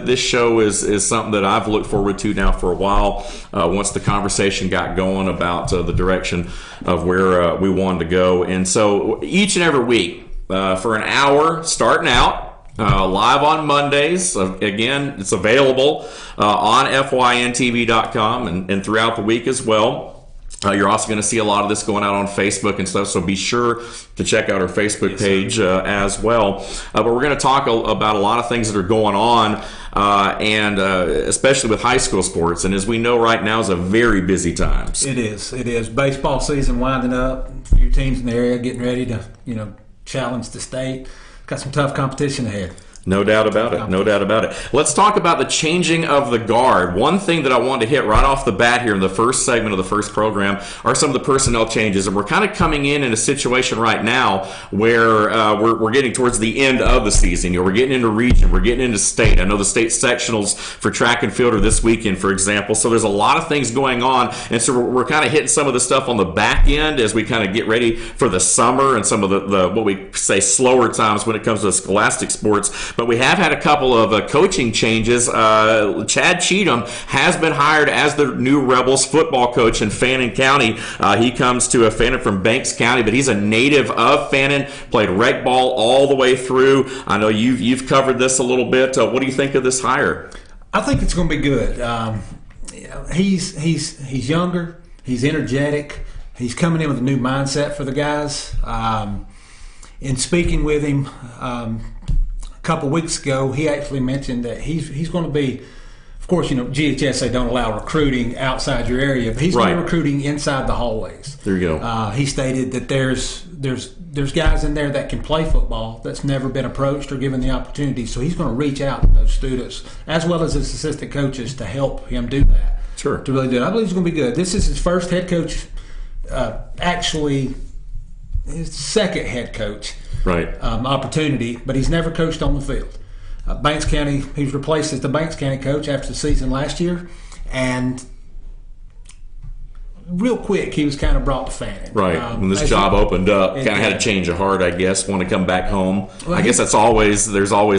This show is something that I've looked forward to now for a while. Once the conversation got going about the direction of where we wanted to go. And so each and every week, for an hour, starting out, live on Mondays. Again, it's available on FYNTV.com and throughout the week as well. You're also going to see a lot of this going out on Facebook and stuff, so be sure to check out our Facebook page as well. But we're going to talk about a lot of things that are going on, and especially with high school sports. And as we know right now is a very busy time. It is. Baseball season winding up. A few teams in the area getting ready to, challenge the state. Got some tough competition ahead. No doubt about it. No doubt about it. Let's talk about the changing of the guard. One thing that I wanted to hit right off the bat here in the first segment of the first program are some of the personnel changes. And we're kind of coming in a situation right now where we're getting towards the end of the season. We're getting into region. We're getting into state. I know the state sectionals for track and field are this weekend, for example. So there's a lot of things going on. And so we're kind of hitting some of the stuff on the back end as we kind of get ready for the summer and some of the what we say slower times when it comes to scholastic sports. But we have had a couple of coaching changes. Chad Cheatham has been hired as the new Rebels football coach in Fannin County. He comes to Fannin from Banks County, but he's a native of Fannin, played rec ball all the way through. I know you've covered this a little bit. What do you think of this hire? I think it's going to be good. He's younger. He's energetic. He's coming in with a new mindset for the guys. In speaking with him a couple weeks ago, he actually mentioned that he's going to be, of course, GHSA don't allow recruiting outside your area, but he's going to be recruiting inside the hallways. There you go. He stated that there's guys in there that can play football that's never been approached or given the opportunity, so he's going to reach out to those students as well as his assistant coaches to help him do that. Sure. To really do it. I believe he's going to be good. This is his first head coach, actually his second head coach. Right. Opportunity, but he's never coached on the field. Banks County, he was replaced as the Banks County coach after the season last year, and real quick he was kind of brought to Fannin. Right. When this job opened up, kind of had a change of heart, I guess, want to come back home. Well, I guess there's always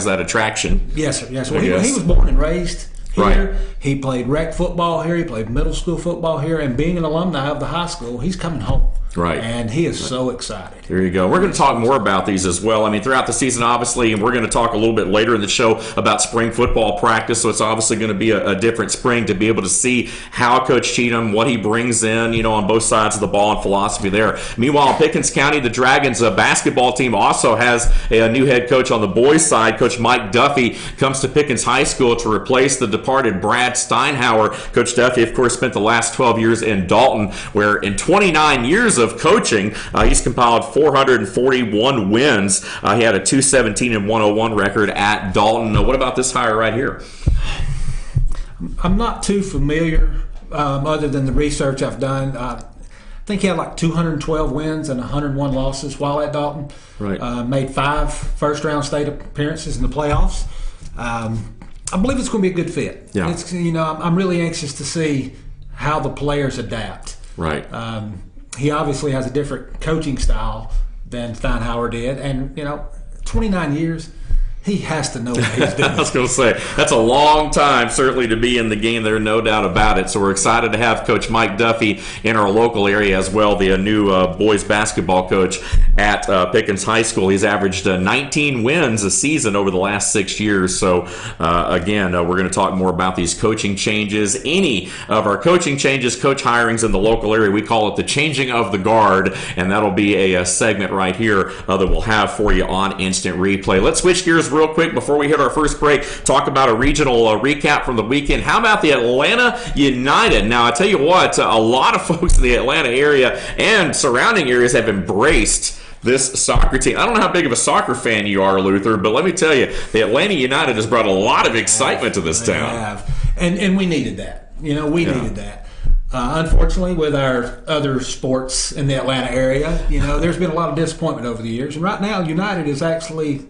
that attraction. Yes, sir. Yes, well, he was born and raised here. Right. He played rec football here. He played middle school football here, and being an alumni of the high school, he's coming home. Right. And he is so excited. There you go. We're going to talk more about these as well. I mean, throughout the season, obviously, and we're going to talk a little bit later in the show about spring football practice. So it's obviously going to be a different spring to be able to see how Coach Cheatham, what he brings in, you know, on both sides of the ball and philosophy there. Meanwhile, in Pickens County, the Dragons basketball team also has a new head coach on the boys' side. Coach Mike Duffy comes to Pickens High School to replace the departed Brad Steinhauer. Coach Duffy, of course, spent the last 12 years in Dalton, where in 29 years of coaching, he's compiled 441 wins. He had a 217 and 101 record at Dalton. What about this hire right here? I'm not too familiar, other than the research I've done. I think he had like 212 wins and 101 losses while at Dalton. Right. Made 5 first-round state appearances in the playoffs. I believe it's going to be a good fit. Yeah. It's, you know, I'm really anxious to see how the players adapt. Right. He obviously has a different coaching style than Steinhauer did, and you know, 29 years, he has to know what he's doing. I was going to say, that's a long time, certainly, to be in the game there, no doubt about it. So we're excited to have Coach Mike Duffy in our local area as well, the new boys basketball coach at Pickens High School. He's averaged 19 wins a season over the last 6 years. So, again, we're going to talk more about these coaching changes. Any of our coaching changes, coach hirings in the local area, we call it the changing of the guard, and that'll be a segment right here that we'll have for you on Instant Replay. Let's switch gears real quick before we hit our first break. Talk about a regional recap from the weekend. How about the Atlanta United? Now, I tell you what, a lot of folks in the Atlanta area and surrounding areas have embraced this soccer team. I don't know how big of a soccer fan you are, Luther, but let me tell you, the Atlanta United has brought a lot of excitement to this town. Have. And we needed that. You know, we needed that. Unfortunately, with our other sports in the Atlanta area, you know, there's been a lot of disappointment over the years. And right now, United is actually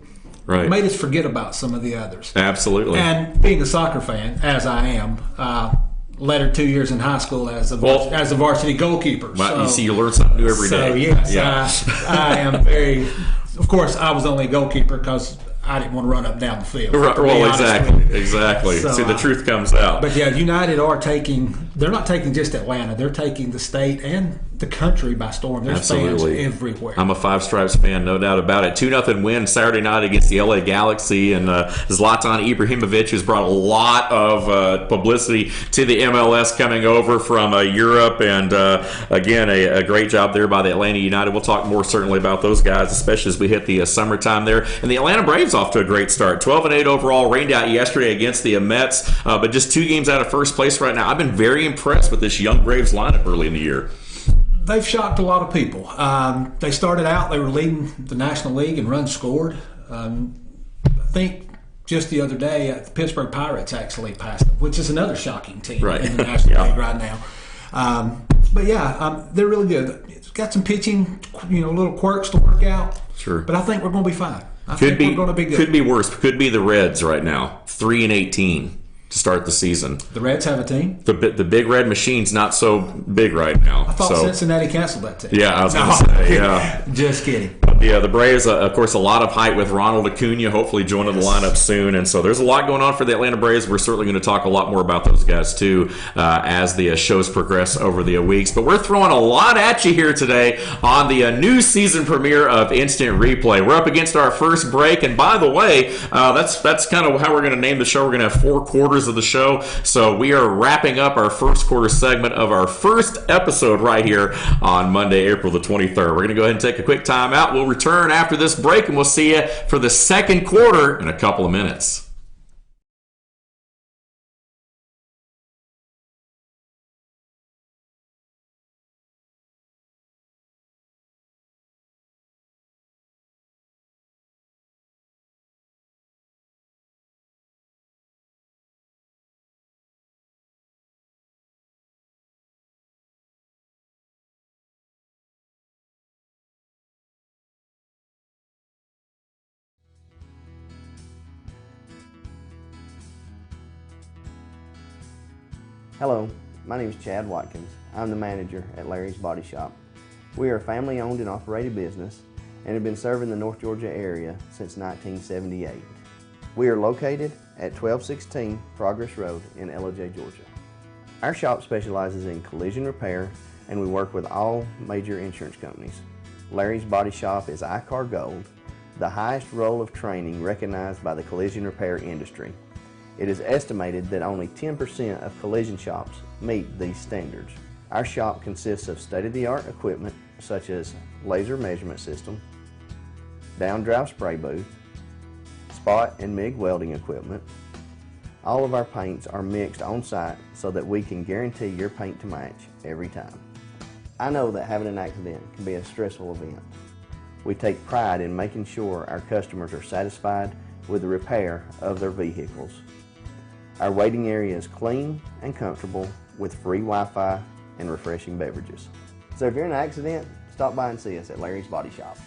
made us forget about some of the others. Absolutely. And being a soccer fan, as I am, led her 2 years in high school as a varsity goalkeeper. Well, so, you see, you learn something new every day. So, yes, I am very... Of course, I was only a goalkeeper because I didn't want to run up and down the field. Well, exactly. So, see, the truth comes out. But yeah, United are they're not taking just Atlanta, they're taking the state and the country by storm. There's fans everywhere. I'm a Five Stripes fan, no doubt about it. 2-0 win Saturday night against the LA Galaxy, and Zlatan Ibrahimovic has brought a lot of publicity to the MLS coming over from Europe, and again, a great job there by the Atlanta United. We'll talk more certainly about those guys, especially as we hit the summertime there. And the Atlanta Braves off to a great start. 12-8 overall, rained out yesterday against the Mets, but just 2 games out of first place right now. I've been very impressed with this young Braves lineup early in the year. They've shocked a lot of people. They started out, they were leading the National League in runs scored. I think just the other day, the Pittsburgh Pirates actually passed them, which is another shocking team in the National League right now. But yeah, they're really good. It's got some pitching, little quirks to work out. Sure. But I think we're going to be fine. I think we're going to be good. Could be worse. Could be the Reds right now. 3-18 to start the season. The Reds have a team? The Big Red Machine's not so big right now. I thought Cincinnati canceled that team. Yeah, I was going to say, yeah. Just kidding. Yeah, the Braves, of course, a lot of hype with Ronald Acuna hopefully joining the lineup soon. And so there's a lot going on for the Atlanta Braves. We're certainly going to talk a lot more about those guys, too, as the shows progress over the weeks. But we're throwing a lot at you here today on the new season premiere of Instant Replay. We're up against our first break. And by the way, that's kind of how we're going to name the show. We're going to have 4 quarters of the show. So we are wrapping up our first quarter segment of our first episode right here on Monday, April the 23rd. We're going to go ahead and take a quick time out. We'll return after this break, and we'll see you for the second quarter in a couple of minutes. Hello, my name is Chad Watkins. I'm the manager at Larry's Body Shop. We are a family-owned and operated business and have been serving the North Georgia area since 1978. We are located at 1216 Progress Road in Ellijay, Georgia. Our shop specializes in collision repair, and we work with all major insurance companies. Larry's Body Shop is ICAR Gold, the highest role of training recognized by the collision repair industry. It is estimated that only 10% of collision shops meet these standards. Our shop consists of state-of-the-art equipment such as laser measurement system, down-drive spray booth, spot and MIG welding equipment. All of our paints are mixed on site so that we can guarantee your paint to match every time. I know that having an accident can be a stressful event. We take pride in making sure our customers are satisfied with the repair of their vehicles. Our waiting area is clean and comfortable with free Wi-Fi and refreshing beverages. So if you're in an accident, stop by and see us at Larry's Body Shop.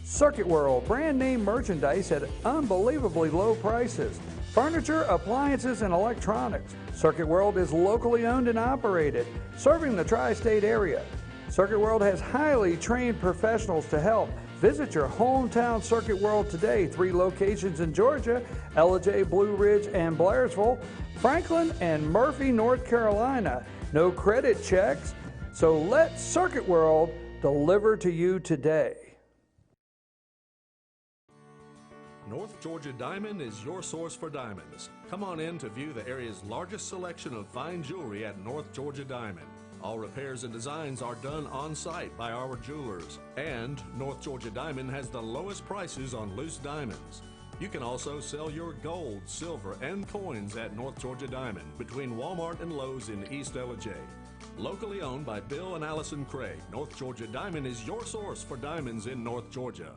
Circuit World, brand name merchandise at unbelievably low prices. Furniture, appliances, and electronics. Circuit World is locally owned and operated, serving the tri-state area. Circuit World has highly trained professionals to help. Visit your hometown Circuit World today. 3 locations in Georgia, Ellijay, Blue Ridge, and Blairsville, Franklin, and Murphy, North Carolina. No credit checks, so let Circuit World deliver to you today. North Georgia Diamond is your source for diamonds. Come on in to view the area's largest selection of fine jewelry at North Georgia Diamond. All repairs and designs are done on-site by our jewelers. And North Georgia Diamond has the lowest prices on loose diamonds. You can also sell your gold, silver, and coins at North Georgia Diamond between Walmart and Lowe's in East Ellijay. Locally owned by Bill and Allison Craig, North Georgia Diamond is your source for diamonds in North Georgia.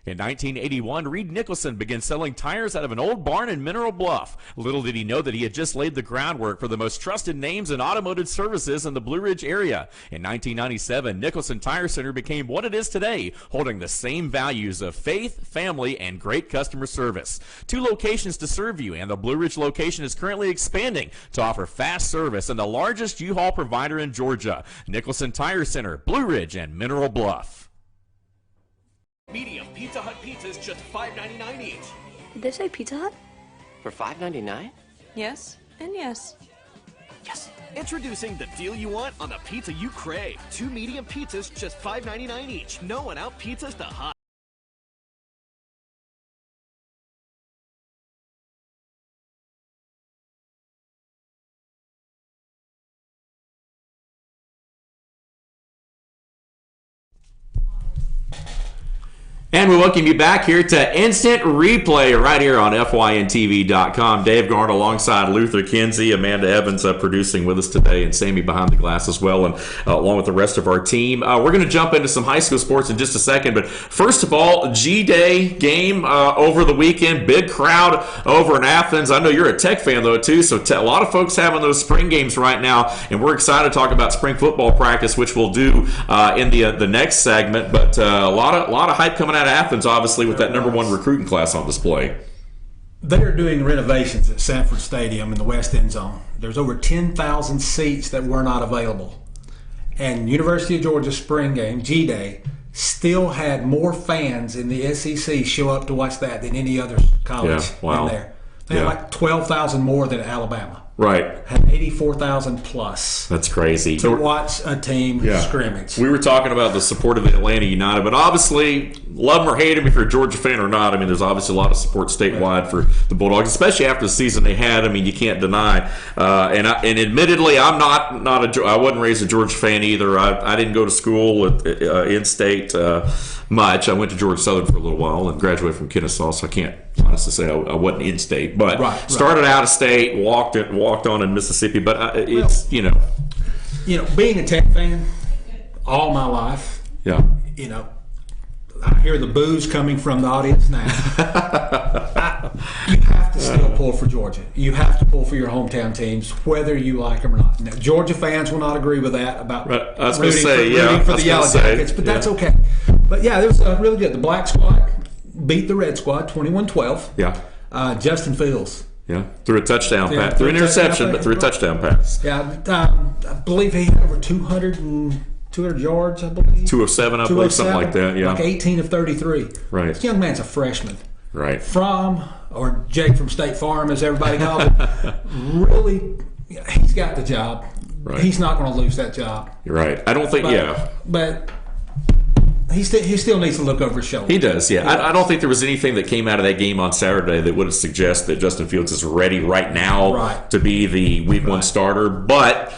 In 1981, Reed Nicholson began selling tires out of an old barn in Mineral Bluff. Little did he know that he had just laid the groundwork for the most trusted names in automotive services in the Blue Ridge area. In 1997, Nicholson Tire Center became what it is today, holding the same values of faith, family, and great customer service. 2 locations to serve you, and the Blue Ridge location is currently expanding to offer fast service and the largest U-Haul provider in Georgia. Nicholson Tire Center, Blue Ridge, and Mineral Bluff. Medium Pizza Hut pizzas, just $5.99 each. Did they say Pizza Hut? For $5.99? Yes, and yes. Yes. Introducing the deal you want on the pizza you crave. 2 medium pizzas, just $5.99 each. No one out pizzas the Hut. And we welcome you back here to Instant Replay right here on FYNTV.com. Dave Garn alongside Luther Kinsey, Amanda Evans producing with us today, and Sammy behind the glass as well, and along with the rest of our team. We're going to jump into some high school sports in just a second, but first of all, G-Day game over the weekend. Big crowd over in Athens. I know you're a Tech fan, though, too, so a lot of folks having those spring games right now, and we're excited to talk about spring football practice, which we'll do in the next segment, but a lot of hype coming out of Athens, obviously, with that #1 recruiting class on display. They're doing renovations at Sanford Stadium in the West End Zone. There's over 10,000 seats that were not available. And University of Georgia spring game, G-Day, still had more fans in the SEC show up to watch that than any other college in there. They had like 12,000 more than Alabama. Right. Had 84,000 plus. That's crazy. To watch a team scrimmage. We were talking about the support of the Atlanta United, but obviously, love them or hate them if you're a Georgia fan or not. I mean, there's obviously a lot of support statewide for the Bulldogs, especially after the season they had. I mean, you can't deny. And admittedly, I wasn't raised a Georgia fan either. I didn't go to school at in-state much. I went to Georgia Southern for a little while and graduated from Kennesaw, so I can't honestly say I wasn't in-state. But started out of state, walked on in Mississippi. But it's, being a Tech fan all my life. Yeah. I hear the boos coming from the audience now. You have to still pull for Georgia. You have to pull for your hometown teams, whether you like them or not. Now, Georgia fans will not agree with that about rooting for the Yellow Jackets, but that's okay. But yeah, it was really good. The Black Squad beat the Red Squad 21-12. Yeah. Justin Fields. Yeah, through a touchdown pass. Through an interception, but through a touchdown pass. Yeah, I believe he had over 200 yards, I believe. 207, I believe, something like that, yeah. Like 18 of 33. Right. This young man's a freshman. Right. Or Jake from State Farm, as everybody calls him. Really, he's got the job. Right. He's not going to lose that job. You're right. I don't think. But he still needs to look over his shoulder. He does. Yeah. I don't think there was anything that came out of that game on Saturday that would suggest that Justin Fields is ready right now to be the Week 1 starter. But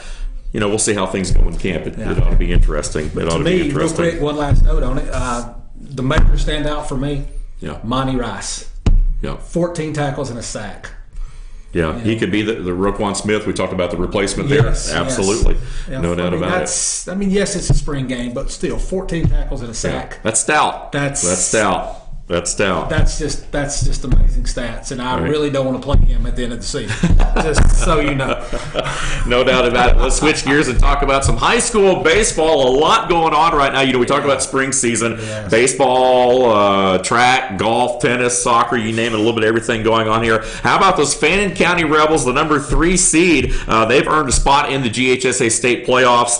we'll see how things go in camp. It ought to be interesting. But to me, real quick, one last note on it. The major standout for me, Monty Rice. 14 tackles and a sack. Yeah, he could be the Roquan Smith. We talked about the replacement there. Absolutely. Yes. No doubt about it. I mean, yes, it's a spring game, but still, 14 tackles and a sack. Yeah. That's stout. That's stout. That's stout. That's just amazing stats, and I really don't want to play him at the end of the season. Just so you know. No doubt about it. Let's switch gears and talk about some high school baseball. A lot going on right now. We talk about spring season, baseball, track, golf, tennis, soccer, you name it, a little bit of everything going on here. How about those Fannin County Rebels, the number 3 seed? They've earned a spot in the GHSA state playoffs.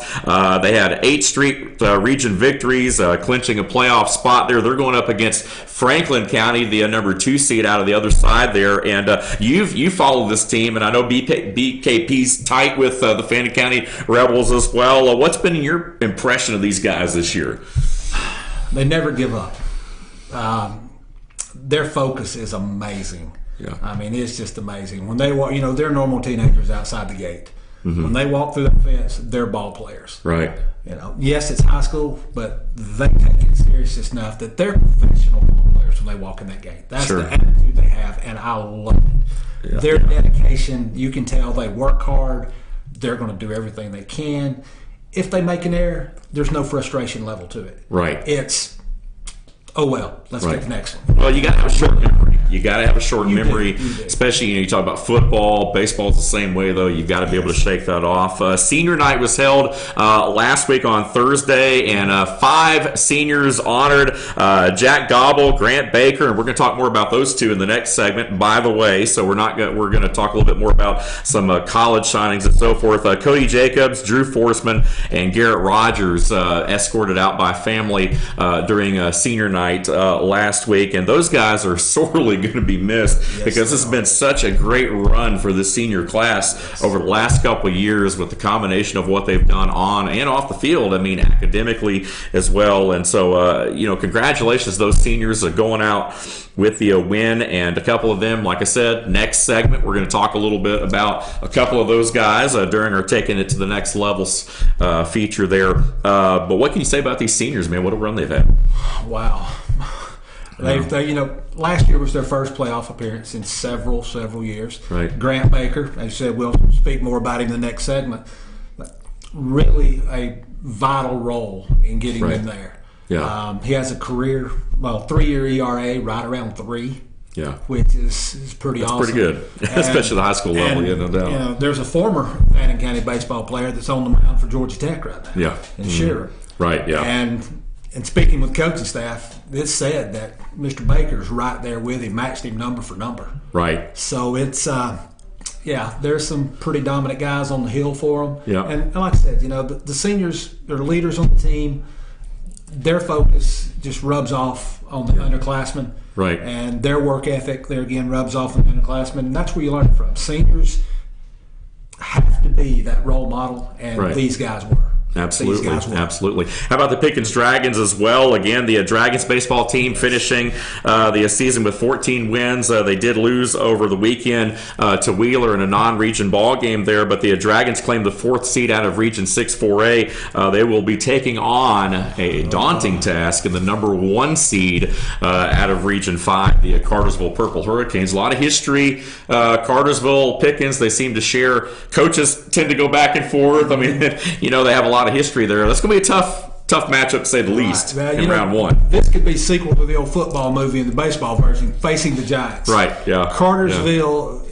They had 8 straight region victories, clinching a playoff spot there. They're going up against Franklin County, the number 2 seed out of the other side there, and you followed this team, and I know BKP's tight with the Fannin County Rebels as well. What's been your impression of these guys this year? They never give up. Their focus is amazing. Yeah, I mean, it's just amazing. When they walk, they're normal teenagers outside the gate. Mm-hmm. When they walk through the fence, they're ball players. Right. Yes, it's high school, but they take it serious enough that they're professional ball players when they walk in that gate. That's the attitude they have, and I love it. Yeah. Their dedication, you can tell they work hard. They're going to do everything they can. If they make an error, there's no frustration level to it. Right. It's, let's get the next one. Well, you got to have a short memory. You got to have a short memory, especially you talk about football. Baseball's the same way, though. You've got to be able to shake that off. Senior night was held last week on Thursday, and 5 seniors honored: Jack Gobble, Grant Baker, and we're going to talk more about those 2 in the next segment. By the way, so we're going to talk a little bit more about some college signings and so forth. Cody Jacobs, Drew Forsman, and Garrett Rogers escorted out by family during senior night last week, and those guys are sorely going to be missed because this has been such a great run for the senior class over the last couple of years with the combination of what they've done on and off the field. I mean, academically as well. And so, congratulations, those seniors are going out with the win, and a couple of them, like I said, next segment, we're going to talk a little bit about a couple of those guys during our Taking It to the Next Levels feature there. But what can you say about these seniors, man? What a run they've had. Wow. They last year was their first playoff appearance in several years. Right. Grant Baker, as you said, we'll speak more about him in the next segment. Really a vital role in getting them there. Yeah. He has a career, 3-year ERA right around 3. Yeah. Which is pretty awesome. That's pretty good, especially the high school level, no doubt. There's a former Fannin County baseball player that's on the mound for Georgia Tech right now. Yeah. And Shearer. Right, yeah. And speaking with coaching staff, it's said that Mr. Baker's right there with him, matched him number for number. Right. So it's, there's some pretty dominant guys on the hill for them. Yeah. And like I said, the seniors, they're leaders on the team. Their focus just rubs off on the underclassmen. Right. And their work ethic, there again, rubs off on the underclassmen. And that's where you learn it from. Seniors have to be that role model, and these guys were. Absolutely. How about the Pickens Dragons as well? Again, the Dragons baseball team finishing the season with 14 wins. They did lose over the weekend to Wheeler in a non-region ball game there, but the Dragons claimed the 4th seed out of Region 6 4A. They will be taking on a daunting task in the number 1 seed out of Region 5, the Cartersville Purple Hurricanes. A lot of history. Cartersville, Pickens, they seem to share. Coaches tend to go back and forth. I mean, they have a lot of history there. That's going to be a tough matchup, to say the least, in round 1. This could be sequel to the old football movie in the baseball version, Facing the Giants. Right, Cartersville,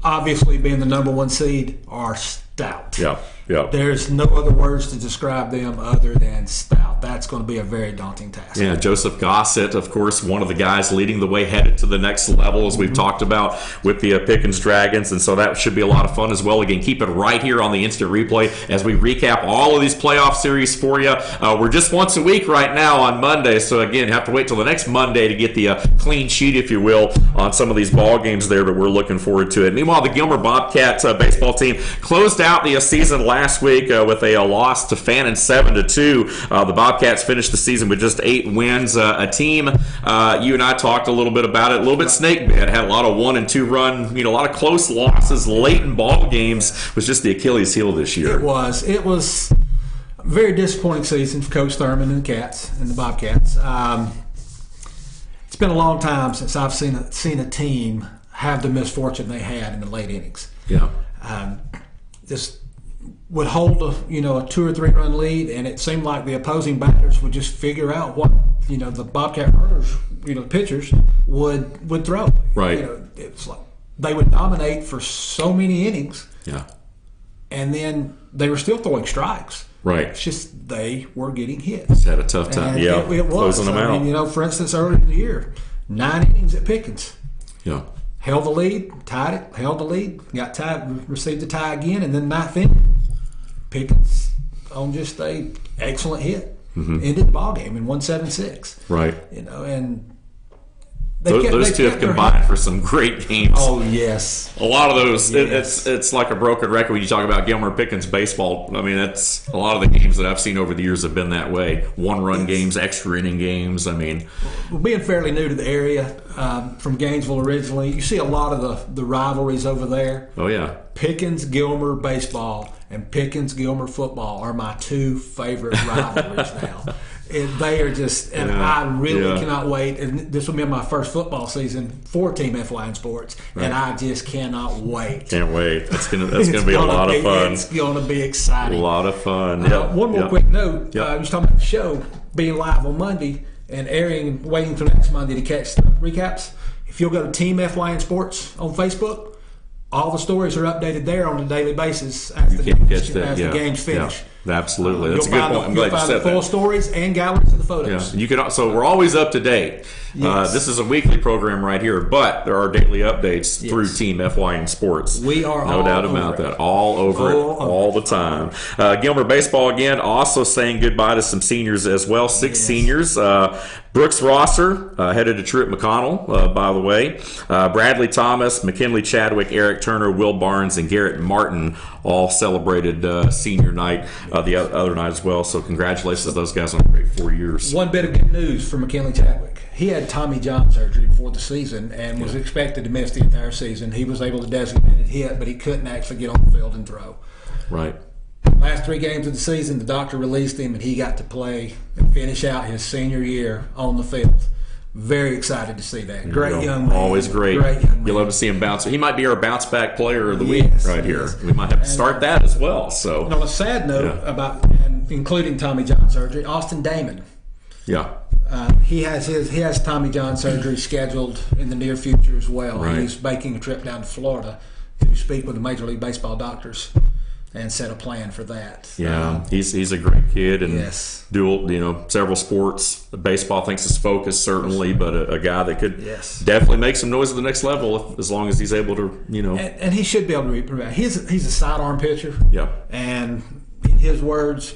obviously being the number 1 seed, are stout. Yeah. Yep. There's no other words to describe them other than stout. That's going to be a very daunting task. Yeah, Joseph Gossett, of course, one of the guys leading the way headed to the next level, as we've talked about with the Pickens Dragons, and so that should be a lot of fun as well. Again, keep it right here on the Instant Replay as we recap all of these playoff series for you. We're just once a week right now on Monday, so again, have to wait till the next Monday to get the clean sheet, if you will, on some of these ball games there, but we're looking forward to it. Meanwhile, the Gilmer Bobcats baseball team closed out the season last week with a loss to Fannin 7-2. The Bobcats finished the season with just 8 wins. A team, you and I talked a little bit about it, a little bit snake bit, had a lot of 1 and 2 run, a lot of close losses late in ball games, was just the Achilles heel this year. It was a very disappointing season for Coach Thurman and the Cats and the Bobcats. It's been a long time since I've seen a team have the misfortune they had in the late innings. Yeah. Just would hold a 2 or 3 run lead, and it seemed like the opposing batters would just figure out what the Bobcat runners, pitchers would throw. Right. It's like they would dominate for so many innings. Yeah. And then they were still throwing strikes. Right. It's just they were getting hits. Just had a tough time. And Yeah. it was. Closing them out. For instance, early in the year, 9 innings at Pickens. Yeah. Held the lead, tied it, held the lead, got tied, received the tie again, and then 9th inning, Pickens on just a excellent hit, ended the ball game and won 7-6. Right. And those two have combined for some great games. Oh yes, a lot of those. Yes. It's like a broken record when you talk about Gilmer Pickens baseball. I mean, that's a lot of the games that I've seen over the years have been that way. 1-run games, extra inning games. I mean, being fairly new to the area, from Gainesville originally, you see a lot of the rivalries over there. Oh yeah, Pickens Gilmer baseball and Pickens Gilmer football are my 2 favorite rivalries now. And they are just, and I really cannot wait. And this will be my first football season for Team FYN Sports, and I just cannot wait. Can't wait. That's gonna be a lot of fun. It's going to be exciting. A lot of fun. Yep. One more quick note. You was talking about the show being live on Monday and airing, waiting till next Monday to catch the recaps. If you'll go to Team FYN Sports on Facebook, all the stories are updated there on a daily basis as the games finish. Yeah, absolutely. That's a good point. I'm glad you said that. You'll find the full stories and galleries of the photos. Yeah. You can. So we're always up to date. Yes. This is a weekly program right here, but there are daily updates through Team FYN Sports. We are no doubt about that. All over it, all the time. Gilmer baseball again, also saying goodbye to some seniors as well. 6 seniors. Brooks Rosser headed to Truett McConnell, by the way. Bradley Thomas, McKinley Chadwick, Eric Turner, Will Barnes, and Garrett Martin all celebrated senior night the other night as well. So congratulations to those guys on a great 4 years. One bit of good news for McKinley Chadwick. He had Tommy John surgery before the season and was expected to miss the entire season. He was able to designate it hit, but he couldn't actually get on the field and throw. Right. Last 3 games of the season, the doctor released him, and he got to play and finish out his senior year on the field. Very excited to see that. Great young man. Always great. Great young man. You love to see him bounce. He might be our bounce back player of the week right here. We might have to start that as well. So, on a sad note about, and including Tommy John surgery, Austin Damon. Yeah. He has Tommy John surgery scheduled in the near future as well. Right. He's making a trip down to Florida to speak with the Major League Baseball doctors and set a plan for that. Yeah, he's a great kid and yes. dual, several sports. Baseball thinks his focus certainly, but a guy that could yes. definitely make some noise at the next level as long as he's able to, And he should be able to be. He's a sidearm pitcher. Yeah. And in his words,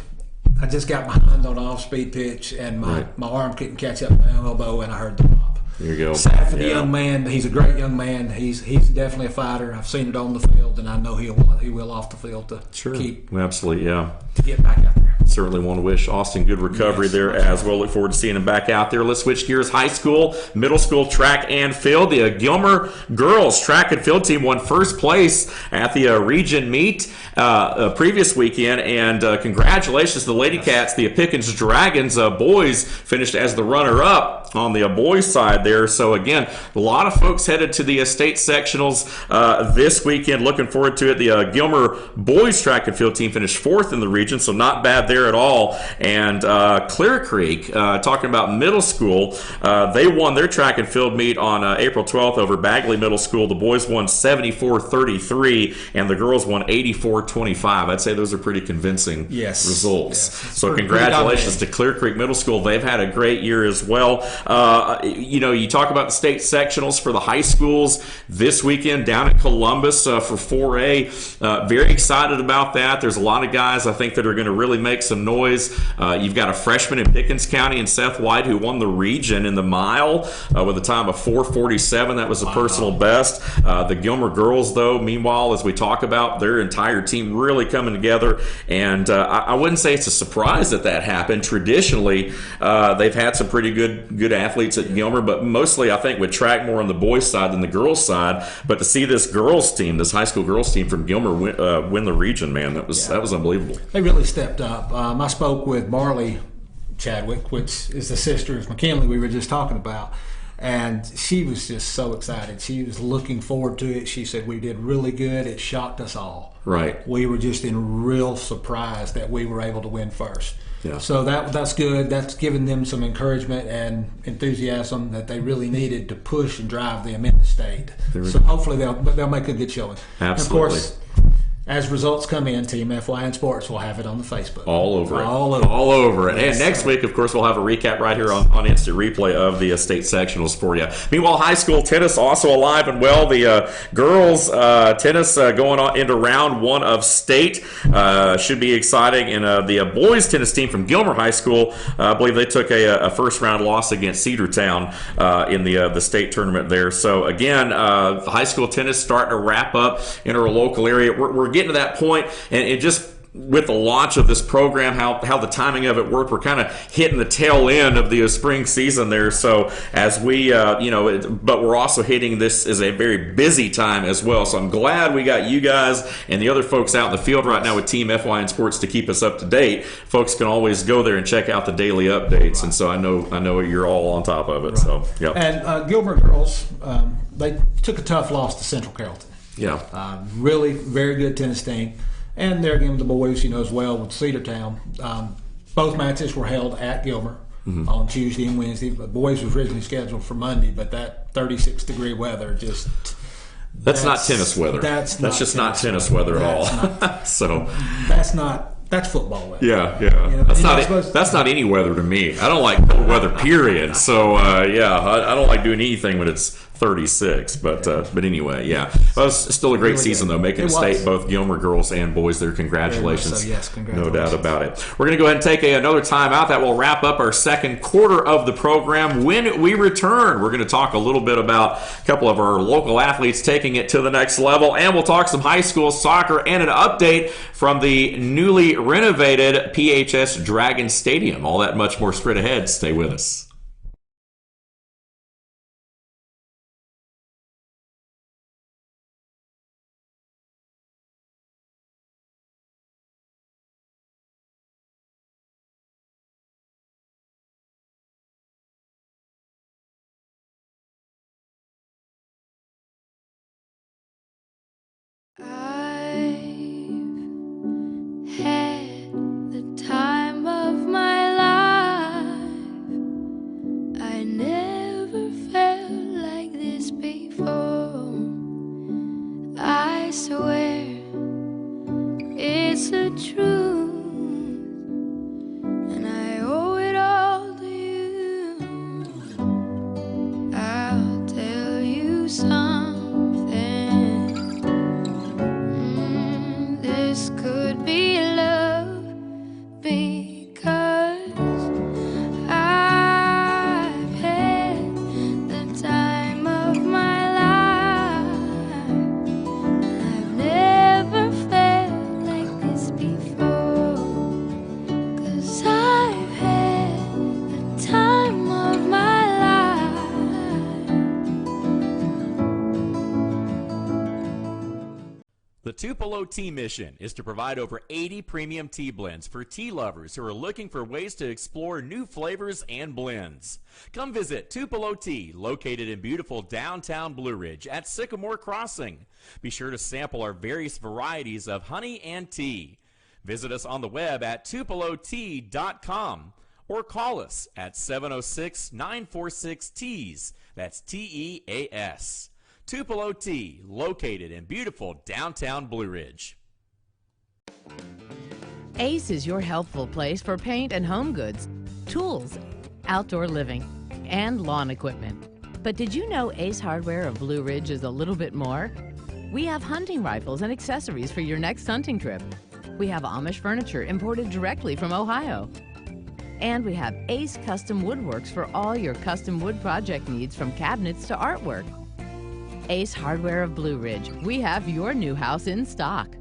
I just got my hand on an off-speed pitch, and my arm couldn't catch up my elbow, and I heard the pop. There you go. Sad for the young man. He's a great young man. He's definitely a fighter. I've seen it on the field, and I know he will off the field to keep. Absolutely, yeah. To get back out there. Certainly want to wish Austin good recovery there as well. Look forward to seeing him back out there. Let's switch gears. High school, middle school track and field. The Gilmer girls track and field team won first place at the region meet previous weekend, and congratulations to the Lady Cats. The Pickens Dragons boys finished as the runner-up on the boys side there. So again, a lot of folks headed to the state sectionals this weekend. Looking forward to it. The Gilmer boys track and field team finished 4th in the region, so not bad there. there at all. And Clear Creek, talking about middle school, they won their track and field meet on April 12th over Bagley Middle School. The boys won 74-33, and the girls won 84-25. I'd say those are pretty convincing results. Yes. So congratulations to Clear Creek Middle School. They've had a great year as well. You talk about the state sectionals for the high schools this weekend down at Columbus for 4A. Very excited about that. There's a lot of guys I think that are going to really make some noise. You've got a freshman in Pickens County and Seth White who won the region in the mile with a time of 4:47. That was a personal best. The Gilmer girls, though, meanwhile, as we talk about, their entire team really coming together. And I wouldn't say it's a surprise that happened. Traditionally, they've had some pretty good athletes at Gilmer, but mostly I think with track more on the boys' side than the girls' side. But to see this girls' team, this high school girls' team from Gilmer win the region, man, that was unbelievable. They really stepped up. I spoke with Marley Chadwick, which is the sister of McKinley we were just talking about. And she was just so excited. She was looking forward to it. She said, we did really good. It shocked us all. Right. We were just in real surprise that we were able to win first. Yeah. So that's good. That's given them some encouragement and enthusiasm that they really needed to push and drive them in the state. So hopefully they'll make a good showing. Absolutely. And of course, as results come in, Team FYN Sports will have it on the Facebook. All over it. And next week, of course, we'll have a recap right here on Instant Replay of the state sectionals for you. Meanwhile, high school tennis also alive and well. The girls tennis going on into round one of state. Should be exciting. And the boys tennis team from Gilmer High School, I believe they took a first round loss against Cedartown in the state tournament there. So again, high school tennis starting to wrap up in our local area. We're getting to that point, and it just with the launch of this program, how the timing of it worked, we're kind of hitting the tail end of the spring season there. So as we, but we're also hitting this as a very busy time as well. So I'm glad we got you guys and the other folks out in the field right now with Team FYN Sports to keep us up to date. Folks can always go there and check out the daily updates, and so I know you're all on top of it. Right. So yep. And Gilmer girls, they took a tough loss to Central Carrollton. Yeah. Really very good tennis team. And there again, the boys, as well with Cedartown. Both matches were held at Gilmer on Tuesday and Wednesday. The boys was originally scheduled for Monday, but that 36-degree weather just... That's not tennis weather. That's just not tennis weather at all. So that's football weather. Yeah. That's not any weather to me. I don't like cold weather, period. So I don't like doing anything when it's 36, but anyway, yeah. Well, it's still a great season, though, making the state, both Gilmer girls and boys there. Congratulations. So, yes, congratulations. No doubt about it. We're going to go ahead and take another time out. That will wrap up our second quarter of the program. When we return, we're going to talk a little bit about a couple of our local athletes taking it to the next level, and we'll talk some high school soccer and an update from the newly renovated PHS Dragon Stadium. All that much more straight ahead. Stay with us. The Tupelo Tea Mission is to provide over 80 premium tea blends for tea lovers who are looking for ways to explore new flavors and blends. Come visit Tupelo Tea, located in beautiful downtown Blue Ridge at Sycamore Crossing. Be sure to sample our various varieties of honey and tea. Visit us on the web at tupelot.com or call us at 706-946-TEAS. That's TEAS. Tupelo Tea, located in beautiful downtown Blue Ridge. Ace is your helpful place for paint and home goods, tools, outdoor living, and lawn equipment. But did you know Ace Hardware of Blue Ridge is a little bit more? We have hunting rifles and accessories for your next hunting trip. We have Amish furniture imported directly from Ohio. And we have Ace Custom Woodworks for all your custom wood project needs, from cabinets to artwork. Ace Hardware of Blue Ridge. We have your new house in stock.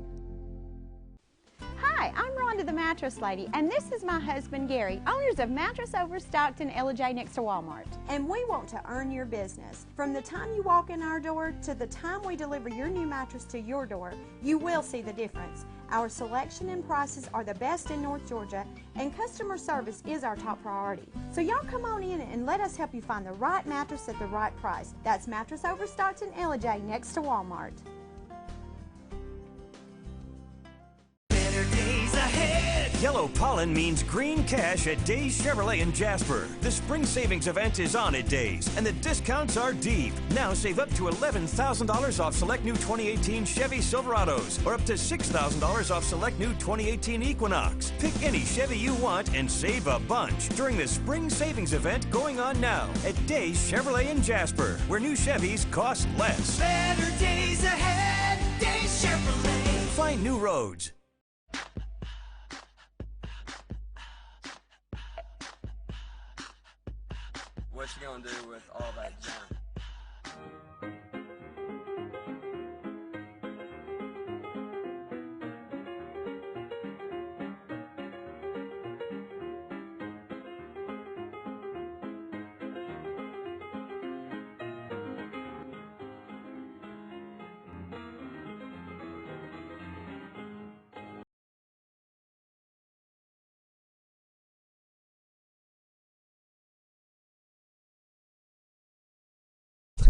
Hi, I'm Rhonda the Mattress Lady, and this is my husband Gary, owners of Mattress Overstocked in LJ next to Walmart. And we want to earn your business. From the time you walk in our door to the time we deliver your new mattress to your door, you will see the difference. Our selection and prices are the best in North Georgia, and customer service is our top priority. So y'all come on in and let us help you find the right mattress at the right price. That's Mattress Overstocked in LJ next to Walmart. Better days ahead. Yellow pollen means green cash at Days Chevrolet in Jasper. The spring savings event is on at Days, and the discounts are deep. Now save up to $11,000 off select new 2018 Chevy Silverados, or up to $6,000 off select new 2018 Equinox. Pick any Chevy you want and save a bunch during the spring savings event going on now at Days Chevrolet in Jasper, where new Chevys cost less. Better days ahead. Days Chevrolet. Find new roads. What you gonna do with all that junk?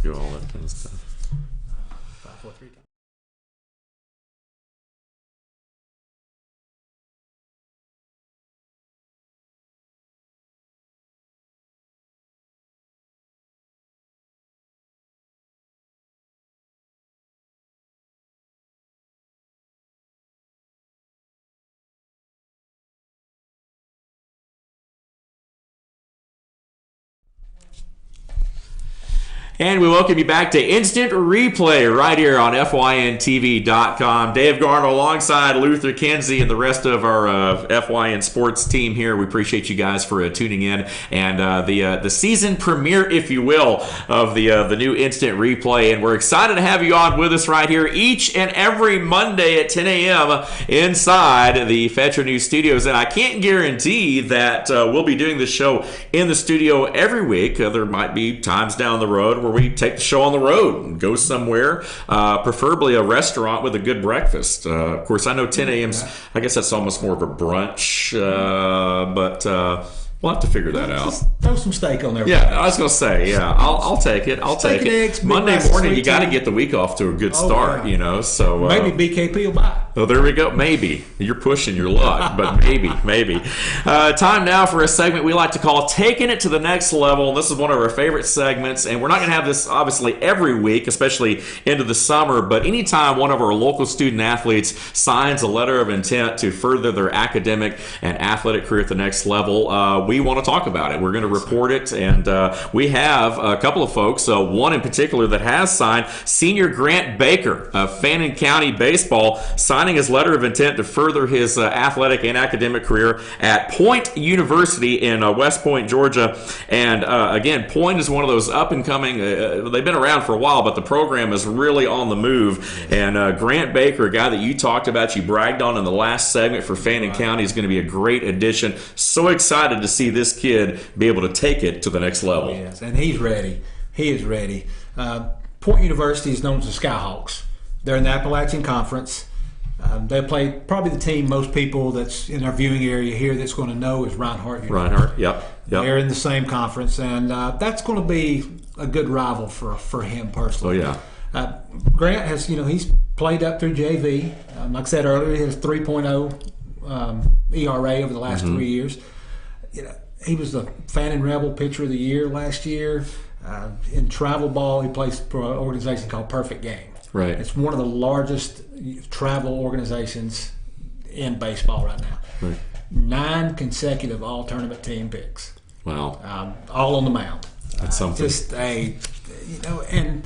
Do all that kind of stuff. 5, 4, 3, 2. And we welcome you back to Instant Replay right here on FYNTV.com. Dave Garner alongside Luther Kinsey and the rest of our FYN sports team here. We appreciate you guys for tuning in. And the season premiere, if you will, of the new Instant Replay. And we're excited to have you on with us right here each and every Monday at 10 a.m. inside the Fetcher News Studios. And I can't guarantee that we'll be doing this show in the studio every week. There might be times down the road where we take the show on the road and go somewhere, preferably a restaurant with a good breakfast. Of course, I know 10 a.m.'s, I guess that's almost more of a brunch, but we'll have to figure that out. Just throw some steak on there. Yeah, I was going to say, yeah, I'll take it. I'll Steak take and it. eggs, Monday big morning, you sweet got to tea. get the week off to a good start, yeah. you know, so. Maybe BKP will buy. Oh, there we go. Maybe. You're pushing your luck, but maybe. Time now for a segment we like to call Taking It to the Next Level. And this is one of our favorite segments, and we're not going to have this, obviously, every week, especially into the summer, but anytime one of our local student athletes signs a letter of intent to further their academic and athletic career at the next level, we want to talk about it. We're going to report it, and we have a couple of folks, one in particular that has signed, Senior Grant Baker of Fannin County Baseball, signing his letter of intent to further his athletic and academic career at Point University in West Point, Georgia. And again, Point is one of those up-and-coming, they've been around for a while, but the program is really on the move. And Grant Baker, a guy that you talked about, you bragged on in the last segment for Fannin County, is going to be a great addition. So excited to see this kid be able to take it to the next level. Yes, and he's ready. He is ready. Point University is known as the Skyhawks. They're in the Appalachian Conference. They play probably the team most people that's in our viewing area here that's going to know is Reinhardt University. Reinhardt, yep. They're in the same conference, and that's going to be a good rival for him personally. Oh, yeah. Grant has, he's played up through JV. Like I said earlier, he has 3.0 ERA over the last 3 years. You know, he was the Fannin Rebel Pitcher of the Year last year. In travel ball, he plays for an organization called Perfect Game. Right. It's one of the largest travel organizations in baseball right now. Right. 9 consecutive all-tournament team picks. Wow. All on the mound. That's something. Just and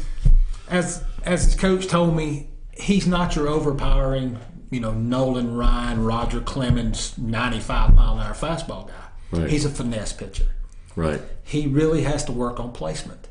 as his coach told me, he's not your overpowering, Nolan Ryan, Roger Clemens, 95-mile-an-hour fastball guy. Right. He's a finesse pitcher. Right. He really has to work on placement,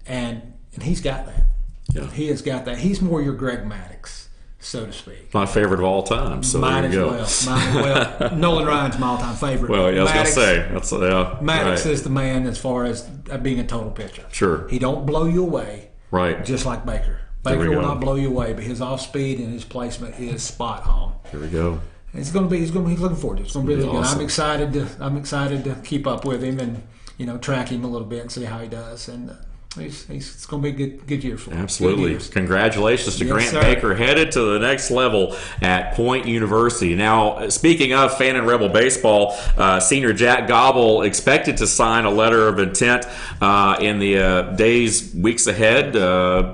and he's got that. Yeah. He has got that. He's more your Greg Maddux, so to speak. My favorite of all time. So Mine there you as go. well. Nolan Ryan's my all-time favorite. Well, yeah, I was going to Maddux- say. Maddux right. is the man as far as being a total pitcher. Sure. He don't blow you away. Right. Just like Baker. There we Baker will go. not blow you away, but his off-speed and his placement is spot on. There we go. He's looking forward to it. It's going to be really good. Awesome. I'm excited to keep up with him and track him a little bit and see how he does. And it's going to be a good year for him. Absolutely. Good years. Congratulations to Yes, Grant sir. Baker, headed to the next level at Point University. Now, speaking of Fannin Rebel baseball, senior Jack Gobble expected to sign a letter of intent in the weeks ahead.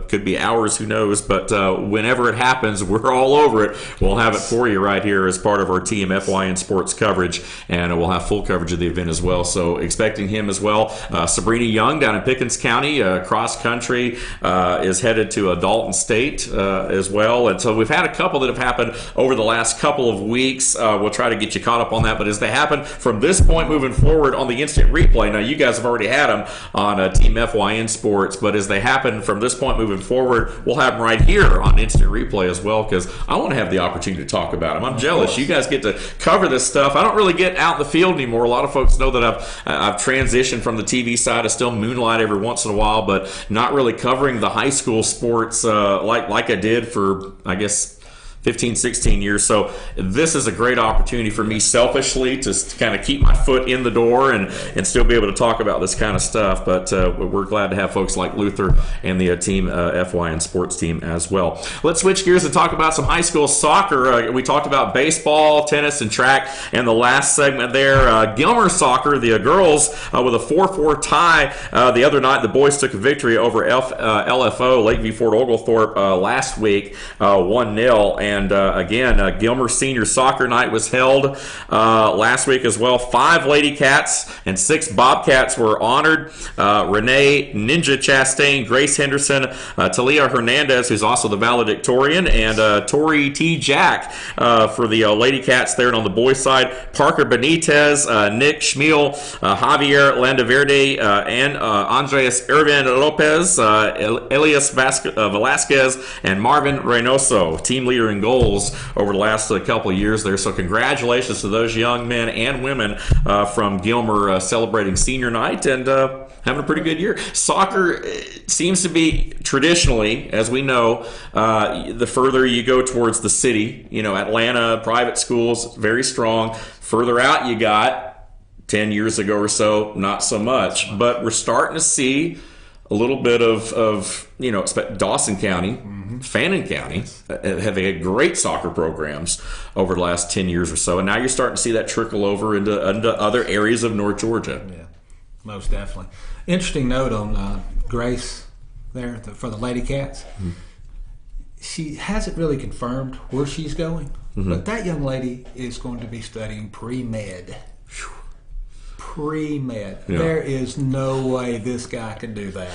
Could be hours, who knows. But whenever it happens, we're all over it. We'll have it for you right here as part of our Team FYN Sports coverage, and we'll have full coverage of the event as well. So expecting him as well. Sabrina Young down in Pickens County, cross country, is headed to Dalton State as well. And so we've had a couple that have happened over the last couple of weeks. We'll try to get you caught up on that. But as they happen from this point moving forward on the instant replay, now you guys have already had them on Team FYN Sports, but as they happen from this point moving forward, we'll have them right here on instant replay as well, because I want to have the opportunity to talk about them. I'm jealous. You guys get to cover this stuff. I don't really get out in the field anymore. A lot of folks know that I've transitioned from the TV side. I still moonlight every once in a while, but not really covering the high school sports like I did for, I guess, 15, 16 years. So this is a great opportunity for me selfishly to kind of keep my foot in the door and still be able to talk about this kind of stuff. But we're glad to have folks like Luther and the Team FYN Sports team as well. Let's switch gears and talk about some high school soccer. We talked about baseball, tennis, and track in the last segment there. Gilmer soccer, the girls with a 4-4 tie the other night. The boys took a victory over LFO, Lakeview Fort Oglethorpe, last week, 1-0. And again, Gilmer Senior Soccer Night was held last week as well. 5 Lady Cats and 6 Bobcats were honored. Renee Ninja Chastain, Grace Henderson, Talia Hernandez, who's also the valedictorian, and Tori T. Jack for the Lady Cats there. And on the boys' side, Parker Benitez, Nick Schmiel, Javier Landaverde, and Andres Irvin Lopez, Elias Velasquez, and Marvin Reynoso, team leader in goals over the last couple of years there. So congratulations to those young men and women from Gilmer celebrating senior night and having a pretty good year. Soccer seems to be traditionally, as we know, the further you go towards the city, Atlanta, private schools, very strong. Further out you got 10 years ago or so, not so much. But we're starting to see a little bit of Dawson County, Fannin County have had great soccer programs over the last 10 years or so, and now you're starting to see that trickle over into other areas of North Georgia. Yeah, most definitely. Interesting note on Grace there for the Lady Cats. Mm-hmm. She hasn't really confirmed where she's going, but that young lady is going to be studying pre-med. Pre-med. Yeah. There is no way this guy can do that.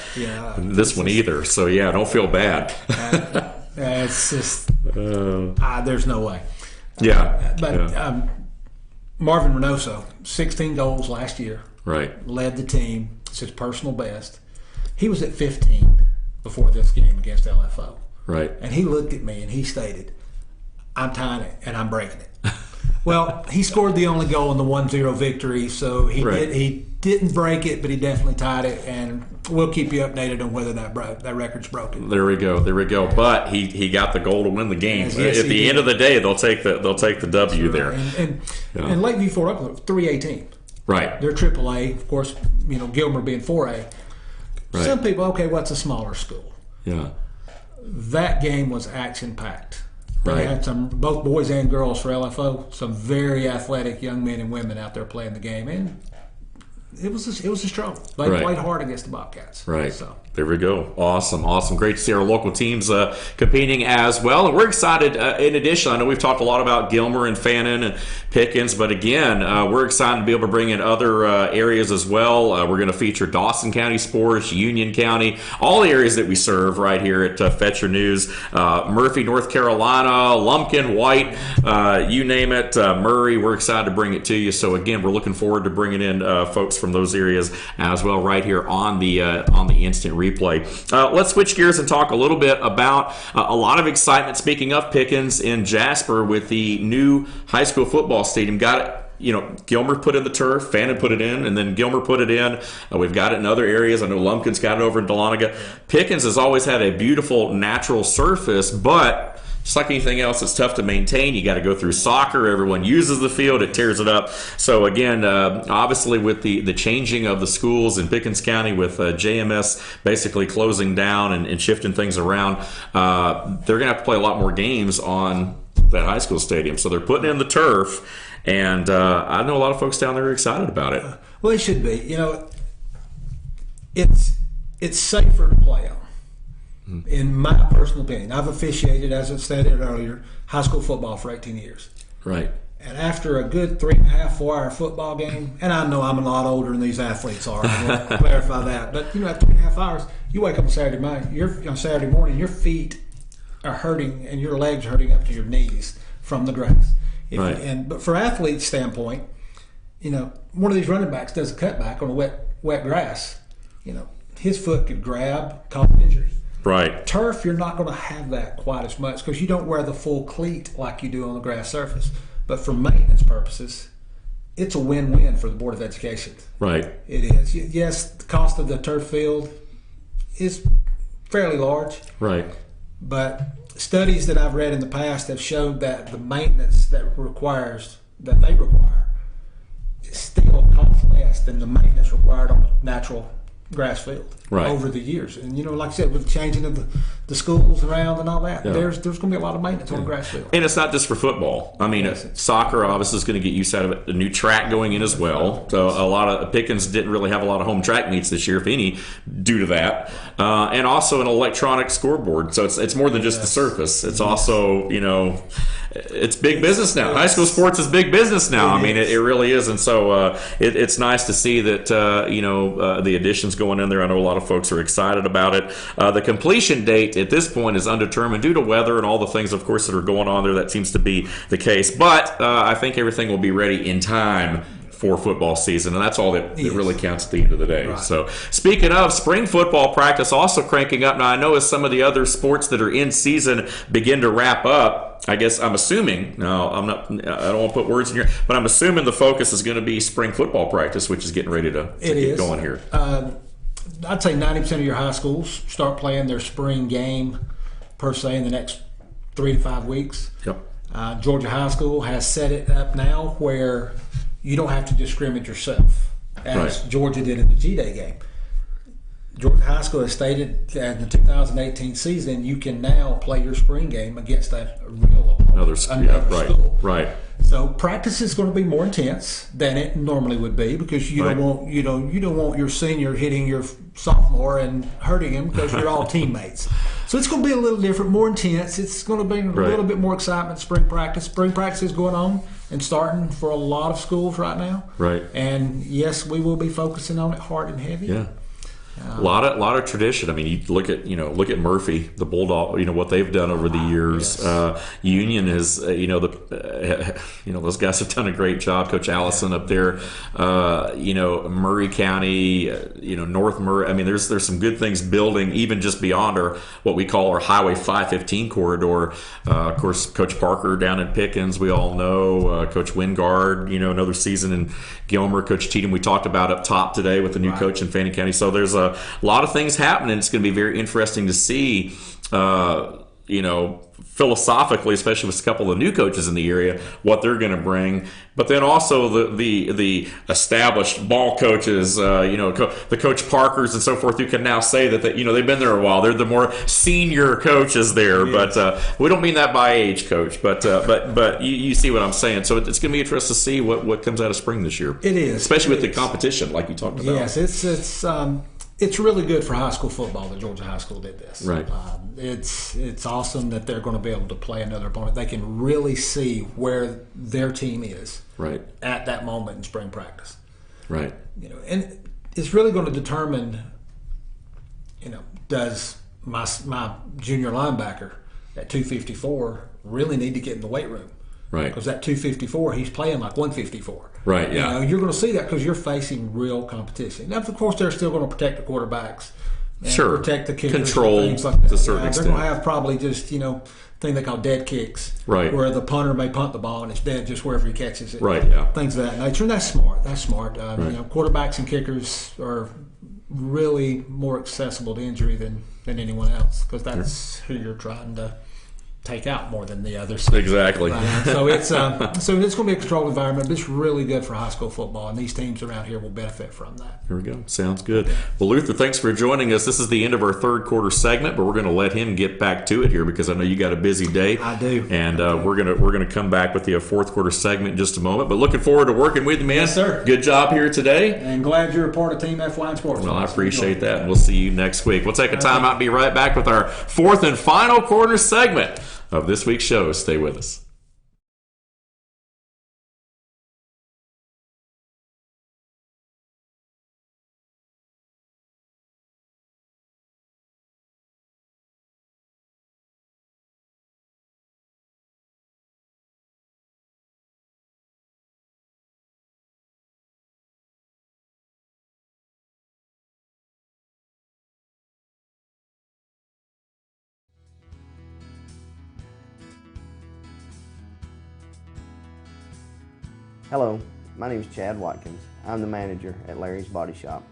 This one either. So yeah, don't feel bad. It's just there's no way. Yeah. But Marvin Reynoso, 16 goals last year. Right. Led the team. It's his personal best. He was at 15 before this game against LFO. Right. And he looked at me and he stated, "I'm tying it and I'm breaking it." Well, he scored the only goal in the 1-0 victory, so he didn't break it, but he definitely tied it, and we'll keep you updated on whether that record's broken. There we go. But he got the goal to win the game. Yes, at the end of the day, they'll take the W there. And Lakeview Fort Oglethorpe, 3A team. Right. They're AAA, of course. Gilmer being 4A. Right. Some people, okay, what's a smaller school? Yeah. That game was action packed. They Right. had both boys and girls for LFO, some very athletic young men and women out there playing the game, and it was a struggle. They Right. played hard against the Bobcats. Right. So. There we go. Awesome. Great to see our local teams competing as well. And we're excited. In addition, I know we've talked a lot about Gilmer and Fannin and Pickens, but again, we're excited to be able to bring in other areas as well. We're going to feature Dawson County sports, Union County, all the areas that we serve right here at Fetcher News. Murphy, North Carolina, Lumpkin, White, you name it, Murray. We're excited to bring it to you. So again, we're looking forward to bringing in folks from those areas as well right here on the instant replay. Let's switch gears and talk a little bit about a lot of excitement. Speaking of Pickens in Jasper with the new high school football stadium. Got it. Gilmer put in the turf, Fannin put it in, and then Gilmer put it in. We've got it in other areas. I know Lumpkin's got it over in Dahlonega. Pickens has always had a beautiful natural surface, but just like anything else, it's tough to maintain. You got to go through soccer. Everyone uses the field. It tears it up. So again, obviously with the changing of the schools in Pickens County, with JMS basically closing down and shifting things around, they're going to have to play a lot more games on that high school stadium. So they're putting in the turf, and I know a lot of folks down there are excited about it. Well, it should be. It's safer to play on. In my personal opinion, I've officiated, as I stated earlier, high school football for 18 years. Right. And after a good 3.5, 4 hour football game, and I know I'm a lot older than these athletes are, I want to clarify that, but at 3.5 hours, you wake up on Saturday morning, your feet are hurting and your legs are hurting up to your knees from the grass. Right. But for athletes' standpoint, one of these running backs does a cutback on a wet grass, his foot could grab, cause injury. Right. Turf, you're not going to have that quite as much because you don't wear the full cleat like you do on the grass surface. But for maintenance purposes, it's a win-win for the Board of Education. Right. It is. Yes, the cost of the turf field is fairly large. Right. But studies that I've read in the past have showed that the maintenance that they require is still costs less than the maintenance required on a natural grass field over the years. And like I said, with the changing of the schools around and all that, there's going to be a lot of maintenance on the grass field. And it's not just for football. I mean, soccer obviously is going to get use out of it. A new track going in as well. So a lot of Pickens didn't really have a lot of home track meets this year, if any, due to that. And also an electronic scoreboard. So it's more than just the surface. It's also, it's big business now. High school sports is big business now. It really is. And so it's nice to see that, the additions going in there. I know a lot of folks are excited about it. The completion date at this point is undetermined due to weather and all the things, of course, that are going on there. That seems to be the case. But I think everything will be ready in time for football season, and that's all that really counts at the end of the day. Right. So speaking of spring football practice also cranking up. Now I know as some of the other sports that are in season begin to wrap up, I guess I'm assuming, I don't want to put words in here, but I'm assuming the focus is going to be spring football practice, which is getting ready to get going here. I'd say 90% of your high schools start playing their spring game per se in the next 3 to 5 weeks. Yep. Georgia High School has set it up now where you don't have to just scrimmage yourself, as Georgia did in the G-Day game. Georgia High School has stated that in the 2018 season, you can now play your spring game against a real another school. Right. So practice is going to be more intense than it normally would be because you don't want your senior hitting your sophomore and hurting him because you're all teammates. So it's going to be a little different, more intense. It's going to be a little bit more excitement. Spring practice. Spring practice is going on and starting for a lot of schools right now. Right. And yes, we will be focusing on it hard and heavy. Yeah. A lot of tradition. I mean, you look at Murphy, the Bulldog. What they've done over the years. Yes. Union is, those guys have done a great job. Coach Allison up there. Murray County. North Murray. I mean, there's some good things building even just beyond what we call our Highway 515 corridor. Of course, Coach Parker down in Pickens. We all know Coach Wingard. Another season in Gilmer. Coach Cheatham. We talked about up top today with the new coach in Fannin County. So there's a lot of things happening. It's going to be very interesting to see philosophically, especially with a couple of new coaches in the area, what they're going to bring. But then also the established ball coaches, the Coach Parkers and so forth, who can now say that they've been there a while. They're the more senior coaches there. Yes. But we don't mean that by age, Coach. But you see what I'm saying. So it's going to be interesting to see what comes out of spring this year. It is, especially with the competition, like you talked about. Yes, it's really good for high school football that Georgia High School did this. Right. It's awesome that they're going to be able to play another opponent. They can really see where their team is at that moment in spring practice. Right. And it's really going to determine, does my junior linebacker at 254 really need to get in the weight room? Right. Because at 254, he's playing like 154. Right, yeah. You're going to see that because you're facing real competition. Now, of course, they're still going to protect the quarterbacks. And protect the kickers. Control and things like that. To a certain extent. They're going to have probably just, thing they call dead kicks. Right. Where the punter may punt the ball and it's dead just wherever he catches it. Right, yeah. Things of that nature. And that's smart. Quarterbacks and kickers are really more accessible to injury than anyone else because that's who you're trying to take out more than the others. Exactly. So it's going to be a controlled environment, but it's really good for high school football, and these teams around here will benefit from that. Here we go. Sounds good. Well, Luther, thanks for joining us. This is the end of our third quarter segment, but we're going to let him get back to it here because I know you got a busy day. I do. And we're going to come back with the fourth quarter segment in just a moment. But looking forward to working with you, man. Yes, sir. Good job here today. And glad you're a part of Team F1 Sports. Well, I appreciate that, and we'll see you next week. We'll take a time out and be right back with our fourth and final quarter segment of this week's show. Stay with us. Hello, my name is Chad Watkins. I'm the manager at Larry's Body Shop.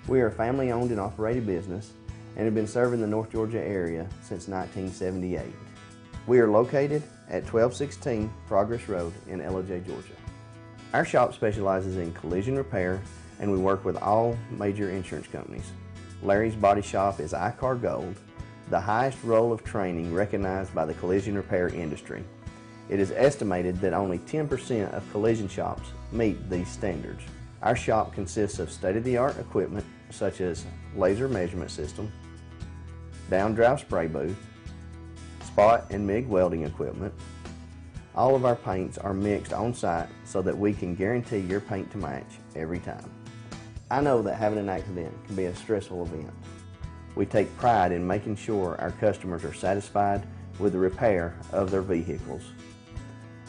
We are a family-owned and operated business and have been serving the North Georgia area since 1978. We are located at 1216 Progress Road in LJ, Georgia. Our shop specializes in collision repair and we work with all major insurance companies. Larry's Body Shop is ICAR Gold, the highest role of training recognized by the collision repair industry. It is estimated that only 10% of collision shops meet these standards. Our shop consists of state-of-the-art equipment such as laser measurement system, down-drive spray booth, spot and MIG welding equipment. All of our paints are mixed on-site so that we can guarantee your paint to match every time. I know that having an accident can be a stressful event. We take pride in making sure our customers are satisfied with the repair of their vehicles.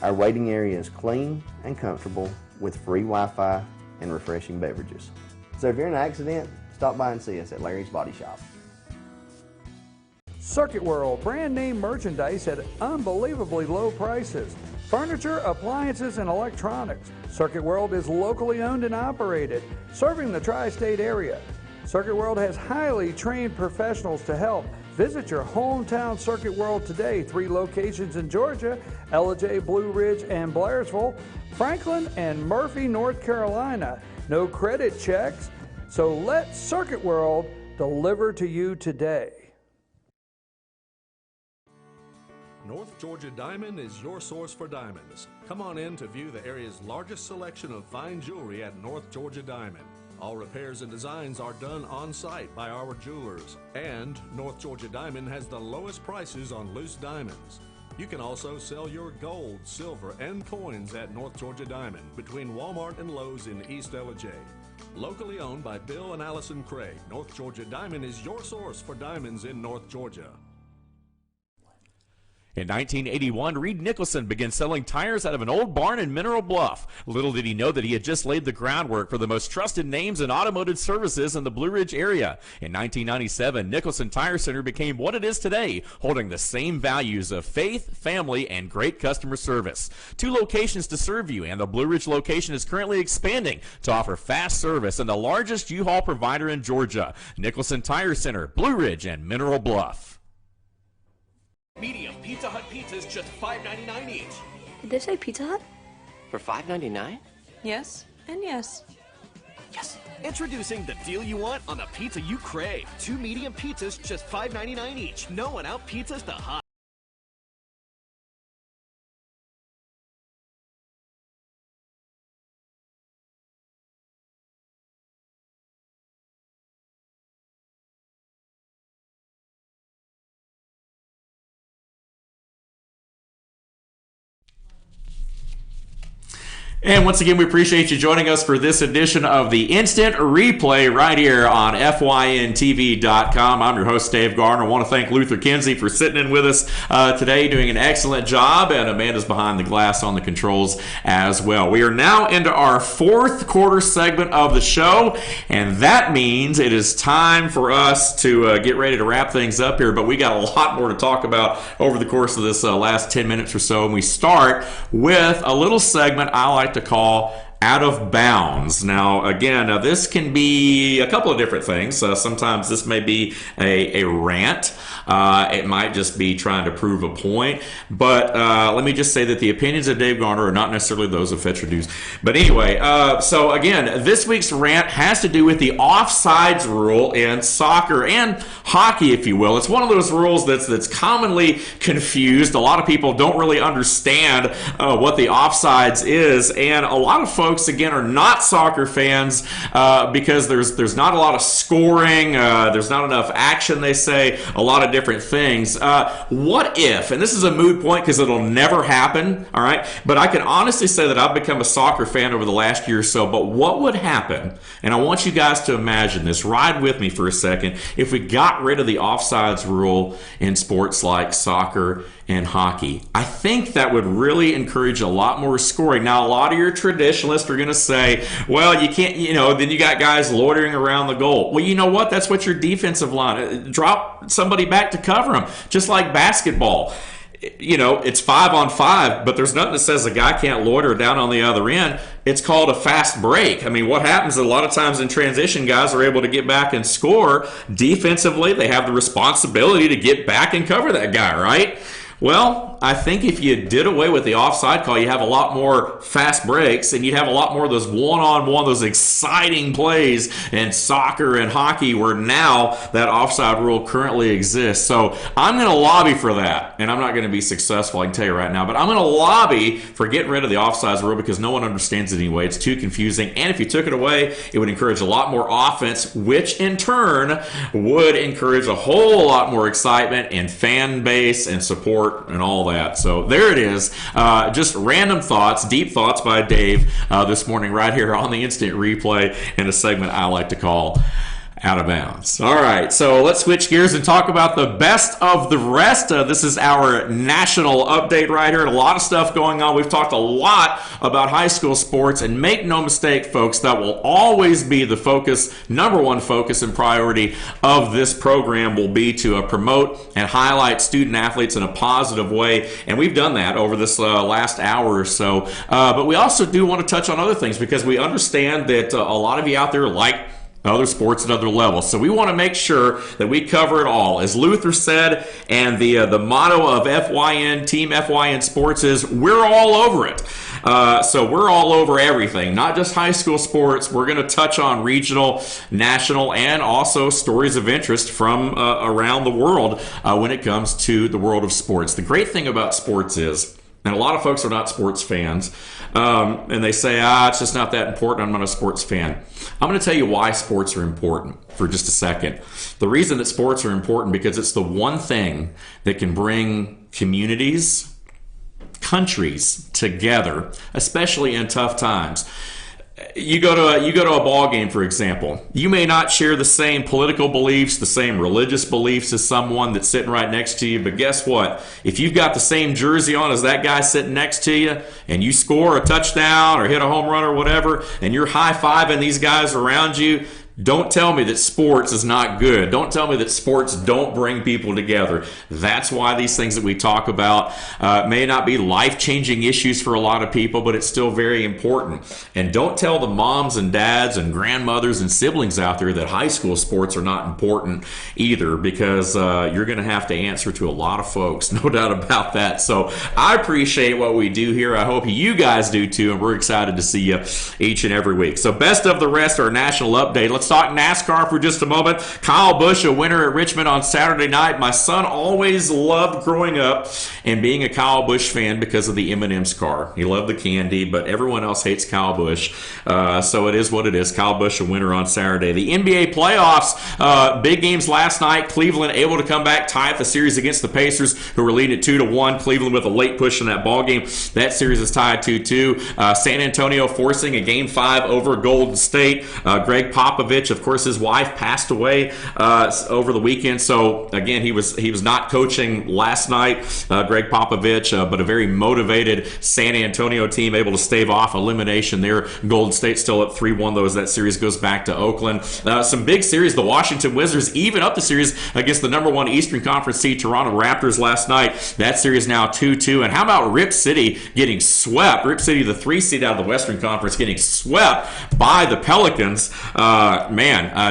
Our waiting area is clean and comfortable with free Wi-Fi and refreshing beverages. So if you're in an accident, stop by and see us at Larry's Body Shop. Circuit World, brand name merchandise at unbelievably low prices. Furniture, appliances, and electronics. Circuit World is locally owned and operated, serving the tri-state area. Circuit World has highly trained professionals to help. Visit your hometown Circuit World today. 3 locations in Georgia, LJ, Blue Ridge, and Blairsville, Franklin, and Murphy, North Carolina. No credit checks, so let Circuit World deliver to you today. North Georgia Diamond is your source for diamonds. Come on in to view the area's largest selection of fine jewelry at North Georgia Diamond. All repairs and designs are done on-site by our jewelers. And North Georgia Diamond has the lowest prices on loose diamonds. You can also sell your gold, silver, and coins at North Georgia Diamond between Walmart and Lowe's in East LJ. Locally owned by Bill and Allison Craig, North Georgia Diamond is your source for diamonds in North Georgia. In 1981, Reed Nicholson began selling tires out of an old barn in Mineral Bluff. Little did he know that he had just laid the groundwork for the most trusted names in automotive services in the Blue Ridge area. In 1997, Nicholson Tire Center became what it is today, holding the same values of faith, family, and great customer service. 2 locations to serve you, and the Blue Ridge location is currently expanding to offer fast service and the largest U-Haul provider in Georgia. Nicholson Tire Center, Blue Ridge, and Mineral Bluff. Medium Pizza Hut pizzas just $5.99 each. Did they say Pizza Hut? For $5.99? Yes, and yes. Yes. Introducing the deal you want on the pizza you crave. 2 medium pizzas just $5.99 each. No one out pizzas the Hut. And once again, we appreciate you joining us for this edition of the Instant Replay right here on FYNTV.com. I'm your host, Dave Garner. I want to thank Luther Kinsey for sitting in with us today, doing an excellent job, and Amanda's behind the glass on the controls as well. We are now into our fourth quarter segment of the show, and that means it is time for us to get ready to wrap things up here, but we got a lot more to talk about over the course of this last 10 minutes or so, and we start with a little segment I like to call Out of Bounds. Now, again, this can be a couple of different things. Sometimes this may be a rant. It might just be trying to prove a point. But let me just say that the opinions of Dave Garner are not necessarily those of Fetcher News. But anyway, so again, this week's rant has to do with the offsides rule in soccer and hockey, if you will. It's one of those rules that's commonly confused. A lot of people don't really understand what the offsides is, and a lot of folks, again, are not soccer fans because there's not a lot of scoring, there's not enough action, they say, a lot of different things. What if, and this is a moot point because it'll never happen, all right, but I can honestly say that I've become a soccer fan over the last year or so, but what would happen, and I want you guys to imagine this, ride with me for a second, if we got rid of the offsides rule in sports like soccer and hockey? I think that would really encourage a lot more scoring. Now, a lot of your traditionalists are going to say, well, you can't, then you got guys loitering around the goal. Well, you know what? That's what your defensive line, drop somebody back to cover them, just like basketball. It's 5-on-5, but there's nothing that says a guy can't loiter down on the other end. It's called a fast break. I mean, what happens a lot of times in transition, guys are able to get back and score. Defensively, they have the responsibility to get back and cover that guy, right? Well, I think if you did away with the offside call, you have a lot more fast breaks, and you'd have a lot more of those one-on-one, those exciting plays in soccer and hockey where now that offside rule currently exists. So I'm going to lobby for that, and I'm not going to be successful, I can tell you right now, but I'm going to lobby for getting rid of the offsides rule because no one understands it anyway. It's too confusing, and if you took it away, it would encourage a lot more offense, which in turn would encourage a whole lot more excitement and fan base and support and all that. So there it is. Just random thoughts, deep thoughts by Dave this morning right here on the Instant Replay in a segment I like to call Out of Bounds. All right, so let's switch gears and talk about the best of the rest. This is our national update right here. A lot of stuff going on. We've talked a lot about high school sports, and make no mistake, folks, that will always be the focus, number one focus and priority of this program will be to promote and highlight student athletes in a positive way, and we've done that over this last hour or so. But we also do want to touch on other things because we understand that a lot of you out there like other sports at other levels. So we want to make sure that we cover it all. As Luther said, and the motto of FYN, Team FYN Sports is, we're all over it. So we're all over everything, not just high school sports. We're going to touch on regional, national, and also stories of interest from around the world when it comes to the world of sports. The great thing about sports is, and a lot of folks are not sports fans, and they say, it's just not that important, I'm not a sports fan. I'm going to tell you why sports are important for just a second. The reason that sports are important because it's the one thing that can bring communities, countries together, especially in tough times. You go to a ball game, for example. You may not share the same political beliefs, the same religious beliefs as someone that's sitting right next to you, but guess what? If you've got the same jersey on as that guy sitting next to you, and you score a touchdown or hit a home run or whatever, and you're high-fiving these guys around you, Don't tell me that sports is not good. Don't tell me that sports don't bring people together. That's why these things that we talk about may not be life-changing issues for a lot of people, but it's still very important. And don't tell the moms and dads and grandmothers and siblings out there that high school sports are not important either, because you're going to have to answer to a lot of folks, no doubt about that. So I appreciate what we do here. I hope you guys do too, and we're excited to see you each and every week. So best of the rest, our national update. Let's talk NASCAR for just a moment. Kyle Busch, a winner at Richmond on Saturday night. My son always loved growing up and being a Kyle Busch fan because of the M&M's car. He loved the candy, but everyone else hates Kyle Busch. So it is what it is. Kyle Busch, a winner on Saturday. The NBA playoffs, big games last night. Cleveland able to come back, tie up the series against the Pacers, who were leading at 2-1. Cleveland with a late push in that ball game. That series is tied 2-2. San Antonio forcing a Game 5 over Golden State. Greg Popovich, of course, his wife passed away over the weekend. So again, he was not coaching last night, Greg Popovich, but a very motivated San Antonio team able to stave off elimination there. Golden State still up 3-1 though as that series goes back to Oakland. Some big series. The Washington Wizards even up the series against the number 1 Eastern Conference seed Toronto Raptors last night. That series now 2-2. And how about Rip City getting swept? Rip City, the 3 seed out of the Western Conference, getting swept by the Pelicans.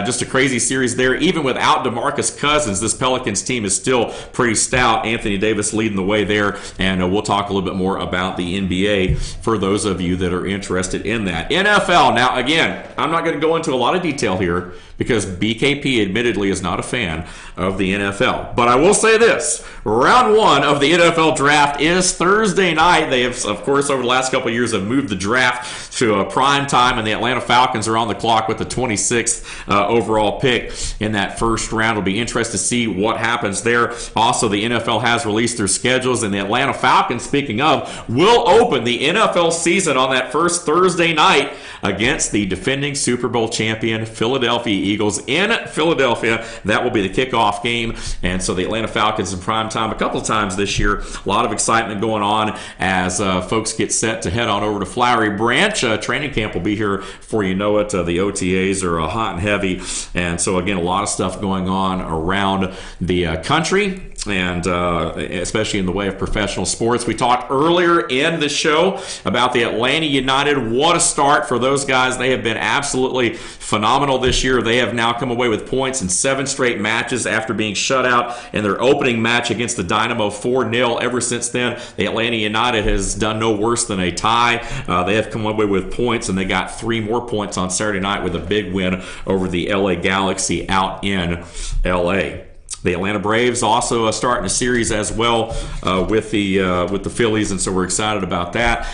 Just a crazy series there. Even without DeMarcus Cousins, this Pelicans team is still pretty stout. Anthony Davis leading the way there, and we'll talk a little bit more about the NBA for those of you that are interested in that. NFL, now again, I'm not going to go into a lot of detail here because BKP admittedly is not a fan of the NFL. But I will say this, round 1 of the NFL draft is Thursday night. They have, of course, over the last couple of years have moved the draft to a prime time, and the Atlanta Falcons are on the clock with the 26th overall pick in that first round. It'll be interesting to see what happens there. Also, the NFL has released their schedules, and the Atlanta Falcons, speaking of, will open the NFL season on that first Thursday night against the defending Super Bowl champion Philadelphia Eagles in Philadelphia. That will be the kickoff game, and so the Atlanta Falcons in prime time a couple of times this year. A lot of excitement going on as folks get set to head on over to Flowery Branch. Training camp will be here before you know it. The OTAs are hot and heavy, and so again, a lot of stuff going on around the country, and especially in the way of professional sports. We talked earlier in the show about the Atlanta United. What a start for those guys. They have been absolutely phenomenal this year. They have now come away with points in 7 straight matches after being shut out in their opening match against the Dynamo 4-0. Ever since then, the Atlanta United has done no worse than a tie. They have come away with points, and they got 3 more points on Saturday night with a big win over the LA Galaxy out in LA. The Atlanta Braves also starting a series as well with the Phillies, and so we're excited about that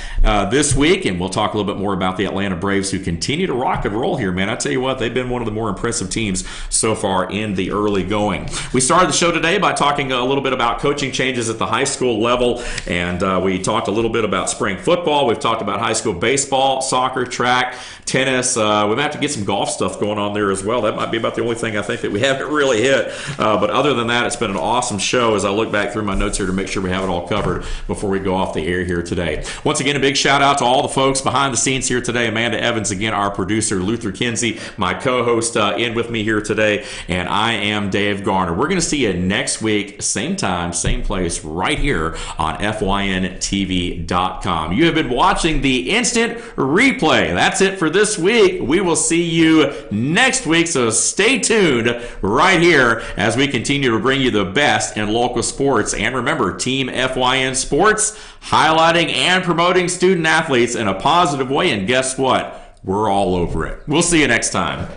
this week. And we'll talk a little bit more about the Atlanta Braves, who continue to rock and roll here, man. I tell you what, they've been one of the more impressive teams so far in the early going. We started the show today by talking a little bit about coaching changes at the high school level, and we talked a little bit about spring football. We've talked about high school baseball, soccer, track, tennis. We might have to get some golf stuff going on there as well. That might be about the only thing I think that we haven't really hit, but other than that, it's been an awesome show as I look back through my notes here to make sure we have it all covered before we go off the air here today. Once again, a big shout out to all the folks behind the scenes here today. Amanda Evans, again, our producer, Luther Kinsey, my co-host in with me here today, and I am Dave Garner. We're going to see you next week, same time, same place, right here on FYNTV.com. You have been watching the Instant Replay. That's it for this week. We will see you next week, so stay tuned right here as we continue to bring you the best in local sports. And remember, Team FYN Sports, highlighting and promoting student athletes in a positive way. And guess what? We're all over it. We'll see you next time.